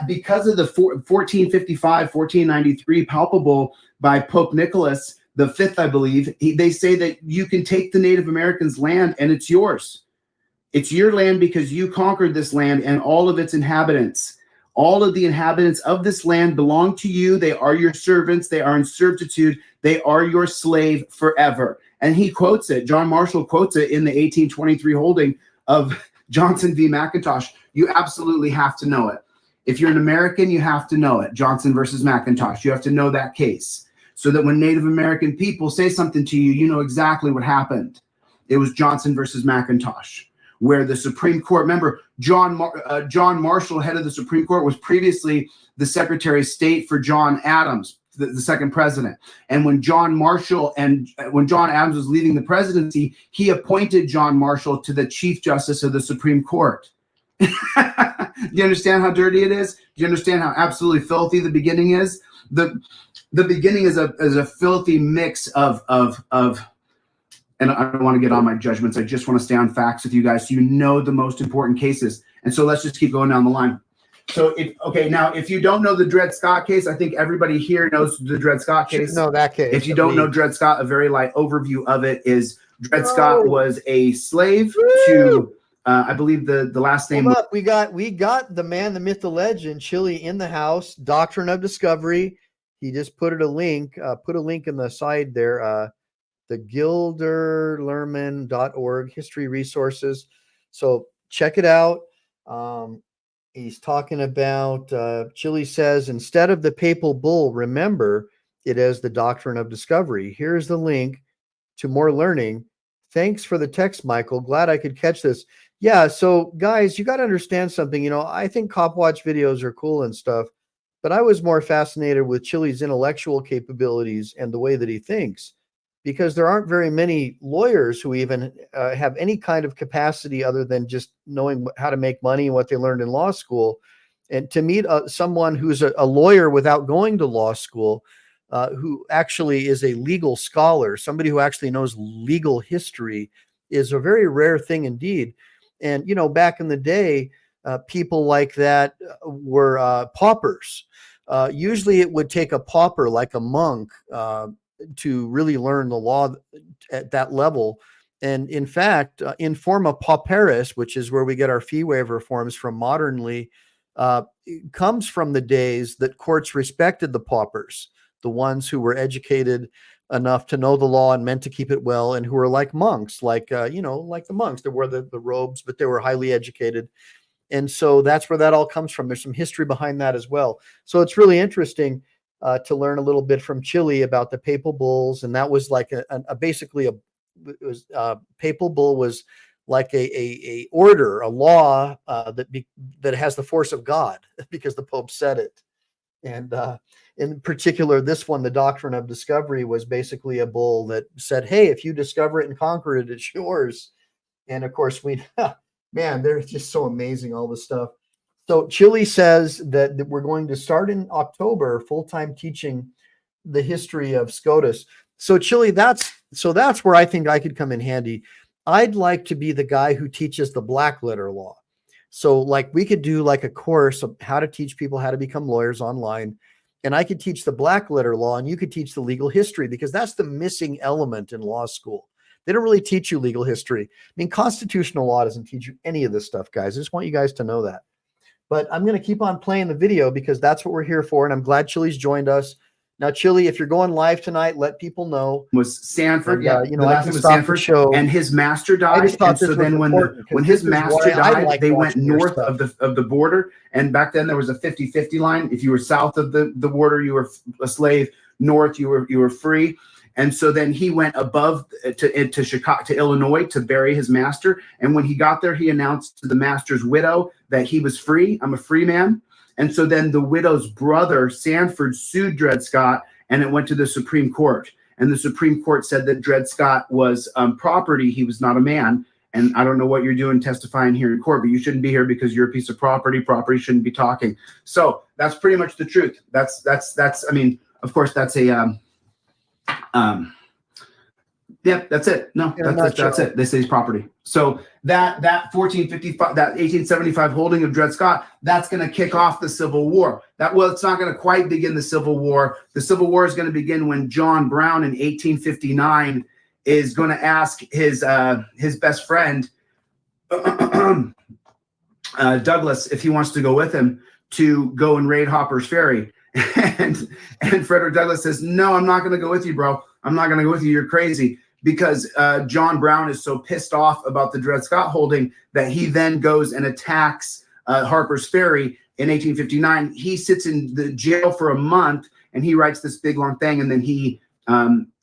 Speaker 12: because of the 1455, 1493 palpable by Pope Nicholas V, I believe, they say that you can take the Native Americans' land and it's yours. It's your land because you conquered this land and all of its inhabitants. All of the inhabitants of this land belong to you. They are your servants. They are in servitude. They are your slave forever. And he quotes it. John Marshall quotes it in the 1823 holding of Johnson v. McIntosh. You absolutely have to know it. If you're an American, you have to know it. Johnson versus McIntosh. You have to know that case so that when Native American people say something to you, you know exactly what happened. It was Johnson versus McIntosh, where the Supreme Court, remember, John Marshall, head of the Supreme Court, was previously the Secretary of State for John Adams, the second president. And when John Adams was leaving the presidency, he appointed John Marshall to the Chief Justice of the Supreme Court. Do you understand how dirty it is? Do you understand how absolutely filthy the beginning is? The beginning is a filthy mix of and I don't want to get on my judgments. I just want to stay on facts with you guys so you know the most important cases. And so let's just keep going down the line. So now if you don't know the Dred Scott case, I think everybody here knows the Dred Scott case.
Speaker 5: Should know that case.
Speaker 12: If you don't know Dred Scott, a very light overview of it is Dred Scott was a slave to I believe the last name.
Speaker 5: Hold up. We got the man, the myth, the legend, Chille in the house, Doctrine of Discovery. He just put a link in the side there. The gilderlerman.org history resources. So check it out. He's talking about Chille says, instead of the papal bull, remember it as the Doctrine of Discovery. Here's the link to more learning. Thanks for the text, Michael. Glad I could catch this. Yeah, so guys, you got to understand something. I think cop watch videos are cool and stuff, but I was more fascinated with Chille's intellectual capabilities and the way that he thinks, because there aren't very many lawyers who even have any kind of capacity other than just knowing how to make money and what they learned in law school. And to meet someone who's a lawyer without going to law school, who actually is a legal scholar, somebody who actually knows legal history, is a very rare thing indeed. And, back in the day, people like that were paupers. Usually it would take a pauper like a monk to really learn the law at that level. And in fact, in forma pauperis, which is where we get our fee waiver forms from modernly, comes from the days that courts respected the paupers, the ones who were educated enough to know the law and meant to keep it well, and who were like monks, like the monks. They wore the robes, but they were highly educated. And so that's where that all comes from. There's some history behind that as well. So it's really interesting to learn a little bit from Chille about the papal bulls. And that was like papal bull was like a order, a law that has the force of God because the Pope said it. And in particular, this one, the Doctrine of Discovery, was basically a bull that said, hey, if you discover it and conquer it, it's yours. And of course, man, they're just so amazing, all this stuff. So Chille says that we're going to start in October, full-time teaching the history of SCOTUS. So Chille, that's where I think I could come in handy. I'd like to be the guy who teaches the black letter law. So like we could do like a course of how to teach people how to become lawyers online. And I could teach the black letter law and you could teach the legal history, because that's the missing element in law school. They don't really teach you legal history. I mean, constitutional law doesn't teach you any of this stuff, guys. I just want you guys to know that. But I'm going to keep on playing the video because that's what we're here for. And I'm glad Chille's joined us. Now, Chille, if you're going live tonight, let people know.
Speaker 12: Was Sanford,
Speaker 5: and, the last name was Sanford,
Speaker 12: show, and his master died. And so then when his master died, they went north of the border. And back then there was a 50-50 line. If you were south of the border, you were a slave. North, you were free. And so then he went above to Chicago, to Illinois, to bury his master. And when he got there, he announced to the master's widow that he was free. I'm a free man. And so then the widow's brother, Sanford, sued Dred Scott, and it went to the Supreme Court. And the Supreme Court said that Dred Scott was property. He was not a man. And I don't know what you're doing testifying here in court, but you shouldn't be here because you're a piece of property. Property shouldn't be talking. So that's pretty much the truth. That's I mean, of course, that's a Yep, that's it. No, that's it. They say it's property. So that 1455, that 1875 holding of Dred Scott, that's going to kick off the Civil War. It's not going to quite begin the Civil War. The Civil War is going to begin when John Brown in 1859 is going to ask his best friend Douglas if he wants to go with him to go and raid Hopper's Ferry, and Frederick Douglass says, "No, I'm not going to go with you, bro. I'm not going to go with you. You're crazy." Because John Brown is so pissed off about the Dred Scott holding that he then goes and attacks Harper's Ferry in 1859. He sits in the jail for a month and he writes this big long thing, and then he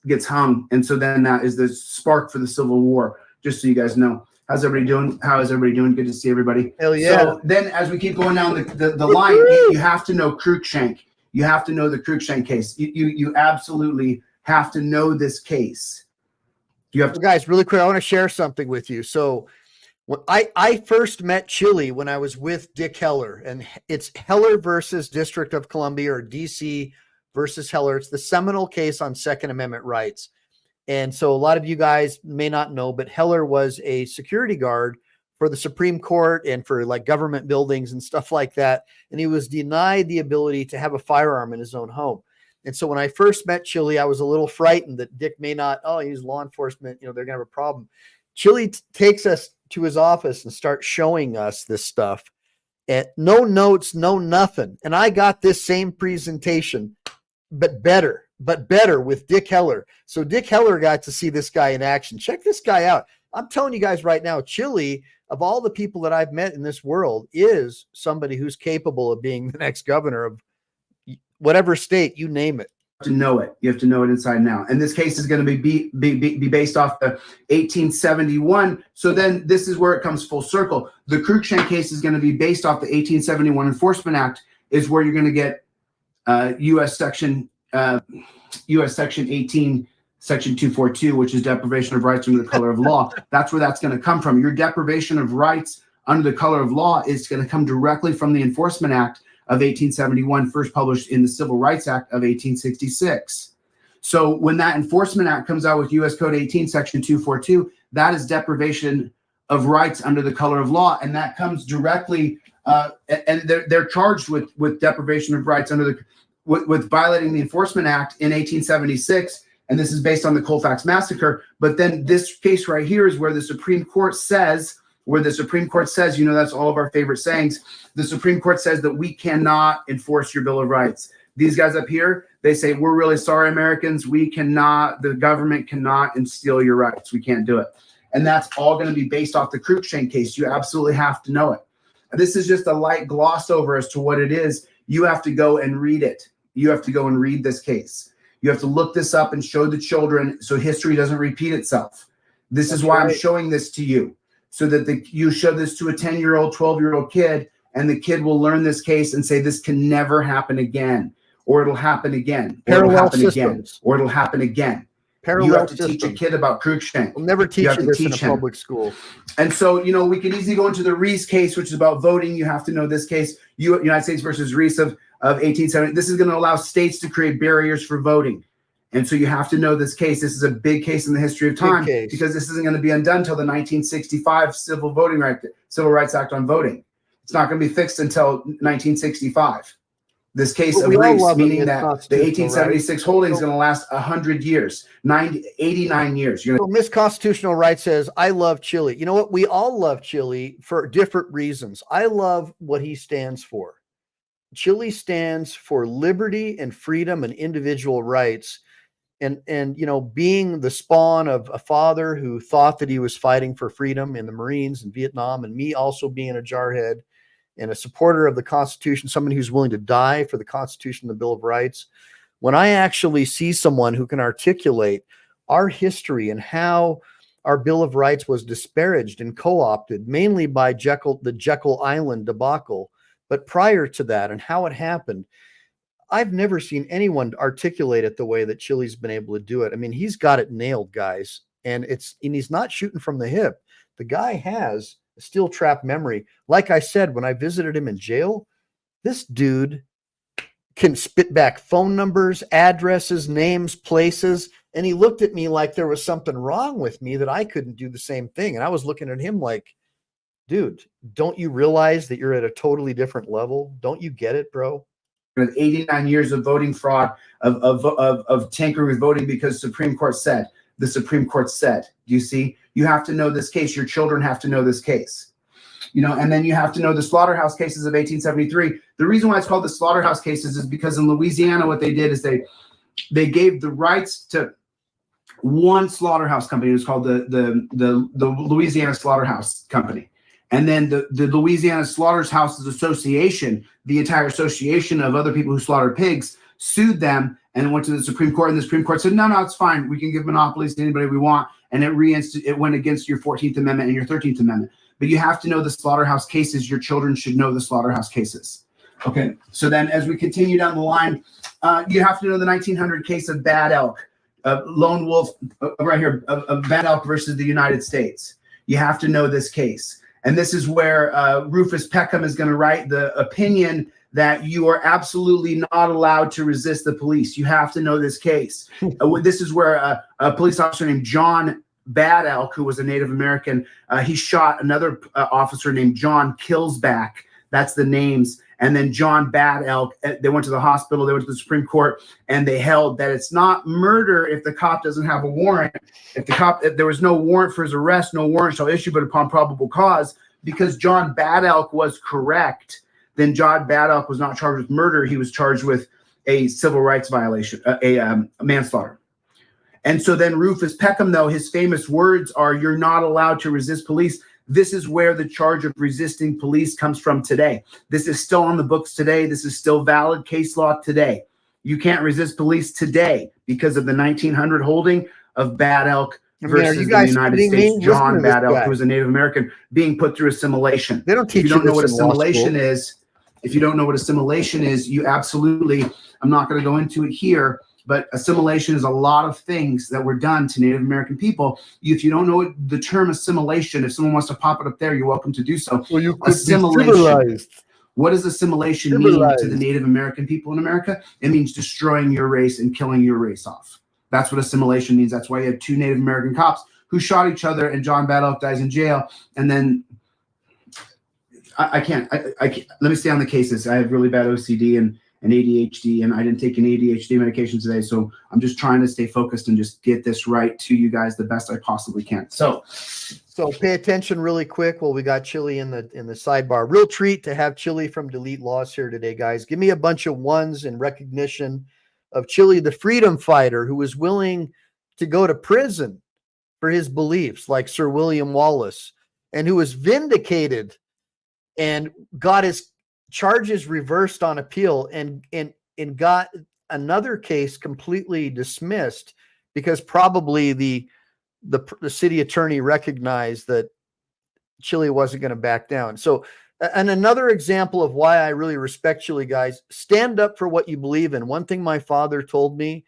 Speaker 12: gets hung. And so then that is the spark for the Civil War, just so you guys know. How's everybody doing? How is everybody doing? Good to see everybody.
Speaker 5: Hell yeah.
Speaker 12: So then as we keep going down the line, you have to know Cruikshank. You have to know the Cruikshank case. You absolutely have to know this case. You have to,
Speaker 5: guys, really quick, I want to share something with you. So when I first met Chille when I was with Dick Heller, and it's Heller versus District of Columbia, or DC versus Heller. It's the seminal case on Second Amendment rights. And so a lot of you guys may not know, but Heller was a security guard for the Supreme Court and for like government buildings and stuff like that. And he was denied the ability to have a firearm in his own home. And so when I first met Chille, I was a little frightened that Dick may not, he's law enforcement, they're going to have a problem. Chille takes us to his office and starts showing us this stuff. And no notes, no nothing. And I got this same presentation, but better with Dick Heller. So Dick Heller got to see this guy in action. Check this guy out. I'm telling you guys right now, Chille, of all the people that I've met in this world, is somebody who's capable of being the next governor of whatever state, you name it.
Speaker 12: to know it. You have to know it inside and out. And this case is going to be based off the 1871. So then this is where it comes full circle. The Cruikshank case is going to be based off the 1871 Enforcement Act, is where you're going to get U.S. Section 18, Section 242, which is deprivation of rights under the color of law. That's where that's going to come from. Your deprivation of rights under the color of law is going to come directly from the Enforcement Act of 1871, first published in the Civil Rights Act of 1866. So when that Enforcement Act comes out with U.S. Code 18, Section 242, that is deprivation of rights under the color of law, and that comes directly, and they're charged with deprivation of rights under the with violating the Enforcement Act in 1876, and this is based on the Colfax Massacre. But then this case right here is where the Supreme Court says, that's all of our favorite sayings. The Supreme Court says that we cannot enforce your Bill of Rights. These guys up here, they say, we're really sorry, Americans. The government cannot instill your rights. We can't do it. And that's all going to be based off the Cruikshank case. You absolutely have to know it. This is just a light gloss over as to what it is. You have to go and read it. You have to go and read this case. You have to look this up and show the children so history doesn't repeat itself. This is why I'm showing this to you, so that you show this to a 10-year-old, 12-year-old kid, and the kid will learn this case and say, this can never happen again, or it'll happen again, or it'll happen again, or it'll happen again. You have to teach a kid about Cruikshank.
Speaker 5: We'll never teach you this in a public school.
Speaker 12: And so, we could easily go into the Reese case, which is about voting. You have to know this case, United States versus Reese of 1870. This is going to allow states to create barriers for voting. And so you have to know this case. This is a big case in the history of time, because this isn't going to be undone until the 1965 Civil Rights Act on voting. It's not going to be fixed until 1965. This case of Reese, meaning that the 1876 holding is going to last 100 years, 89 years.
Speaker 5: So Miss Constitutional Right says, I love Chille. You know what? We all love Chille for different reasons. I love what he stands for. Chille stands for liberty and freedom and individual rights. And being the spawn of a father who thought that he was fighting for freedom in the Marines in Vietnam, and me also being a jarhead and a supporter of the Constitution, someone who's willing to die for the Constitution and the Bill of Rights. When I actually see someone who can articulate our history and how our Bill of Rights was disparaged and co-opted, mainly by the Jekyll Island debacle, but prior to that and how it happened, I've never seen anyone articulate it the way that Chille's been able to do it. I mean, he's got it nailed, guys. And he's not shooting from the hip. The guy has a steel trap memory. Like I said, when I visited him in jail, this dude can spit back phone numbers, addresses, names, places. And he looked at me like there was something wrong with me, that I couldn't do the same thing. And I was looking at him like, dude, don't you realize that you're at a totally different level? Don't you get it, bro?
Speaker 12: 89 years of voting fraud, of tampering with voting because the Supreme Court said. Do you see? You have to know this case. Your children have to know this case. You know, and then you have to know the slaughterhouse cases of 1873. The reason why it's called the slaughterhouse cases is because in Louisiana, what they did is they gave the rights to one slaughterhouse company. It was called the Louisiana Slaughterhouse Company. And then the Louisiana Slaughterhouses Association, the entire association of other people who slaughter pigs, sued them and went to the Supreme Court. And the Supreme Court said, no, it's fine. We can give monopolies to anybody we want. And it went against your 14th Amendment and your 13th Amendment. But you have to know the slaughterhouse cases. Your children should know the slaughterhouse cases. Okay. So then as we continue down the line, you have to know the 1900 case of Bad Elk, Lone Wolf, right here, of Bad Elk versus the United States. You have to know this case. And this is where Rufus Peckham is going to write the opinion that you are absolutely not allowed to resist the police. You have to know this case. This is where a police officer named John Bad Elk, who was a Native American, he shot another officer named John Killsback. That's the names. And then John Bad Elk, they went to the hospital, they went to the Supreme Court, and they held that it's not murder if the cop doesn't have a warrant. If there was no warrant for his arrest, no warrant shall issue but upon probable cause. Because John Bad Elk was correct, then John Bad Elk was not charged with murder. He was charged with a civil rights violation, a manslaughter. And so then Rufus Peckham, though, his famous words are, "You're not allowed to resist police." This is where the charge of resisting police comes from today. This is still on the books today. This is still valid case law today. You can't resist police today because of the 1900 holding of Bad Elk versus the United States. John Bad Elk, who was a Native American, being put through assimilation.
Speaker 5: They don't teach
Speaker 12: you don't know what
Speaker 5: this in law
Speaker 12: assimilation
Speaker 5: school.
Speaker 12: is. If you don't know what assimilation is, you absolutely, I'm not going to go into it here, but assimilation is a lot of things that were done to Native American people. If you don't know the term assimilation, if someone wants to pop it up there, you're welcome to do so.
Speaker 5: Well, you could
Speaker 12: Assimilation.
Speaker 5: be civilized.
Speaker 12: What does assimilation mean to the Native American people in America? It means destroying your race and killing your race off. That's what assimilation means. That's why you have two Native American cops who shot each other, and John Bad Elk dies in jail. And then I can't. Let me stay on the cases. I have really bad OCD and ADHD, and I didn't take any ADHD medication today, so I'm just trying to stay focused and just get this right to you guys the best I possibly can. So
Speaker 5: pay attention really quick. Well, we got Chille in the sidebar. Real treat to have Chille from DeleteLawz here today, guys. Give me a bunch of ones in recognition of Chille, the freedom fighter who was willing to go to prison for his beliefs, like Sir William Wallace, and who was vindicated and got his charges reversed on appeal and got another case completely dismissed because probably the city attorney recognized that Chille wasn't going to back down. So, and another example of why I really respect Chille, guys, stand up for what you believe in. One thing my father told me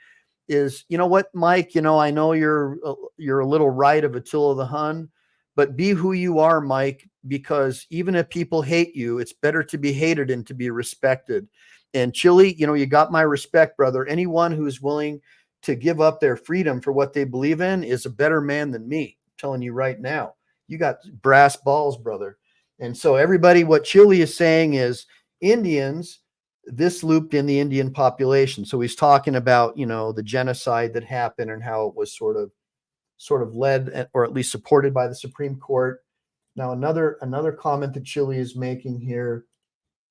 Speaker 5: is, you know what, Mike, you know, I know you're a little right of Attila the Hun, but be who you are, Mike, because even if people hate you, it's better to be hated and to be respected. And Chille, you know, you got my respect, brother. Anyone who's willing to give up their freedom for what they believe in is a better man than me. I'm telling you right now, you got brass balls, brother. And so everybody, what Chille is saying is Indians, this looped in the Indian population. So he's talking about, you know, the genocide that happened and how it was sort of led or at least supported by the Supreme Court. Now, another comment that Chille is making here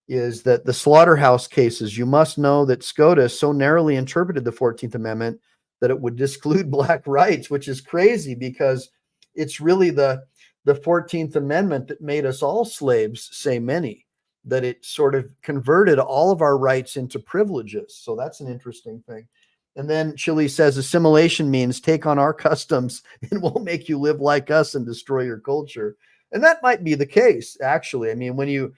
Speaker 5: is that the slaughterhouse cases, you must know that SCOTUS so narrowly interpreted the 14th Amendment that it would disclude black rights, which is crazy because it's really the 14th Amendment that made us all slaves, say many, that it sort of converted all of our rights into privileges. So that's an interesting thing. And then Chille says assimilation means take on our customs and we'll make you live like us and destroy your culture. And that might be the case, actually. I mean, when you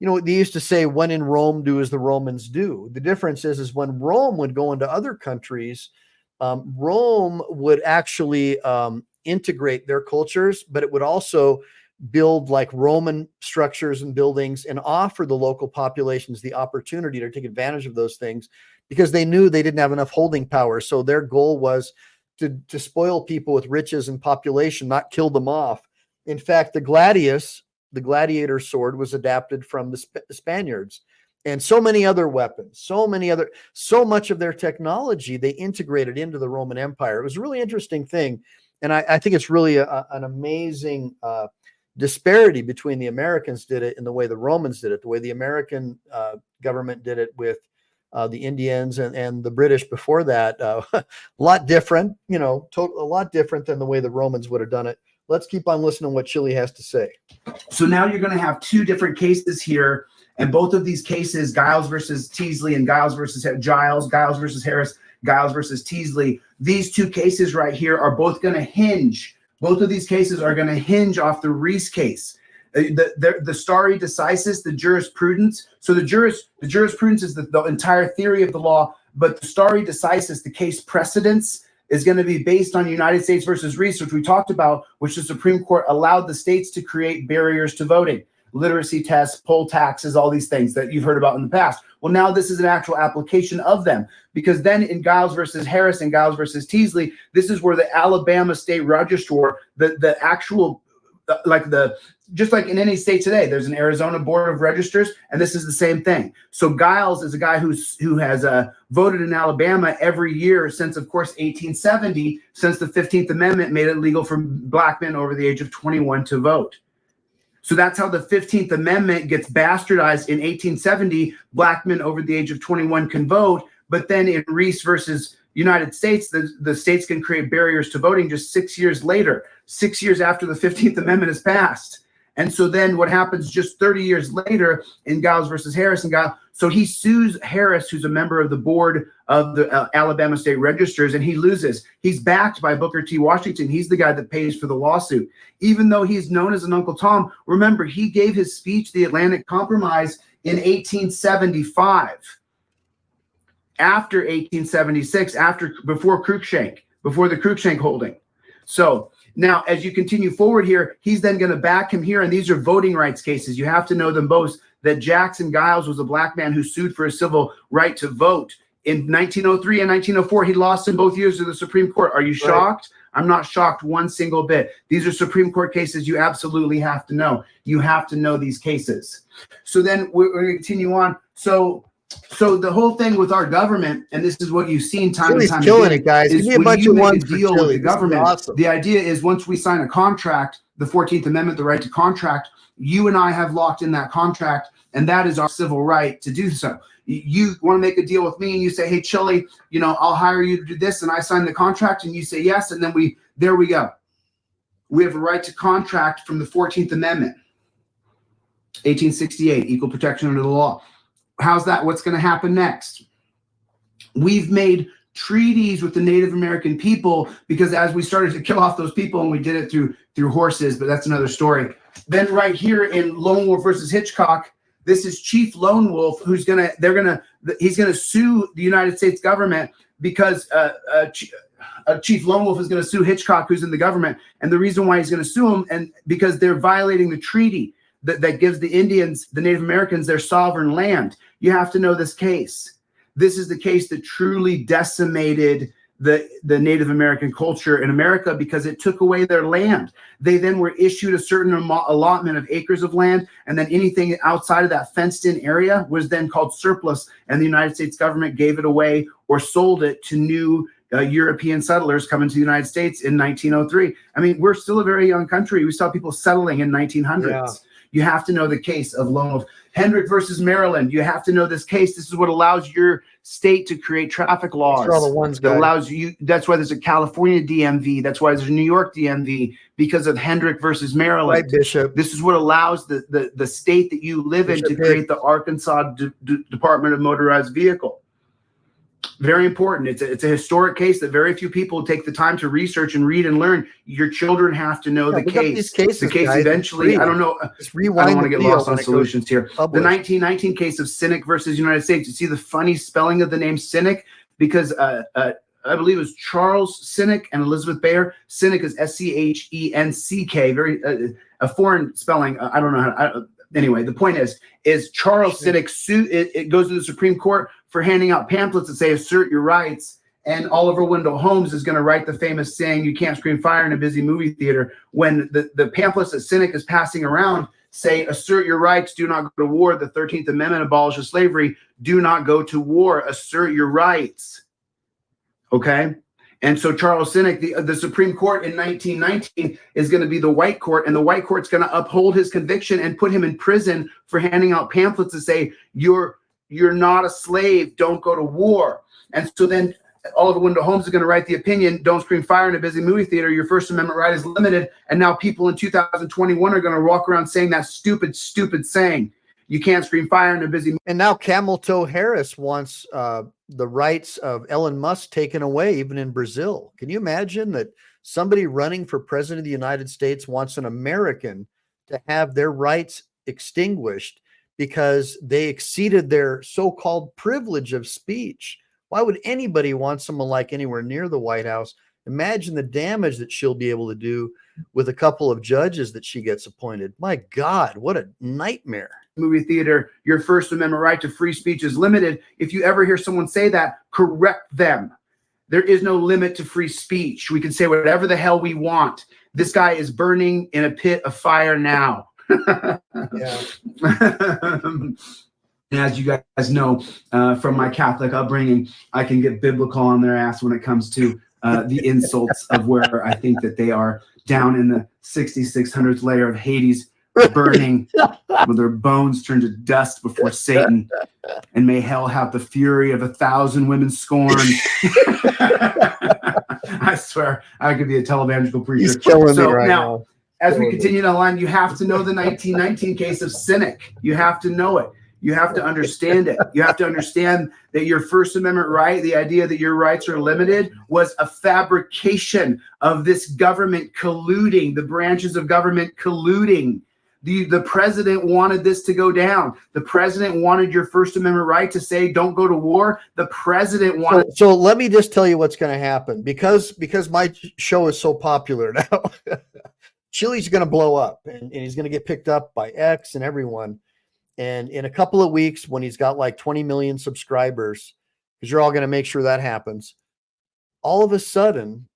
Speaker 5: know, they used to say, when in Rome, do as the Romans do. The difference is when Rome would go into other countries, Rome would actually integrate their cultures, but it would also build like Roman structures and buildings and offer the local populations the opportunity to take advantage of those things because they knew they didn't have enough holding power. So their goal was to spoil people with riches and population, not kill them off. In fact, the gladius, the gladiator sword, was adapted from the Spaniards, and so many other weapons, so much of their technology they integrated into the Roman Empire. It was a really interesting thing, and I think it's really an amazing disparity between the Americans did it and the way the Romans did it. The way the American government did it with the Indians and the British before that, a lot different, a lot different than the way the Romans would have done it. Let's keep on listening to what Chille has to say.
Speaker 12: So now you're going to have two different cases here, and both of these cases, Giles versus Teasley and Giles versus Giles versus Harris, Giles versus Teasley, these two cases right here are both going to hinge. Both of these cases are going to hinge off the Reese case. The stare decisis, the jurisprudence. So the jurisprudence is the entire theory of the law, but the stare decisis, the case precedence, is going to be based on United States versus Reese, which we talked about, which the Supreme Court allowed the states to create barriers to voting, literacy tests, poll taxes, all these things that you've heard about in the past. Well, now this is an actual application of them, because then in Giles versus Harris and Giles versus Teasley, this is where the Alabama state registrar, the actual, just like in any state today, there's an Arizona Board of Registers, and this is the same thing. So Giles is a guy who has voted in Alabama every year since, of course, 1870, since the 15th Amendment made it legal for black men over the age of 21 to vote. So that's how the 15th Amendment gets bastardized. In 1870, black men over the age of 21 can vote, but then in Reese versus United States, the states can create barriers to voting just 6 years later, 6 years after the 15th Amendment is passed. And so then what happens just 30 years later in Giles versus Harris, so he sues Harris, who's a member of the board of the Alabama State Registers, and he loses. He's backed by Booker T. Washington. He's the guy that pays for the lawsuit. Even though he's known as an Uncle Tom, remember, he gave his speech, the Atlantic Compromise, in 1875. After 1876, before the Cruikshank holding. So now, as you continue forward here, he's then going to back him here, and these are voting rights cases. You have to know them both, that Jackson Giles was a black man who sued for a civil right to vote. In 1903 and 1904, he lost in both years to the Supreme Court. Are you shocked? Right. I'm not shocked one single bit. These are Supreme Court cases you absolutely have to know. You have to know these cases. So then we're going to continue on. So the whole thing with our government, and this is what you've seen time and time again,
Speaker 5: it, guys.
Speaker 12: is
Speaker 5: Give me a
Speaker 12: when
Speaker 5: bunch
Speaker 12: you
Speaker 5: of
Speaker 12: make a
Speaker 5: ones for
Speaker 12: deal
Speaker 5: Chille.
Speaker 12: with the government,
Speaker 5: awesome.
Speaker 12: The idea is once we sign a contract, the 14th Amendment, the right to contract, you and I have locked in that contract, and that is our civil right to do so. You want to make a deal with me, and you say, hey, Chille, I'll hire you to do this, and I sign the contract, and you say yes, and then there we go. We have a right to contract from the 14th Amendment, 1868, equal protection under the law. How's that? What's going to happen next? We've made treaties with the Native American people, because as we started to kill off those people, and we did it through horses, but that's another story. Then right here in Lone Wolf versus Hitchcock, this is Chief Lone Wolf, he's going to sue the United States government because Chief Lone Wolf is going to sue Hitchcock, who's in the government. And the reason why he's going to sue him, and because they're violating the treaty that gives the Indians, the Native Americans, their sovereign land. You have to know this case. This is the case that truly decimated the Native American culture in America, because it took away their land. They then were issued a certain allotment of acres of land, and then anything outside of that fenced-in area was then called surplus, and the United States government gave it away or sold it to new European settlers coming to the United States in 1903. I mean, we're still a very young country. We saw people settling in 1900s. Yeah. You have to know the case of Lone Wolf. Hendrick versus Maryland. You have to know this case. This is what allows your state to create traffic laws.
Speaker 5: All the ones
Speaker 12: that allows you. That's why there's a California DMV. That's why there's a New York DMV, because of Hendrick versus Maryland.
Speaker 5: Right, Bishop.
Speaker 12: This is what allows the state that you live in to create the Arkansas Department of Motorized Vehicle. Very important. It's a historic case that very few people take the time to research and read and learn. Your children have to know the case. The case eventually, I don't know. I don't want to get lost on solutions here. The 1919 case of Cynic versus United States. You see the funny spelling of the name Cynic, because I believe it was Charles Cynic and Elizabeth Bayer. Cynic is S-C-H-E-N-C-K. Very a foreign spelling. I don't know how. Anyway, the point is Charles Cynic sued. It goes to the Supreme Court for handing out pamphlets that say assert your rights, and Oliver Wendell Holmes is going to write the famous saying, "You can't scream fire in a busy movie theater," when the pamphlets that Cynic is passing around say, "Assert your rights, do not go to war. The 13th Amendment abolishes slavery. Do not go to war. Assert your rights." Okay? And so Charles Cynic, the Supreme Court in 1919 is going to be the white court, and the white court's going to uphold his conviction and put him in prison for handing out pamphlets to say, you're not a slave, don't go to war. And so then Oliver Wendell Holmes is going to write the opinion, "Don't scream fire in a busy movie theater. Your First Amendment right is limited." And now people in 2021 are going to walk around saying that stupid saying, "You can't scream fire in a busy movie."
Speaker 5: And now Camel Toe Harris wants the rights of Elon Musk taken away, even in Brazil. Can you imagine that somebody running for president of the United States wants an American to have their rights extinguished because they exceeded their so-called privilege of speech? Why would anybody want someone like anywhere near the White House? Imagine the damage that she'll be able to do with a couple of judges that she gets appointed. My God, what a nightmare.
Speaker 12: Movie theater, your First Amendment right to free speech is limited. If you ever hear someone say that, correct them. There is no limit to free speech. We can say whatever the hell we want. This guy is burning in a pit of fire now.
Speaker 5: Yeah.
Speaker 12: And as you guys know from my Catholic upbringing, I can get biblical on their ass when it comes to the insults of where I think that they are down in the 6600th layer of Hades, burning with their bones turned to dust before Satan, and may hell have the fury of 1,000 women scorned. I swear I could be a televangelical preacher.
Speaker 5: He's killing me right
Speaker 12: now.
Speaker 5: now.
Speaker 12: As we continue down the line, you have to know the 1919 case of Cynic. You have to know it. You have to understand it. You have to understand that your First Amendment right, the idea that your rights are limited, was a fabrication of this government colluding, the branches of government colluding. The president wanted this to go down. The president wanted your First Amendment right to say, "Don't go to war." The president wanted.
Speaker 5: So let me just tell you what's going to happen, because my show is so popular now. Chille's going to blow up, and he's going to get picked up by X and everyone. And in a couple of weeks, when he's got like 20 million subscribers, because you're all going to make sure that happens, all of a sudden,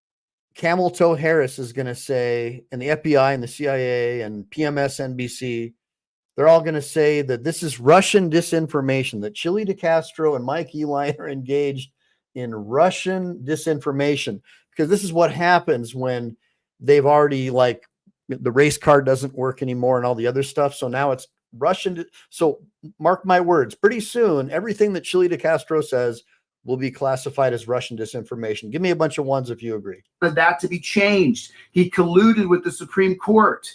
Speaker 5: Camel Toe Harris is going to say, and the FBI and the CIA and PMS NBC, they're all going to say that this is Russian disinformation, that Chile de Castro and Mike Eli are engaged in Russian disinformation, because this is what happens when they've already, like, the race card doesn't work anymore and all the other stuff. So now it's Russian. So mark my words, pretty soon, everything that Chile de Castro says will be classified as Russian disinformation. Give me a bunch of ones if you agree.
Speaker 12: That to be changed. He colluded with the Supreme Court.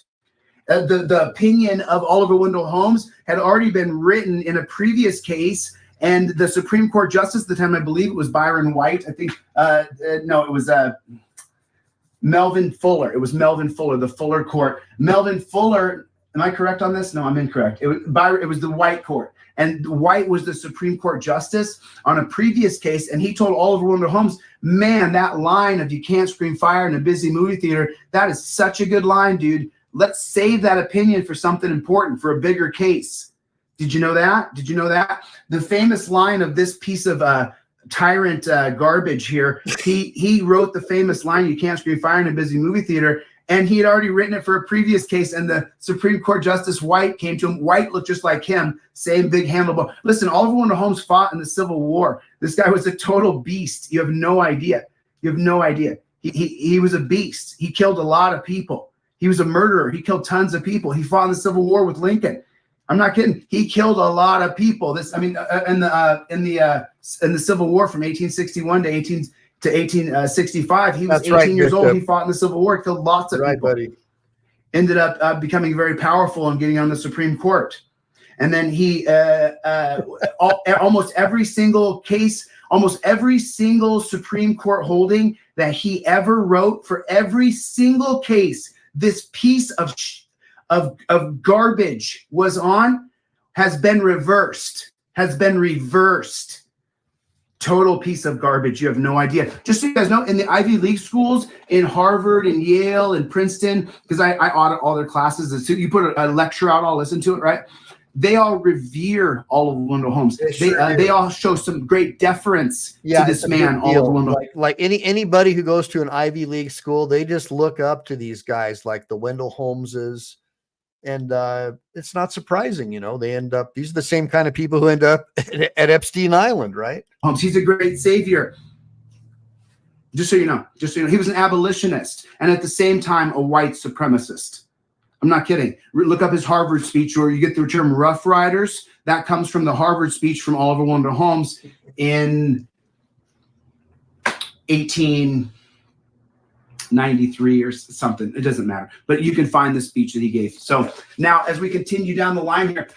Speaker 12: The opinion of Oliver Wendell Holmes had already been written in a previous case, and the Supreme Court justice at the time, I believe it was Byron White. I think, no, it was Melvin Fuller. It was Melvin Fuller, the Fuller Court. Melvin Fuller, am I correct on this? No, I'm incorrect. It was the White Court. And White was the Supreme Court justice on a previous case, and he told Oliver Wendell Holmes, "Man, that line of 'you can't scream fire in a busy movie theater,' that is such a good line, dude. Let's save that opinion for something important, for a bigger case." Did you know that? Did you know that? The famous line of this piece of tyrant garbage here, he wrote the famous line, "You can't scream fire in a busy movie theater," and he had already written it for a previous case, and the Supreme Court Justice White came to him. White looked just like him, same big handlebar. Listen, Oliver Wendell Holmes fought in the Civil War. This guy was a total beast. You have no idea. You have no idea. He was a beast. He killed a lot of people. He was a murderer. He killed tons of people. He fought in the Civil War with Lincoln. I'm not kidding. He killed a lot of people. In the Civil War from 1861 to 1865, he was 18 years old. He fought in the Civil War, killed lots of people.
Speaker 5: Buddy.
Speaker 12: Ended up becoming very powerful and getting on the Supreme Court. And then he almost every single case, almost every single Supreme Court holding that he ever wrote, for every single case this piece of garbage was on, has been reversed. Total piece of garbage. You have no idea. Just so you guys know, in the Ivy League schools, in Harvard and Yale and Princeton, because I audit all their classes. So you put a lecture out, I'll listen to it, right? they all revere Oliver Wendell Holmes. They all show some great deference to this man, Oliver Wendell.
Speaker 5: Like anybody who goes to an Ivy League school, they just look up to these guys like the Wendell Holmeses. And it's not surprising, you know, they end up, these are the same kind of people who end up at Epstein Island, right?
Speaker 12: Holmes, he's a great savior. Just so you know, he was an abolitionist and at the same time a white supremacist. I'm not kidding. Look up his Harvard speech, or you get the term Rough Riders. That comes from the Harvard speech from Oliver Wendell Holmes in 1893 or something. It doesn't matter. But you can find the speech that he gave. So now as we continue down the line here,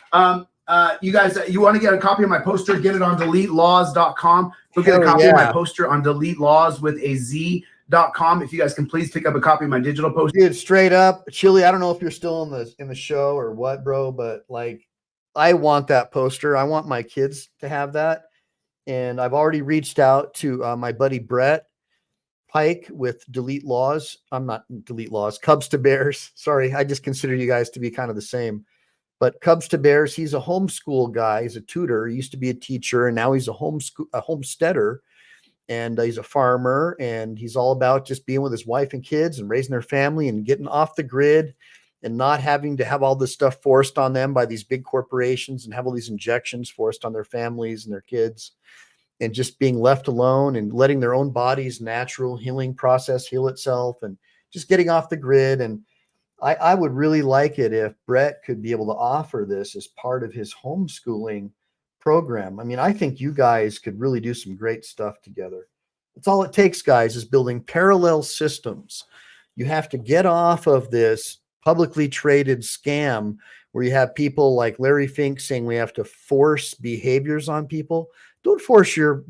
Speaker 12: you guys, you want to get a copy of my poster, get it on DeleteLawz.com. Go get a copy of my poster on DeleteLawz with a Z.com. If you guys can please pick up a copy of my digital poster.
Speaker 5: Dude, straight up, Chille, I don't know if you're still in the show or what, bro, but like, I want that poster. I want my kids to have that. And I've already reached out to my buddy Brett Pike with DeleteLawz. I'm not DeleteLawz, Cubs to Bears. Sorry, I just consider you guys to be kind of the same. But Cubs to Bears, he's a homeschool guy. He's a tutor. He used to be a teacher, and now he's a homesteader. And he's a farmer, and he's all about just being with his wife and kids and raising their family and getting off the grid and not having to have all this stuff forced on them by these big corporations and have all these injections forced on their families and their kids, and just being left alone and letting their own body's natural healing process heal itself and just getting off the grid. And I would really like it if Brett could be able to offer this as part of his homeschooling program. I mean, I think you guys could really do some great stuff together. That's all it takes, guys, is building parallel systems. You have to get off of this publicly traded scam where you have people like Larry Fink saying we have to force behaviors on people. Don't force your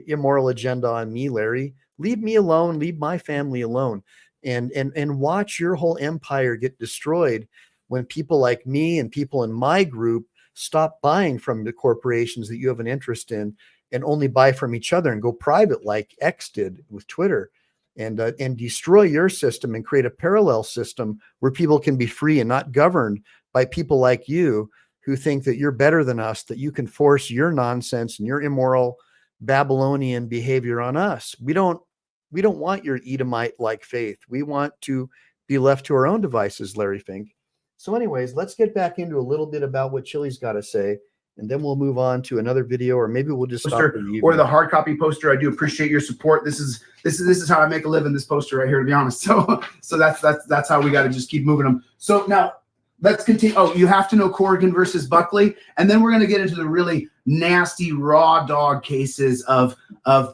Speaker 5: immoral agenda on me, Larry. Leave me alone. Leave my family alone. And watch your whole empire get destroyed when people like me and people in my group stop buying from the corporations that you have an interest in and only buy from each other and go private like X did with Twitter, and destroy your system and create a parallel system where people can be free and not governed by people like you who think that you're better than us, that you can force your nonsense and your immoral Babylonian behavior on us. We don't want your Edomite-like faith. We want to be left to our own devices, Larry Fink. So anyways, let's get back into a little bit about what Chille's got to say, and then we'll move on to another video, or maybe we'll just stop
Speaker 12: or the hard copy poster. I do appreciate your support. This is how I make a living, this poster right here, to be honest. So that's how we got to just keep moving them. So now let's continue. Oh, you have to know Corrigan versus Buckley, and then we're going to get into the really nasty raw dog cases of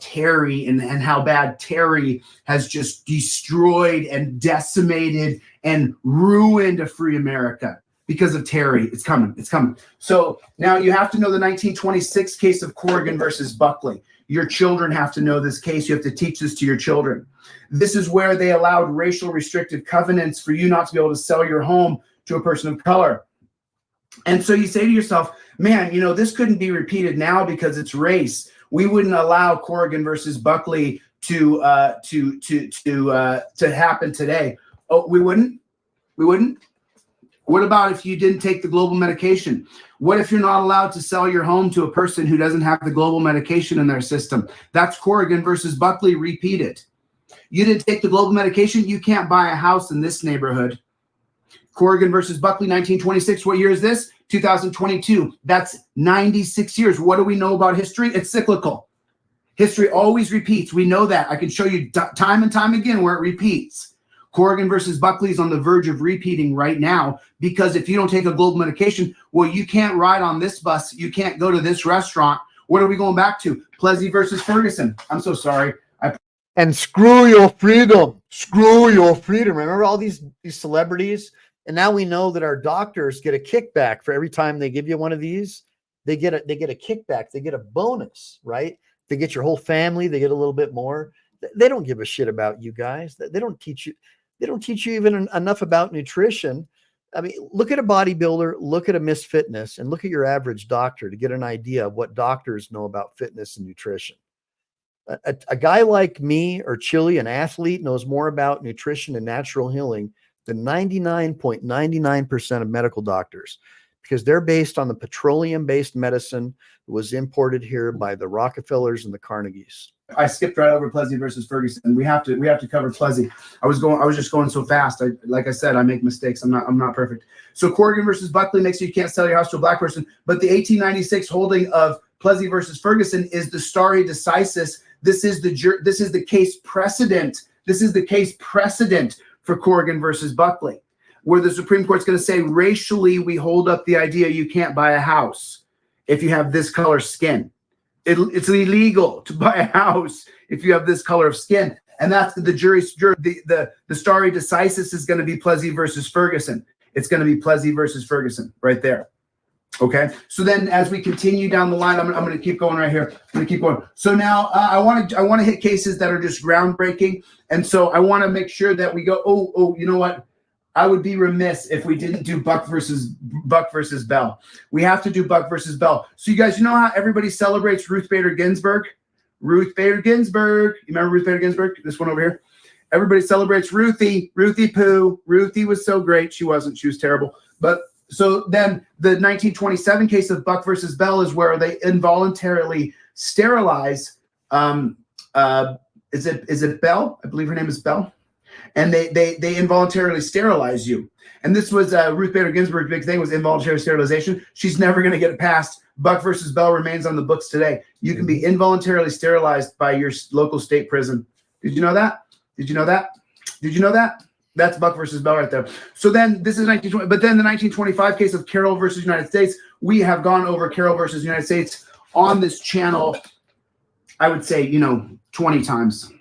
Speaker 12: Terry and how bad Terry has just destroyed and decimated and ruined a free America because of Terry. It's coming. It's coming. So now you have to know the 1926 case of Corrigan versus Buckley. Your children have to know this case. You have to teach this to your children. This is where they allowed racial restrictive covenants for you not to be able to sell your home to a person of color. And so you say to yourself, man, you know, this couldn't be repeated now because it's race. We wouldn't allow Corrigan versus Buckley to happen today. Oh, we wouldn't? We wouldn't? What about if you didn't take the global medication? What if you're not allowed to sell your home to a person who doesn't have the global medication in their system? That's Corrigan versus Buckley repeated. You didn't take the global medication, you can't buy a house in this neighborhood. Corrigan versus Buckley, 1926. What year is this? 2022. That's 96 years. What do we know about history? It's cyclical. History always repeats. We know that. I can show you time and time again where it repeats. Corrigan versus Buckley is on the verge of repeating right now, because if you don't take a global medication, well, you can't ride on this bus. You can't go to this restaurant. What are we going back to? Plessy versus Ferguson. I'm so sorry.
Speaker 5: And screw your freedom. Screw your freedom. Remember all these celebrities? And now we know that our doctors get a kickback for every time they give you one of these. They get a kickback. They get a bonus, right? They get your whole family. They get a little bit more. They don't give a shit about you guys. They don't teach you. They don't teach you even enough about nutrition. I mean, look at a bodybuilder, look at a Miss Fitness, and look at your average doctor to get an idea of what doctors know about fitness and nutrition. A guy like me or Chille, an athlete, knows more about nutrition and natural healing than 99.99% of medical doctors. because they're based on the petroleum-based medicine that was imported here by the Rockefellers and the Carnegies.
Speaker 12: I skipped right over Plessy versus Ferguson. We have to cover Plessy. I was just going so fast. Like I said, I make mistakes. I'm not perfect. So Corrigan versus Buckley makes you can't sell your house to a black person. But the 1896 holding of Plessy versus Ferguson is the stare decisis. This is the case precedent. This is the case precedent for Corrigan versus Buckley, where the Supreme Court's going to say racially we hold up the idea you can't buy a house if you have this color skin. It's illegal to buy a house if you have this color of skin. And that's the the stare decisis is going to be Plessy versus Ferguson. It's going to be Plessy versus Ferguson right there. Okay. So then as we continue down the line, I'm going to keep going right here. I'm going to keep going. So now I want to hit cases that are just groundbreaking. And so I want to make sure that we go, oh, you know what? I would be remiss if we didn't do Buck versus Bell. We have to do Buck versus Bell. So you guys, you know how everybody celebrates Ruth Bader Ginsburg? Ruth Bader Ginsburg. You remember Ruth Bader Ginsburg? This one over here. Everybody celebrates Ruthie Poo. Ruthie was so great. She wasn't. She was terrible. But so then the 1927 case of Buck versus Bell is where they involuntarily sterilize. Is it Bell? I believe her name is Bell. And they involuntarily sterilize you. And this was Ruth Bader Ginsburg's big thing was involuntary sterilization. She's never going to get it passed. Buck versus Bell remains on the books today. You can be involuntarily sterilized by your local state prison. Did you know that? Did you know that? Did you know that? That's Buck versus Bell right there. So then this is 1920. But then the 1925 case of Carroll versus United States, we have gone over Carroll versus United States on this channel, I would say, 20 times.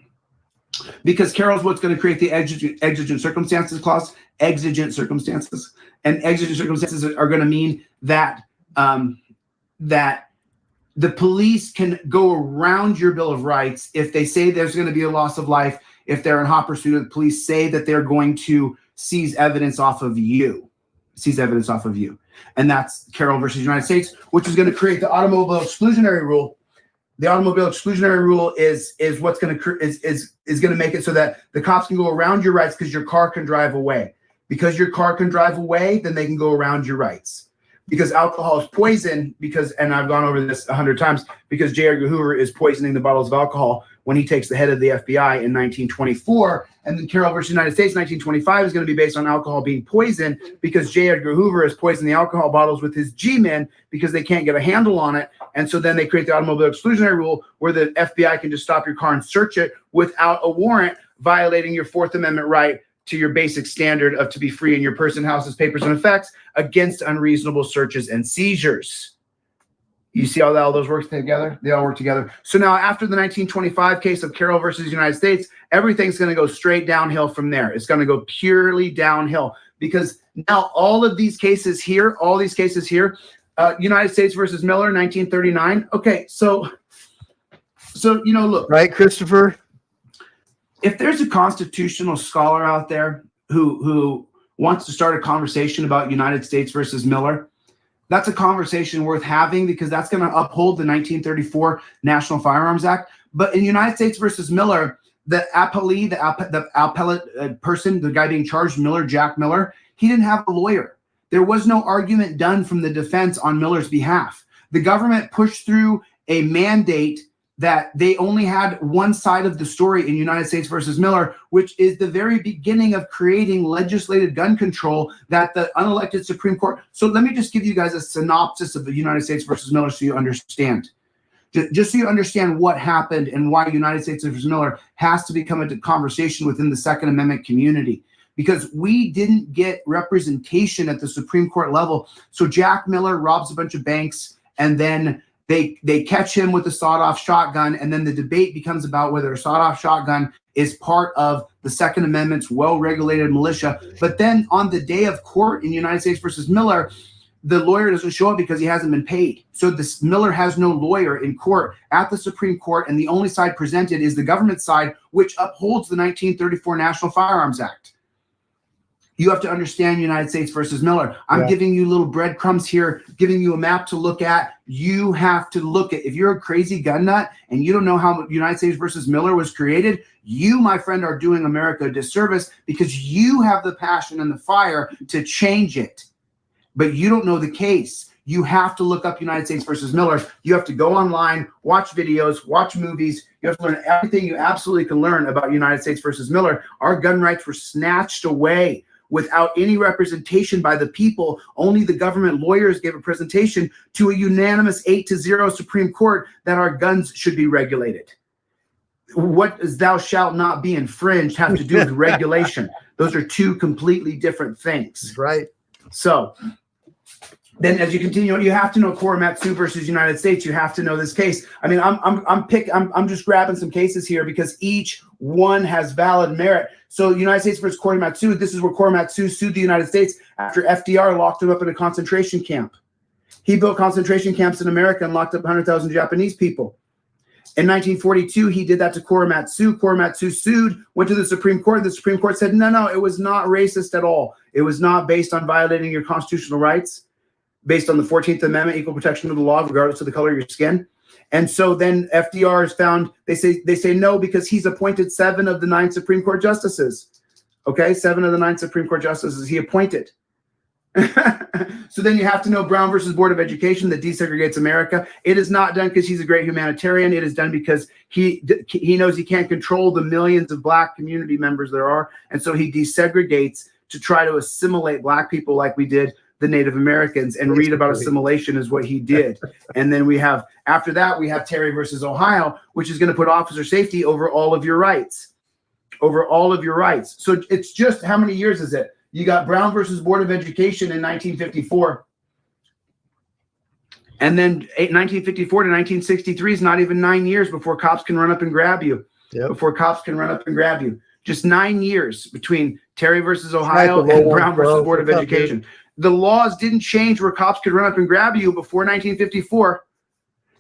Speaker 12: Because Carroll's what's going to create the exigent circumstances clause, exigent circumstances. And exigent circumstances are going to mean that that the police can go around your Bill of Rights if they say there's going to be a loss of life, if they're in hot pursuit of the police, say that they're going to seize evidence off of you. And that's Carroll versus United States, which is going to create the automobile exclusionary rule. The automobile exclusionary rule is what's going to is going to make it so that the cops can go around your rights because your car can drive away. Because your car can drive away, then they can go around your rights. Because alcohol is poison. And I've gone over this 100 times. Because J. Edgar Hoover is poisoning the bottles of alcohol when he takes the head of the FBI in 1924. And then Carroll versus United States 1925 is going to be based on alcohol being poison because J. Edgar Hoover is poisoning the alcohol bottles with his G-men because they can't get a handle on it. And so then they create the automobile exclusionary rule where the FBI can just stop your car and search it without a warrant, violating your Fourth Amendment right to your basic standard of to be free in your person, houses, papers, and effects against unreasonable searches and seizures. You see how all those work together? They all work together. So now after the 1925 case of Carroll versus United States, everything's going to go straight downhill from there. It's going to go purely downhill because now all these cases here, United States versus Miller, 1939. Okay, so look.
Speaker 5: Right, Christopher?
Speaker 12: If there's a constitutional scholar out there who wants to start a conversation about United States versus Miller, that's a conversation worth having because that's going to uphold the 1934 National Firearms Act. But in United States versus Miller, the appellee, the appellate person, the guy being charged, Jack Miller, he didn't have a lawyer. There was no argument done from the defense on Miller's behalf. The government pushed through a mandate that they only had one side of the story in United States versus Miller, which is the very beginning of creating legislated gun control that the unelected Supreme Court. So let me just give you guys a synopsis of the United States versus Miller so you understand. Just so you understand what happened and why United States versus Miller has to become a conversation within the Second Amendment community. Because we didn't get representation at the Supreme Court level. So Jack Miller robs a bunch of banks and then they catch him with a sawed-off shotgun, and then the debate becomes about whether a sawed-off shotgun is part of the Second Amendment's well-regulated militia. But then on the day of court in United States versus Miller, the lawyer doesn't show up because he hasn't been paid. So this Miller has no lawyer in court at the Supreme Court, and the only side presented is the government side, which upholds the 1934 National Firearms Act. You have to understand United States versus Miller. I'm giving you little breadcrumbs here, giving you a map to look at. You have to look at, if you're a crazy gun nut and you don't know how United States versus Miller was created, you, my friend, are doing America a disservice because you have the passion and the fire to change it. but you don't know the case. You have to look up United States versus Miller. You have to go online, watch videos, watch movies. You have to learn everything you absolutely can learn about United States versus Miller. Our gun rights were snatched away without any representation by the people. Only the government lawyers gave a presentation to a unanimous 8-0 Supreme Court that our guns should be regulated. What does thou shalt not be infringed have to do with regulation? Those are two completely different things.
Speaker 5: Right.
Speaker 12: So then as you continue, you have to know Korematsu versus United States. You have to know this case. I mean, I'm just grabbing some cases here because each one has valid merit. So United States versus Korematsu, this is where Korematsu sued the United States after FDR locked him up in a concentration camp. He built concentration camps in America and locked up 100,000 Japanese people. In 1942, he did that to Korematsu. Korematsu sued, went to the Supreme Court. The Supreme Court said, no, it was not racist at all. It was not based on violating your constitutional rights, based on the 14th Amendment, equal protection of the law, regardless of the color of your skin. And so then FDR is found, they say no, because he's appointed 7 of the 9 Supreme Court justices. Okay, 7 of the 9 Supreme Court justices he appointed. So then you have to know Brown versus Board of Education that desegregates America. It is not done because he's a great humanitarian. It is done because he knows he can't control the millions of black community members there are. And so he desegregates to try to assimilate black people like we did the Native Americans, and read about assimilation is what he did. And then we have, after that, we have Terry versus Ohio, which is going to put officer safety over all of your rights, over all of your rights. So it's just, how many years is it? You got Brown versus Board of Education in 1954. And then 1954 to 1963 is not even 9 years before cops can run up and grab you.
Speaker 5: Yep.
Speaker 12: Before cops can run up and grab you. Just 9 years between Terry versus Ohio and Brown versus Board of Education. The laws didn't change where cops could run up and grab you before 1954.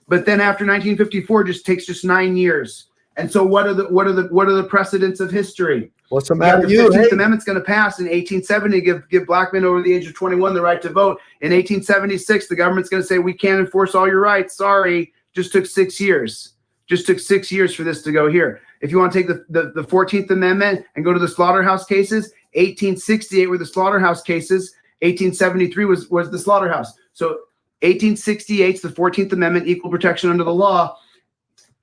Speaker 12: But then after 1954, just takes just 9 years. And so what are the precedents of history?
Speaker 5: What's the matter with
Speaker 12: The
Speaker 5: you?
Speaker 12: 15th Amendment's going to pass in 1870, give black men over the age of 21 the right to vote. In 1876, the government's going to say, we can't enforce all your rights. Sorry. Just took 6 years. Just took 6 years for this to go here. If you want to take the 14th Amendment and go to the slaughterhouse cases, 1868 were the slaughterhouse cases. 1873 was the slaughterhouse. So 1868 is the 14th Amendment, equal protection under the law.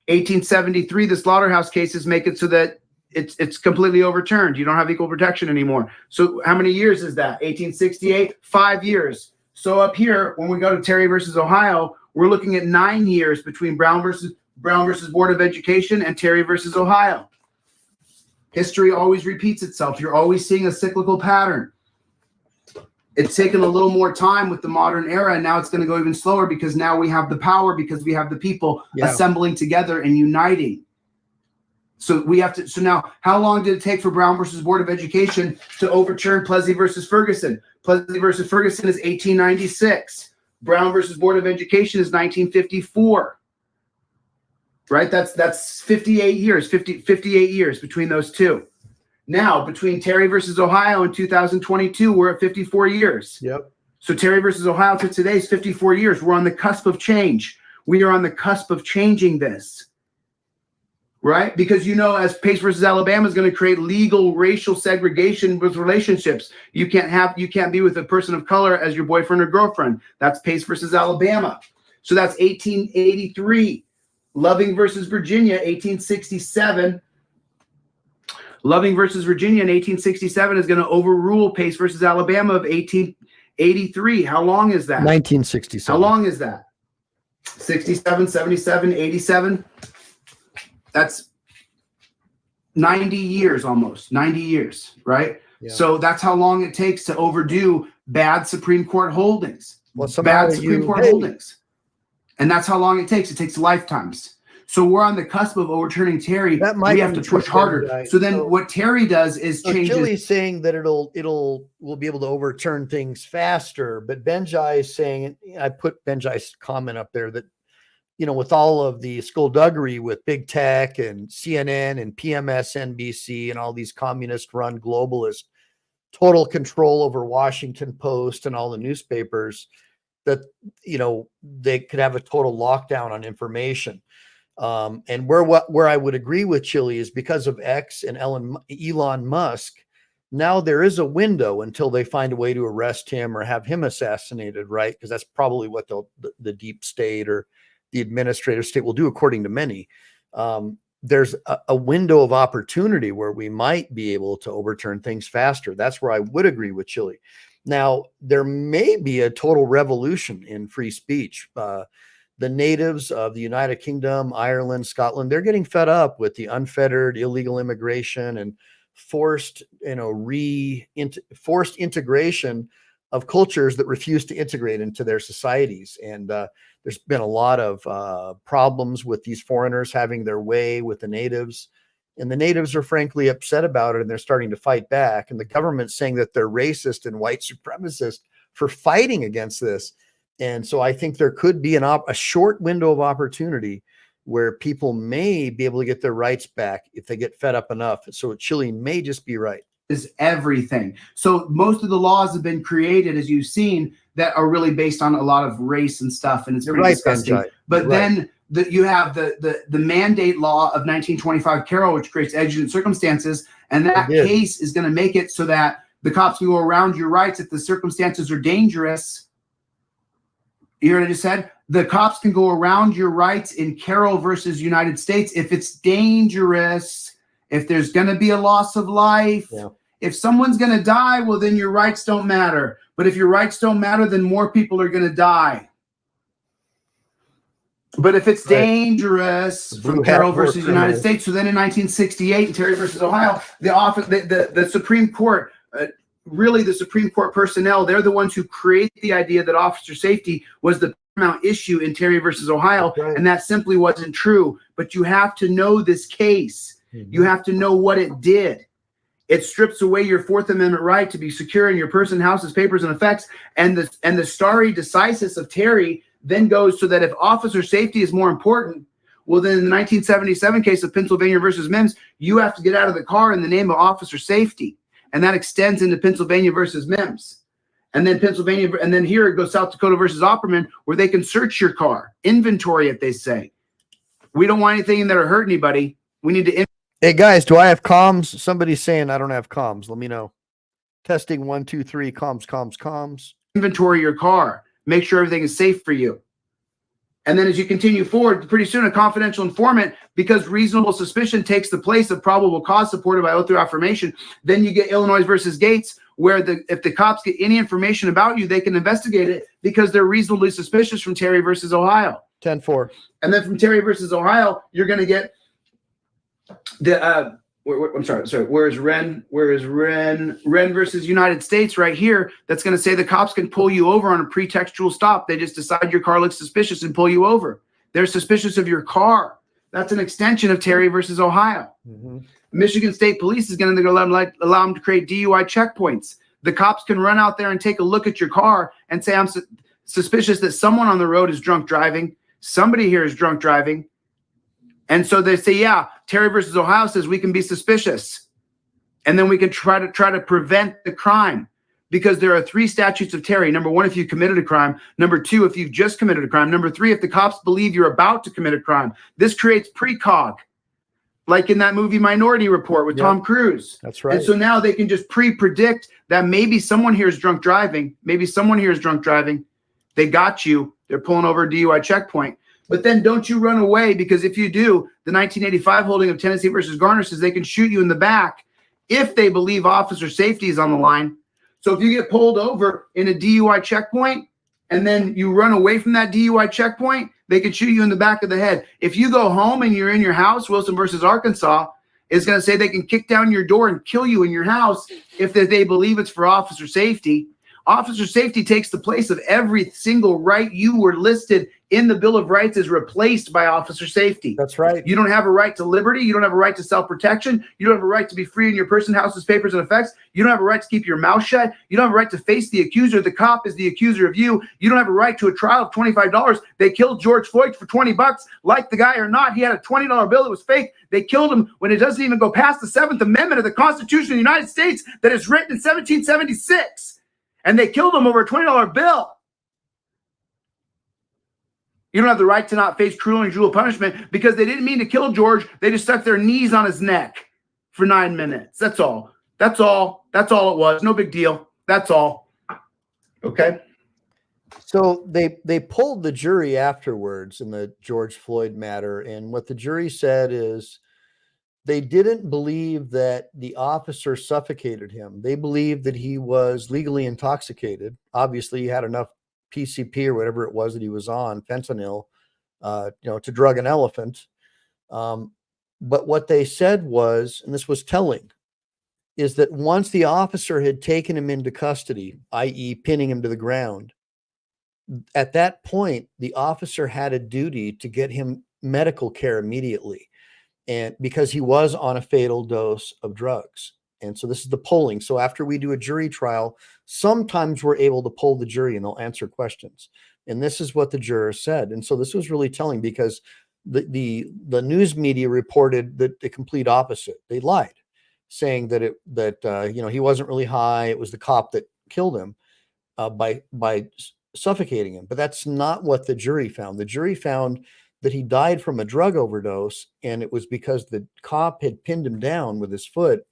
Speaker 12: 1873, the slaughterhouse cases make it so that it's completely overturned. You don't have equal protection anymore. So how many years is that? 1868, 5 years. So up here, when we go to Terry versus Ohio, we're looking at 9 years between Brown versus Board of Education and Terry versus Ohio. History always repeats itself. You're always seeing a cyclical pattern. It's taken a little more time with the modern era, and now it's going to go even slower because now we have the power, because we have the people assembling together and uniting. So we have to. So now, how long did it take for Brown versus Board of Education to overturn Plessy versus Ferguson? Plessy versus Ferguson is 1896. Brown versus Board of Education is 1954. Right? That's 58 years. 58 years between those two. Now, between Terry versus Ohio in 2022, we're at 54 years.
Speaker 5: Yep.
Speaker 12: So Terry versus Ohio to today is 54 years. We're on the cusp of change. We are on the cusp of changing this. Right? Because, as Pace versus Alabama is going to create legal racial segregation with relationships. You can't be with a person of color as your boyfriend or girlfriend. That's Pace versus Alabama. So that's 1883. Loving versus Virginia, 1867. Loving versus Virginia in 1867 is going to overrule Pace versus Alabama of 1883. How long is that?
Speaker 5: 1967.
Speaker 12: How long is that? 67, 77, 87. That's 90 years almost. 90 years, right?
Speaker 5: Yeah.
Speaker 12: So that's how long it takes to overdo bad Supreme Court holdings. Bad Supreme Court holdings. And that's how long it takes. It takes lifetimes. So we're on the cusp of overturning Terry. We have to push harder. So then what Terry does is changes.
Speaker 5: Chille's saying that we'll be able to overturn things faster, but Benjai is saying, I put Benjai's comment up there that, with all of the skullduggery with big tech and CNN and PMSNBC and all these communist run globalist total control over Washington Post and all the newspapers, that, they could have a total lockdown on information. And where I would agree with Chille is because of X and Elon Musk, Now there is a window until they find a way to arrest him or have him assassinated, right? Because that's probably what the deep state or the administrative state will do, according to many. There's a window of opportunity where we might be able to overturn things faster. That's where I would agree with Chille. Now, there may be a total revolution in free speech. The natives of the United Kingdom, Ireland, Scotland, they're getting fed up with the unfettered illegal immigration and forced, forced integration of cultures that refuse to integrate into their societies. And there's been a lot of problems with these foreigners having their way with the natives. And the natives are frankly upset about it, and they're starting to fight back. And the government's saying that they're racist and white supremacist for fighting against this. And so I think there could be a short window of opportunity where people may be able to get their rights back if they get fed up enough. So Chille may just be right.
Speaker 12: Is everything. So most of the laws have been created, as you've seen, that are really based on a lot of race and stuff, and it's pretty disgusting. But then you have the mandate law of 1925 Carroll, which creates exigent circumstances, and that case is going to make it so that the cops can go around your rights if the circumstances are dangerous. You heard what I just said? The cops can go around your rights in Carroll versus United States if it's dangerous, if there's going to be a loss of life. Yeah. If someone's going to die, well, then your rights don't matter. But if your rights don't matter, then more people are going to die. But if it's dangerous, from Carroll versus United States, so then in 1968, in Terry versus Ohio, the Supreme Court, really the Supreme Court personnel, they're the ones who create the idea that officer safety was the paramount issue in Terry versus Ohio, and that simply wasn't true. But you have to know this case. You have to know what it did. It strips away your Fourth Amendment right to be secure in your person, houses, papers, and effects. And the stare decisis of Terry then goes so that if officer safety is more important, well, then in the 1977 case of Pennsylvania versus Mims, you have to get out of the car in the name of officer safety. And that extends into Pennsylvania versus Mims. And then Pennsylvania, and then here it goes South Dakota versus Opperman, where they can search your car, inventory it, they say. We don't want anything that'll hurt anybody. We need to.
Speaker 5: Hey guys, do I have comms? Somebody's saying I don't have comms. Let me know. Testing 1, 2, 3. Comms.
Speaker 12: Inventory your car. Make sure everything is safe for you. And then as you continue forward, pretty soon a confidential informant, because reasonable suspicion takes the place of probable cause supported by oath or affirmation. Then you get Illinois versus Gates, where if the cops get any information about you, they can investigate it because they're reasonably suspicious from Terry versus Ohio.
Speaker 5: 10-4.
Speaker 12: And then from Terry versus Ohio, you're going to get the I'm sorry. Where is Ren versus United States right here? That's going to say the cops can pull you over on a pretextual stop. They just decide your car looks suspicious and pull you over. They're suspicious of your car. That's an extension of Terry versus Ohio. Michigan State Police is going to allow them to create DUI checkpoints. The cops can run out there and take a look at your car and say, I'm suspicious that someone on the road is drunk driving. Somebody here is drunk driving. And so they say, yeah, Terry versus Ohio says we can be suspicious. And then we can try to prevent the crime, because there are 3 statutes of Terry. Number 1, if you committed a crime. Number 2, if you've just committed a crime. Number 3, if the cops believe you're about to commit a crime. This creates precog, like in that movie Minority Report with Tom Cruise.
Speaker 5: That's right.
Speaker 12: And so now they can just pre-predict that maybe someone here is drunk driving. Maybe someone here is drunk driving. They got you. They're pulling over a DUI checkpoint. But then don't you run away, because if you do, the 1985 holding of Tennessee versus Garner says they can shoot you in the back if they believe officer safety is on the line. So if you get pulled over in a DUI checkpoint and then you run away from that DUI checkpoint, they can shoot you in the back of the head. If you go home and you're in your house, Wilson versus Arkansas is going to say they can kick down your door and kill you in your house if they believe it's for officer safety. Officer safety takes the place of every single right you were listed in the Bill of Rights is replaced by officer safety.
Speaker 5: That's right.
Speaker 12: You don't have a right to liberty. You don't have a right to self-protection. You don't have a right to be free in your person, houses, papers, and effects. You don't have a right to keep your mouth shut. You don't have a right to face the accuser. The cop is the accuser of you. You don't have a right to a trial of $25. They killed George Floyd for $20. Like the guy or not, he had a $20 bill that was fake. They killed him when it doesn't even go past the 7th Amendment of the Constitution of the United States that is written in 1776. And they killed him over a $20 bill. You don't have the right to not face cruel and unusual punishment, because they didn't mean to kill George. They just stuck their knees on his neck for 9 minutes. That's all. That's all. That's all it was. No big deal. That's all. Okay.
Speaker 5: So they pulled the jury afterwards in the George Floyd matter, and what the jury said is they didn't believe that the officer suffocated him. They believed that he was legally intoxicated. Obviously, he had enough PCP or whatever it was that he was on, fentanyl, to drug an elephant. But what they said was, and this was telling, is that once the officer had taken him into custody, i.e. pinning him to the ground, at that point, the officer had a duty to get him medical care immediately, and because he was on a fatal dose of drugs. And so this is the polling. So after we do a jury trial, sometimes we're able to poll the jury and they'll answer questions. And this is what the juror said. And so this was really telling, because the news media reported the complete opposite. They lied, saying that he wasn't really high. It was the cop that killed him by suffocating him. But that's not what the jury found. The jury found that he died from a drug overdose, and it was because the cop had pinned him down with his foot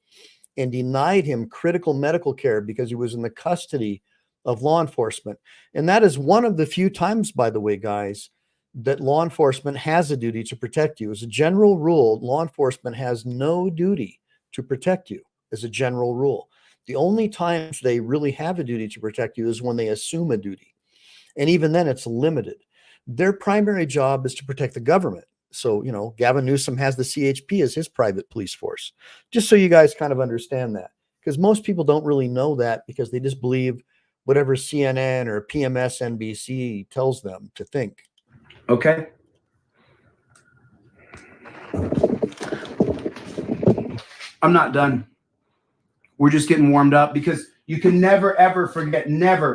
Speaker 5: and denied him critical medical care because he was in the custody of law enforcement. And that is one of the few times, by the way, guys, that law enforcement has a duty to protect you. As a general rule, law enforcement has no duty to protect you, as a general rule. The only times they really have a duty to protect you is when they assume a duty. And even then, it's limited. Their primary job is to protect the government. So, Gavin Newsom has the CHP as his private police force, just so you guys kind of understand that, because most people don't really know that, because they just believe whatever CNN or PMS NBC tells them to think.
Speaker 12: Okay. I'm not done. We're just getting warmed up, because you can never, ever forget,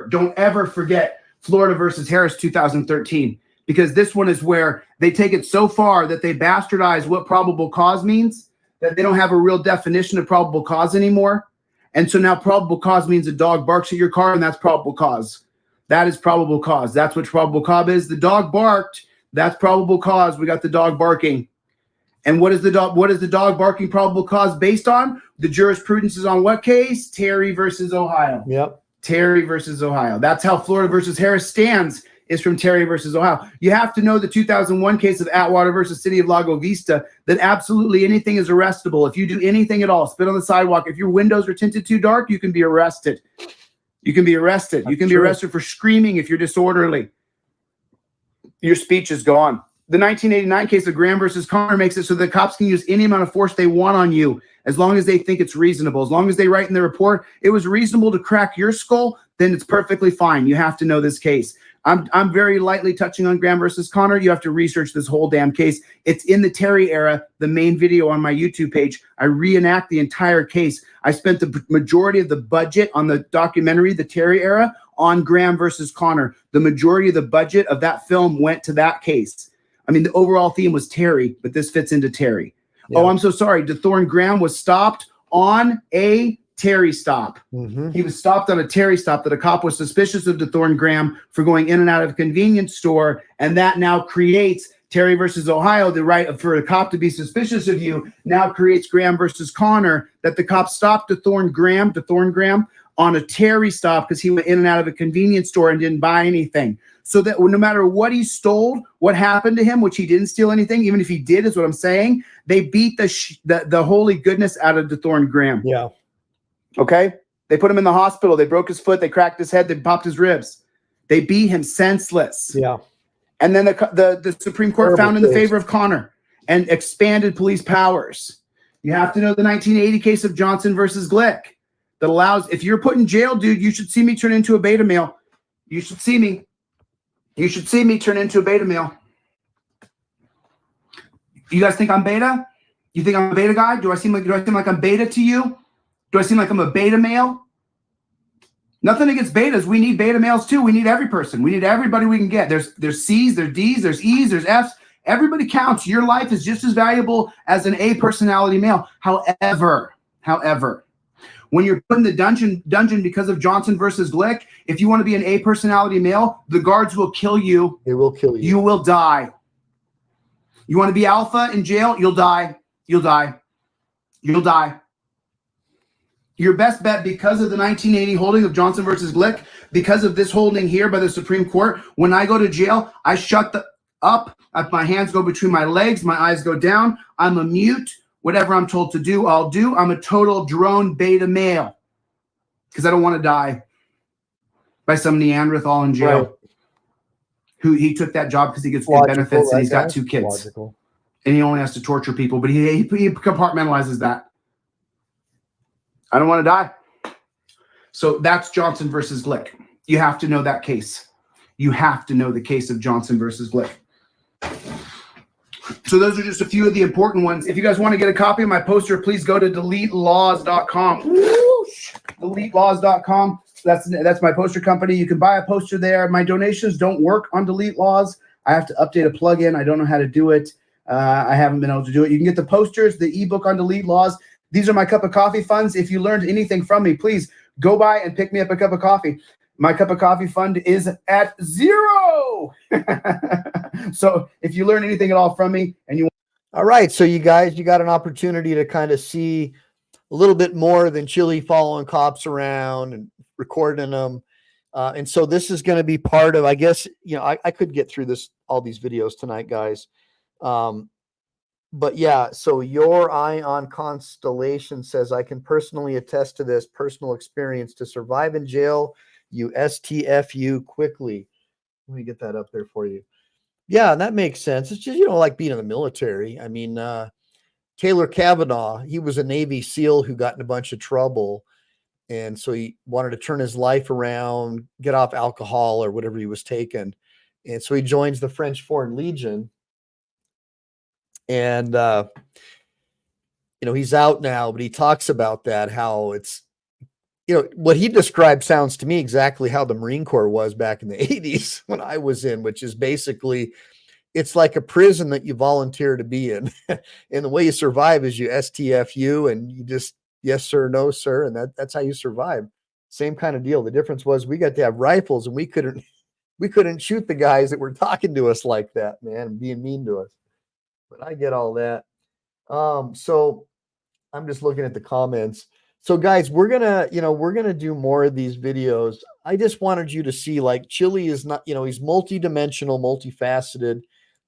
Speaker 12: don't ever forget Florida versus Harris 2013, because this one is where they take it so far that they bastardize what probable cause means, that they don't have a real definition of probable cause anymore. And so now probable cause means a dog barks at your car, and that's probable cause. That is probable cause. That's what probable cause is. The dog barked. That's probable cause. We got the dog barking. And what is the dog barking probable cause based on? The jurisprudence is on what case? Terry versus Ohio.
Speaker 5: Yep.
Speaker 12: Terry versus Ohio. That's how Florida versus Harris stands, is from Terry versus Ohio. You have to know the 2001 case of Atwater versus City of Lago Vista, that absolutely anything is arrestable. If you do anything at all, spit on the sidewalk, if your windows are tinted too dark, you can be arrested. You can be arrested. You can be arrested for screaming if you're disorderly. Your speech is gone. The 1989 case of Graham versus Conor makes it so that cops can use any amount of force they want on you, as long as they think it's reasonable. As long as they write in the report, it was reasonable to crack your skull, then it's perfectly fine. You have to know this case. I'm very lightly touching on Graham versus Conor. You have to research this whole damn case. It's in the Terry era, the main video on my YouTube page. I reenact the entire case. I spent the majority of the budget on the documentary, the Terry era, on Graham versus Conor. The majority of the budget of that film went to that case. I mean, the overall theme was Terry, but this fits into Terry. Yeah. Oh, I'm so sorry. DeThorne Graham was stopped on a Terry stop. Mm-hmm. He was stopped on a Terry stop, that a cop was suspicious of DeThorne Graham for going in and out of a convenience store. And that now creates Terry versus Ohio. The right for a cop to be suspicious of you now creates Graham versus Conor, that the cop stopped DeThorne Graham on a Terry stop because he went in and out of a convenience store and didn't buy anything. So that no matter what he stole, what happened to him, which he didn't steal anything, even if he did, is what I'm saying, they beat the holy goodness out of DeThorne Graham.
Speaker 5: Yeah.
Speaker 12: Okay? They put him in the hospital. They broke his foot. They cracked his head. They popped his ribs. They beat him senseless.
Speaker 5: Yeah.
Speaker 12: And then the Supreme Court found in the favor of Conor and expanded police powers. You have to know the 1980 case of Johnson versus Glick that allows, if you're put in jail, dude, you should see me turn into a beta male. You should see me. You should see me turn into a beta male. You guys think I'm beta? You think I'm a beta guy? Do I seem like I'm beta to you? Do I seem like I'm a beta male? Nothing against betas. We need beta males too. We need every person. We need everybody we can get. There's C's, there's D's, there's E's, there's F's. Everybody counts. Your life is just as valuable as an A personality male. However, when you're put in the dungeon because of Johnson versus Glick, if you want to be an A personality male, the guards will kill you.
Speaker 5: They will kill you.
Speaker 12: You will die. You want to be alpha in jail? You'll die. You'll die. You'll die. Your best bet, because of the 1980 holding of Johnson versus Glick, because of this holding here by the Supreme Court, when I go to jail, I shut up. My hands go between my legs. My eyes go down. I'm a mute. Whatever I'm told to do, I'll do. I'm a total drone beta male because I don't want to die by some Neanderthal in jail. Right. Who he took that job because he gets good benefits, and he's got 2 kids. Logical. And he only has to torture people, but he compartmentalizes that. I don't want to die. So that's Johnson versus Glick. You have to know that case. You have to know the case of Johnson versus Glick. So those are just a few of the important ones. If you guys want to get a copy of my poster, please go to DeleteLawz.com. DeleteLawz.com. That's my poster company. You can buy a poster there. My donations don't work on DeleteLawz. I have to update a plugin. I don't know how to do it. I haven't been able to do it. You can get the posters, the ebook on DeleteLawz. These are my cup of coffee funds. If you learned anything from me, please go by and pick me up a cup of coffee. My cup of coffee fund is at 0. So if you learn anything at all from me and you...
Speaker 5: All right. So you guys, you got an opportunity to kind of see a little bit more than Chille following cops around and recording them. And so this is going to be part of, I guess, you know, I could get through all these videos tonight, guys. But yeah, so Your Eye on Constellation says, I can personally attest to this personal experience. To survive in jail, you STFU quickly. Let me get that up there for you. Yeah, that makes sense. It's just, you know, like being in the military. I mean, Taylor Kavanaugh, he was a Navy SEAL who got in a bunch of trouble. And so he wanted to turn his life around, get off alcohol or whatever he was taking. And so he joins the French Foreign Legion. And, you know, he's out now, but he talks about that, how it's, you know, what he described sounds to me exactly how the Marine Corps was back in the 80s when I was in, which is basically, it's like a prison that you volunteer to be in. And the way you survive is you STFU and you just, yes, sir, no, sir. And that's how you survive. Same kind of deal. The difference was we got to have rifles and we couldn't shoot the guys that were talking to us like that, man, and being mean to us. But I get all that. So I'm just looking at the comments. So guys, we're going to do more of these videos. I just wanted you to see, like, Chille is not, you know, he's multidimensional, multifaceted.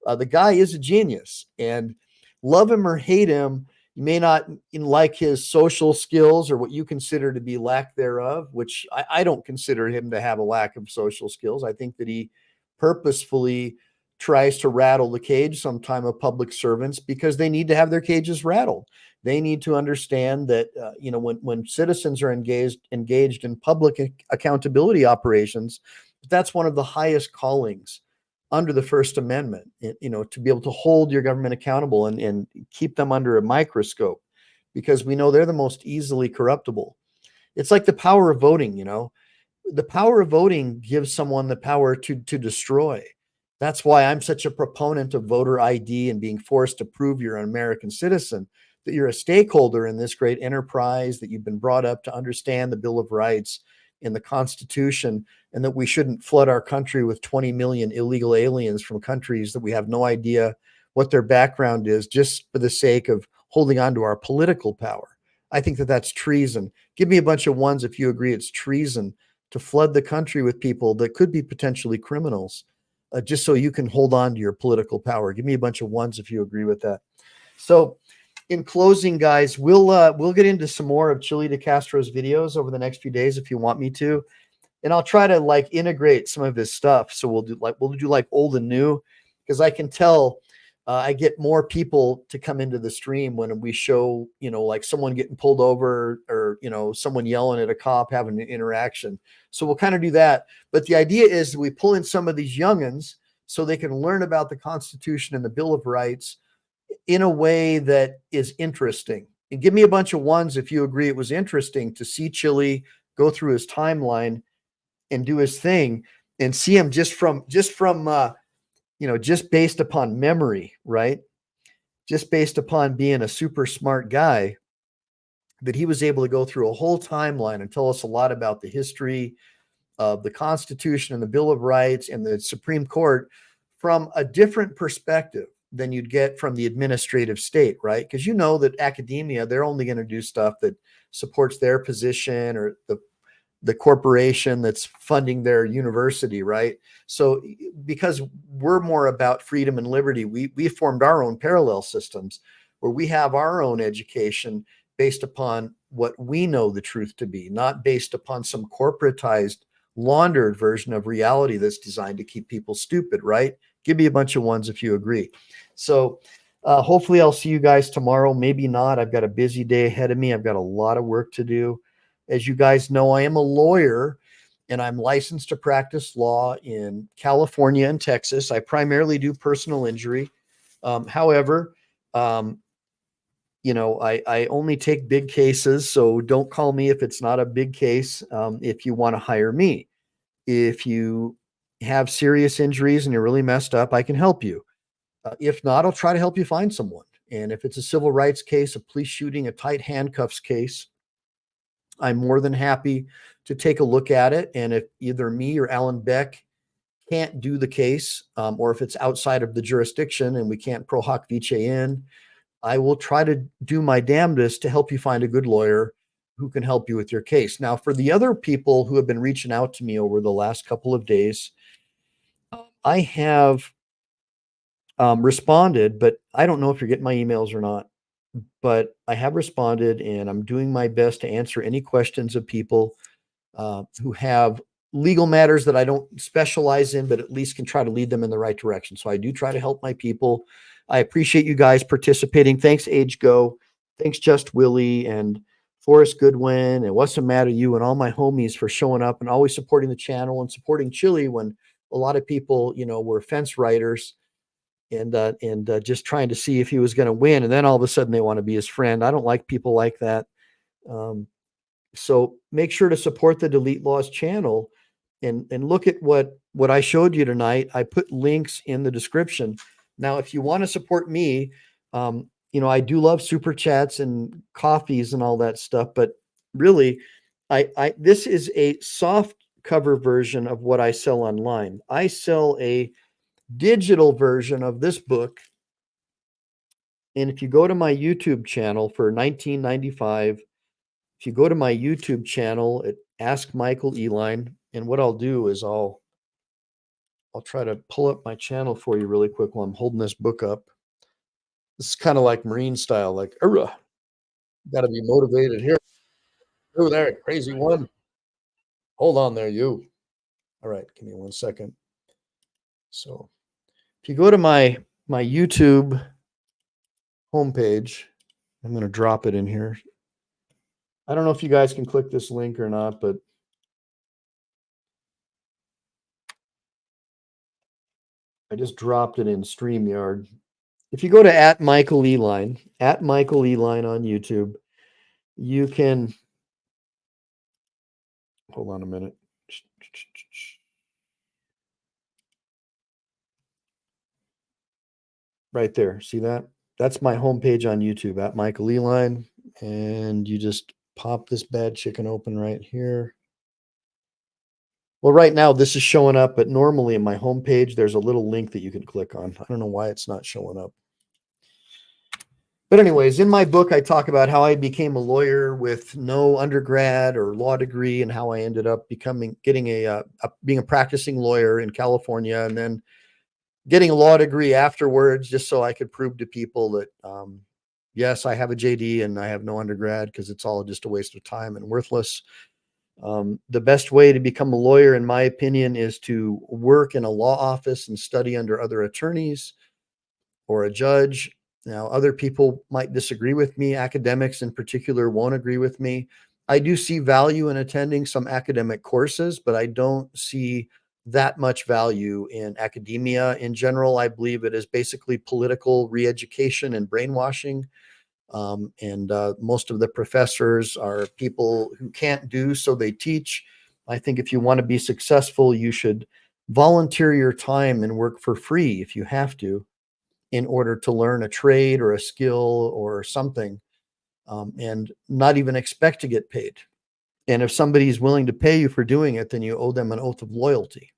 Speaker 5: The guy is a genius, and love him or hate him, you may not like his social skills or what you consider to be lack thereof, which I don't consider him to have a lack of social skills. I think that he purposefully tries to rattle the cage sometime of public servants because they need to have their cages rattled. They need to understand that, you know, when citizens are engaged in public accountability operations, that's one of the highest callings under the First Amendment, you know, to be able to hold your government accountable and keep them under a microscope, because we know they're the most easily corruptible. It's like the power of voting, you know, the power of voting gives someone the power to destroy. That's why I'm such a proponent of voter ID and being forced to prove you're an American citizen, that you're a stakeholder in this great enterprise, that you've been brought up to understand the Bill of Rights and the Constitution, and that we shouldn't flood our country with 20 million illegal aliens from countries that we have no idea what their background is, just for the sake of holding on to our political power. I think that that's treason. Give me a bunch of ones if you agree it's treason to flood the country with people that could be potentially criminals, just so you can hold on to your political power. Give me a bunch of ones if you agree with that. So in closing, guys, we'll get into some more of Chile de Castro's videos over the next few days if you want me to, and I'll try to like integrate some of his stuff. So we'll do like old and new, because I can tell I get more people to come into the stream when we show, you know, like someone getting pulled over or, you know, someone yelling at a cop, having an interaction. So we'll kind of do that. But the idea is that we pull in some of these youngins so they can learn about the Constitution and the Bill of Rights in a way that is interesting. And give me a bunch of ones if you agree it was interesting to see Chille go through his timeline and do his thing and see him just from you know, just based upon memory, right? Just based upon being a super smart guy, that he was able to go through a whole timeline and tell us a lot about the history of the Constitution and the Bill of Rights and the Supreme Court from a different perspective. than you'd get from the administrative state, right? Because you know that academia, they're only going to do stuff that supports their position or the corporation that's funding their university, right? So because we're more about freedom and liberty, we formed our own parallel systems where we have our own education based upon what we know the truth to be, not based upon some corporatized, laundered version of reality that's designed to keep people stupid, right? Give me a bunch of ones if you agree. So hopefully I'll see you guys tomorrow. Maybe not. I've got a busy day ahead of me. I've got a lot of work to do. As you guys know, I am a lawyer and I'm licensed to practice law in California and Texas. I primarily do personal injury. However, you know, I only take big cases, so don't call me if it's not a big case. If you want to hire me, if you have serious injuries and you're really messed up, I can help you. If not, I'll try to help you find someone. And if it's a civil rights case, a police shooting, a tight handcuffs case, I'm more than happy to take a look at it. And if either me or Alan Beck can't do the case, or if it's outside of the jurisdiction and we can't pro hoc vice in, I will try to do my damnedest to help you find a good lawyer who can help you with your case. Now, for the other people who have been reaching out to me over the last couple of days, I have responded, but I don't know if you're getting my emails or not. But I have responded and I'm doing my best to answer any questions of people who have legal matters that I don't specialize in, but at least can try to lead them in the right direction. So I do try to help my people. I appreciate you guys participating. Thanks, Age Go. Thanks, Just Willie and Forrest Goodwin and What's the Matter You and all my homies for showing up and always supporting the channel and supporting Chille when a lot of people, you know, were fence riders and just trying to see if he was going to win. And then all of a sudden they want to be his friend. I don't like people like that. So make sure to support the DeleteLawz channel and look at what I showed you tonight. I put links in the description. Now, if you want to support me, you know, I do love super chats and coffees and all that stuff, but really this is a soft cover version of what I sell online. I sell a digital version of this book. And if you go to my YouTube channel for $19.95, if you go to my YouTube channel at Ask Michael Eline, and what I'll do is I'll try to pull up my channel for you really quick while I'm holding this book up. This is kind of like Marine style, like, got to be motivated here. Oh, there, crazy one. Hold on there, you. All right, give me 1 second. So if you go to my YouTube homepage, I'm going to drop it in here. I don't know if you guys can click this link or not, but I just dropped it in StreamYard. If you go to @Michael Eline on YouTube, you can, hold on a minute. Right there. See that? That's my homepage on YouTube @Michael Eline. And you just pop this bad chicken open right here. Well, right now this is showing up, but normally in my homepage, there's a little link that you can click on. I don't know why it's not showing up. But anyways, in my book, I talk about how I became a lawyer with no undergrad or law degree and how I ended up being a practicing lawyer in California and then getting a law degree afterwards, just so I could prove to people that, yes, I have a JD and I have no undergrad because it's all just a waste of time and worthless. The best way to become a lawyer, in my opinion, is to work in a law office and study under other attorneys or a judge. Now, other people might disagree with me. Academics in particular won't agree with me. I do see value in attending some academic courses, but I don't see that much value in academia in general. I believe it is basically political re-education and brainwashing. Most of the professors are people who can't do, so they teach. I think if you want to be successful, you should volunteer your time and work for free if you have to, in order to learn a trade or a skill or something, and not even expect to get paid. And if somebody is willing to pay you for doing it, then you owe them an oath of loyalty.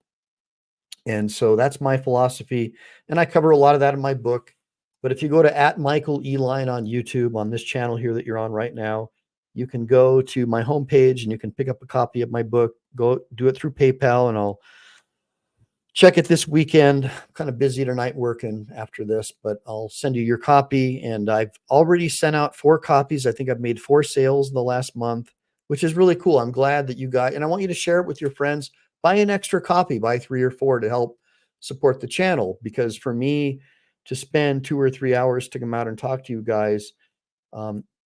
Speaker 5: And so that's my philosophy. And I cover a lot of that in my book. But if you go to @MichaelEline on YouTube, on this channel here that you're on right now, you can go to my homepage and you can pick up a copy of my book. Go do it through PayPal, and I'll check it this weekend. I'm kind of busy tonight working after this, but I'll send you your copy. And I've already sent out 4 copies. I think I've made 4 sales in the last month, which is really cool. I'm glad that you got, and I want you to share it with your friends. Buy an extra copy, buy 3 or 4 to help support the channel. Because for me to spend 2 or 3 hours to come out and talk to you guys,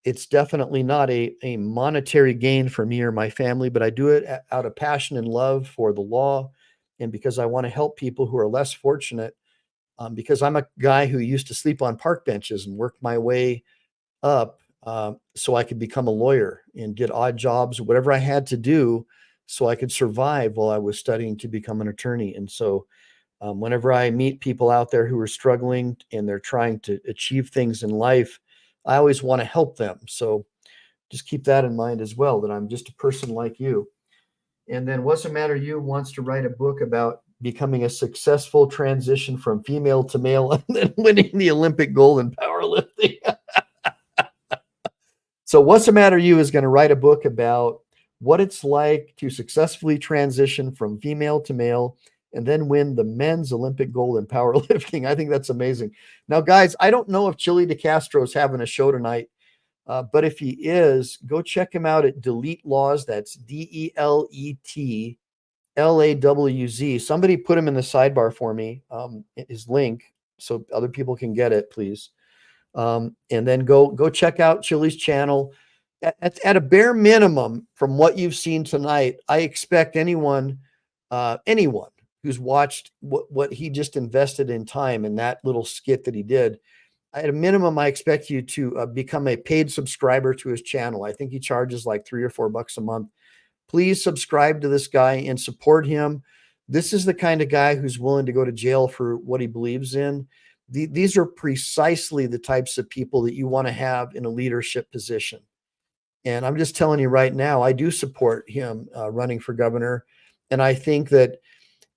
Speaker 5: it's definitely not a monetary gain for me or my family, but I do it out of passion and love for the law, and because I want to help people who are less fortunate, because I'm a guy who used to sleep on park benches and work my way up so I could become a lawyer and get odd jobs, whatever I had to do so I could survive while I was studying to become an attorney. And so whenever I meet people out there who are struggling and they're trying to achieve things in life, I always want to help them. So just keep that in mind as well, that I'm just a person like you. And then What's the Matter You wants to write a book about becoming a successful transition from female to male and then winning the Olympic gold in powerlifting. So What's the Matter You is going to write a book about what it's like to successfully transition from female to male and then win the men's Olympic gold in powerlifting. I think that's amazing. Now, guys, I don't know if Chille de Castro is having a show tonight, but if he is, go check him out at DeleteLawz. That's DeleteLawz. Somebody put him in the sidebar for me, his link, so other people can get it, please. And then go check out Chille's channel. At a bare minimum, from what you've seen tonight, I expect anyone who's watched what he just invested in time in that little skit that he did, at a minimum, I expect you to become a paid subscriber to his channel. I think he charges like $3 or $4 a month. Please subscribe to this guy and support him. This is the kind of guy who's willing to go to jail for what he believes in. These are precisely the types of people that you want to have in a leadership position. And I'm just telling you right now, I do support him running for governor. And I think that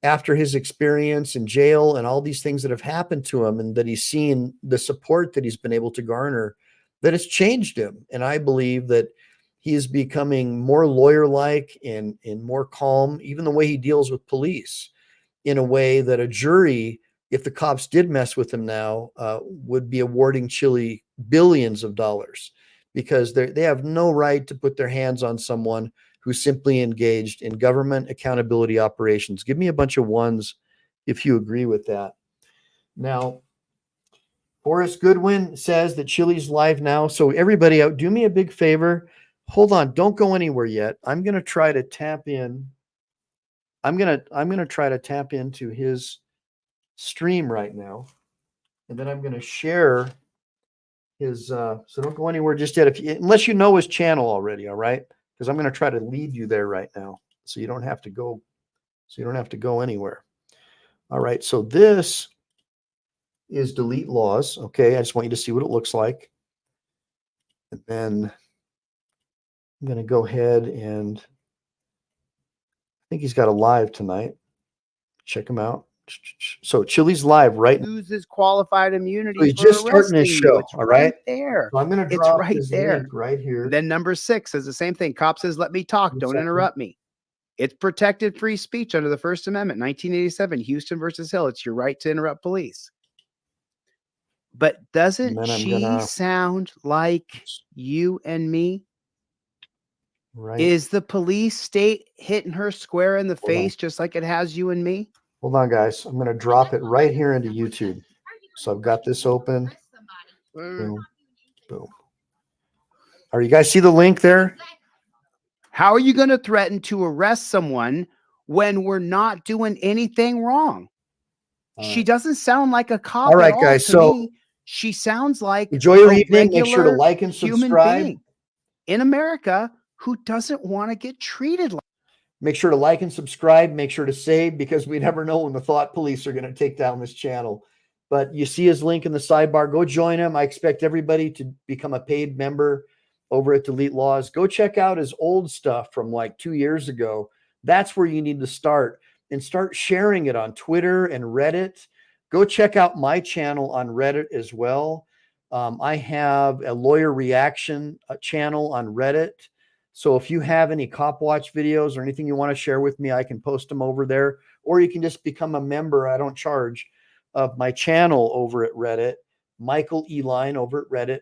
Speaker 5: after his experience in jail and all these things that have happened to him, and that he's seen the support that he's been able to garner, that it's changed him. And I believe that he is becoming more lawyer-like and more calm, even the way he deals with police, in a way that a jury, if the cops did mess with him now, would be awarding Chille billions of dollars, because they have no right to put their hands on someone who simply engaged in government accountability operations. Give me a bunch of ones if you agree with that. Now, Forrest Goodwin says that Chille's live now. So everybody out, do me a big favor. Hold on, don't go anywhere yet. I'm going to try to tap in. I'm going to try to tap into his stream right now. And then I'm going to share his so don't go anywhere just yet, unless you know his channel already, all right? Because I'm going to try to lead you there right now, so you don't have to go. So you don't have to go anywhere. All right. So this is DeleteLawz. Okay. I just want you to see what it looks like. And then I'm going to go ahead and I think he's got a live tonight. Check him out. So Chille's live right now.
Speaker 16: Loses qualified immunity.
Speaker 5: So he's just starting his show.
Speaker 16: It's
Speaker 5: all right.
Speaker 16: There.
Speaker 5: So I'm going to drop his link right here.
Speaker 16: Then number 6 says the same thing. Cop says, "Let me talk. Don't interrupt me." It's protected free speech under the First Amendment, 1987, Houston versus Hill. It's your right to interrupt police. But doesn't she sound like you and me?
Speaker 5: Right.
Speaker 16: Is the police state hitting her square in the face just like it has you and me?
Speaker 5: Hold on, guys. I'm going to drop it right here into YouTube. So I've got this open. Boom. Boom. Are you guys see the link there?
Speaker 16: How are you going to threaten to arrest someone when we're not doing anything wrong? She doesn't sound like a cop.
Speaker 5: All right, guys. So
Speaker 16: she sounds like
Speaker 5: enjoy your evening. Make sure to like and subscribe.
Speaker 16: In America who doesn't want to get treated like.
Speaker 5: Make sure to like and subscribe. Make sure to save, because we never know when the thought police are going to take down this channel. But you see his link in the sidebar. Go join him. I expect everybody to become a paid member over at DeleteLawz. Go check out his old stuff from like 2 years ago. That's where you need to start, and start sharing it on Twitter and Reddit. Go check out my channel on Reddit as well. I have a lawyer reaction channel on Reddit. So if you have any cop watch videos or anything you want to share with me, I can post them over there, or you can just become a member. I don't charge, of my channel over at Reddit, Michael Eline over at Reddit.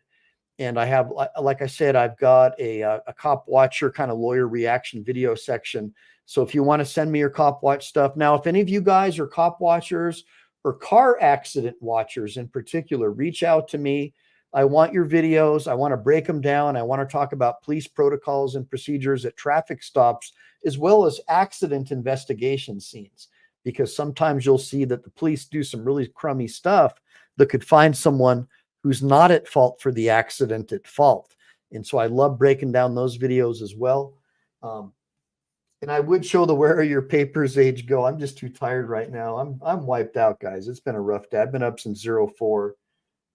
Speaker 5: And I have, like I said, I've got a cop watcher kind of lawyer reaction video section. So if you want to send me your cop watch stuff. Now, if any of you guys are cop watchers or car accident watchers in particular, reach out to me. I want your videos. I want to break them down. I want to talk about police protocols and procedures at traffic stops, as well as accident investigation scenes, because sometimes you'll see that the police do some really crummy stuff that could find someone who's not at fault for the accident at fault. And so I love breaking down those videos as well. And I would show the where are your papers age go. I'm just too tired right now. I'm wiped out, guys. It's been a rough day. I've been up since 04.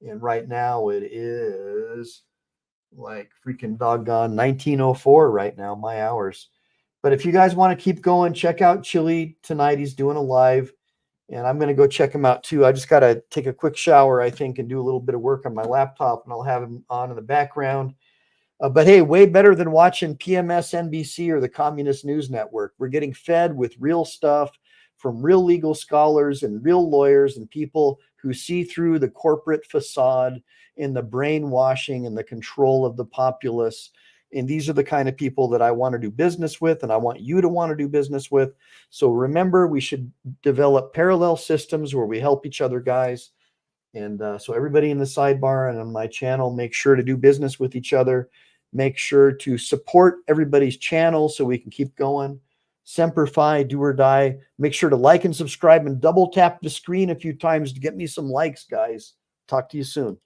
Speaker 5: And right now it is like freaking doggone 1904 right now, my hours. But if you guys want to keep going, check out Chille tonight. He's doing a live, and I'm going to go check him out too. I just got to take a quick shower, I think, and do a little bit of work on my laptop, and I'll have him on in the background. But hey, way better than watching PMS, NBC, or the Communist News Network. We're getting fed with real stuff from real legal scholars and real lawyers and people who see through the corporate facade and the brainwashing and the control of the populace. And these are the kind of people that I want to do business with, and I want you to want to do business with. So remember, we should develop parallel systems where we help each other, guys. And so everybody in the sidebar and on my channel, make sure to do business with each other. Make sure to support everybody's channel so we can keep going. Semper Fi, do or die. Make sure to like and subscribe and double tap the screen a few times to get me some likes, guys. Talk to you soon.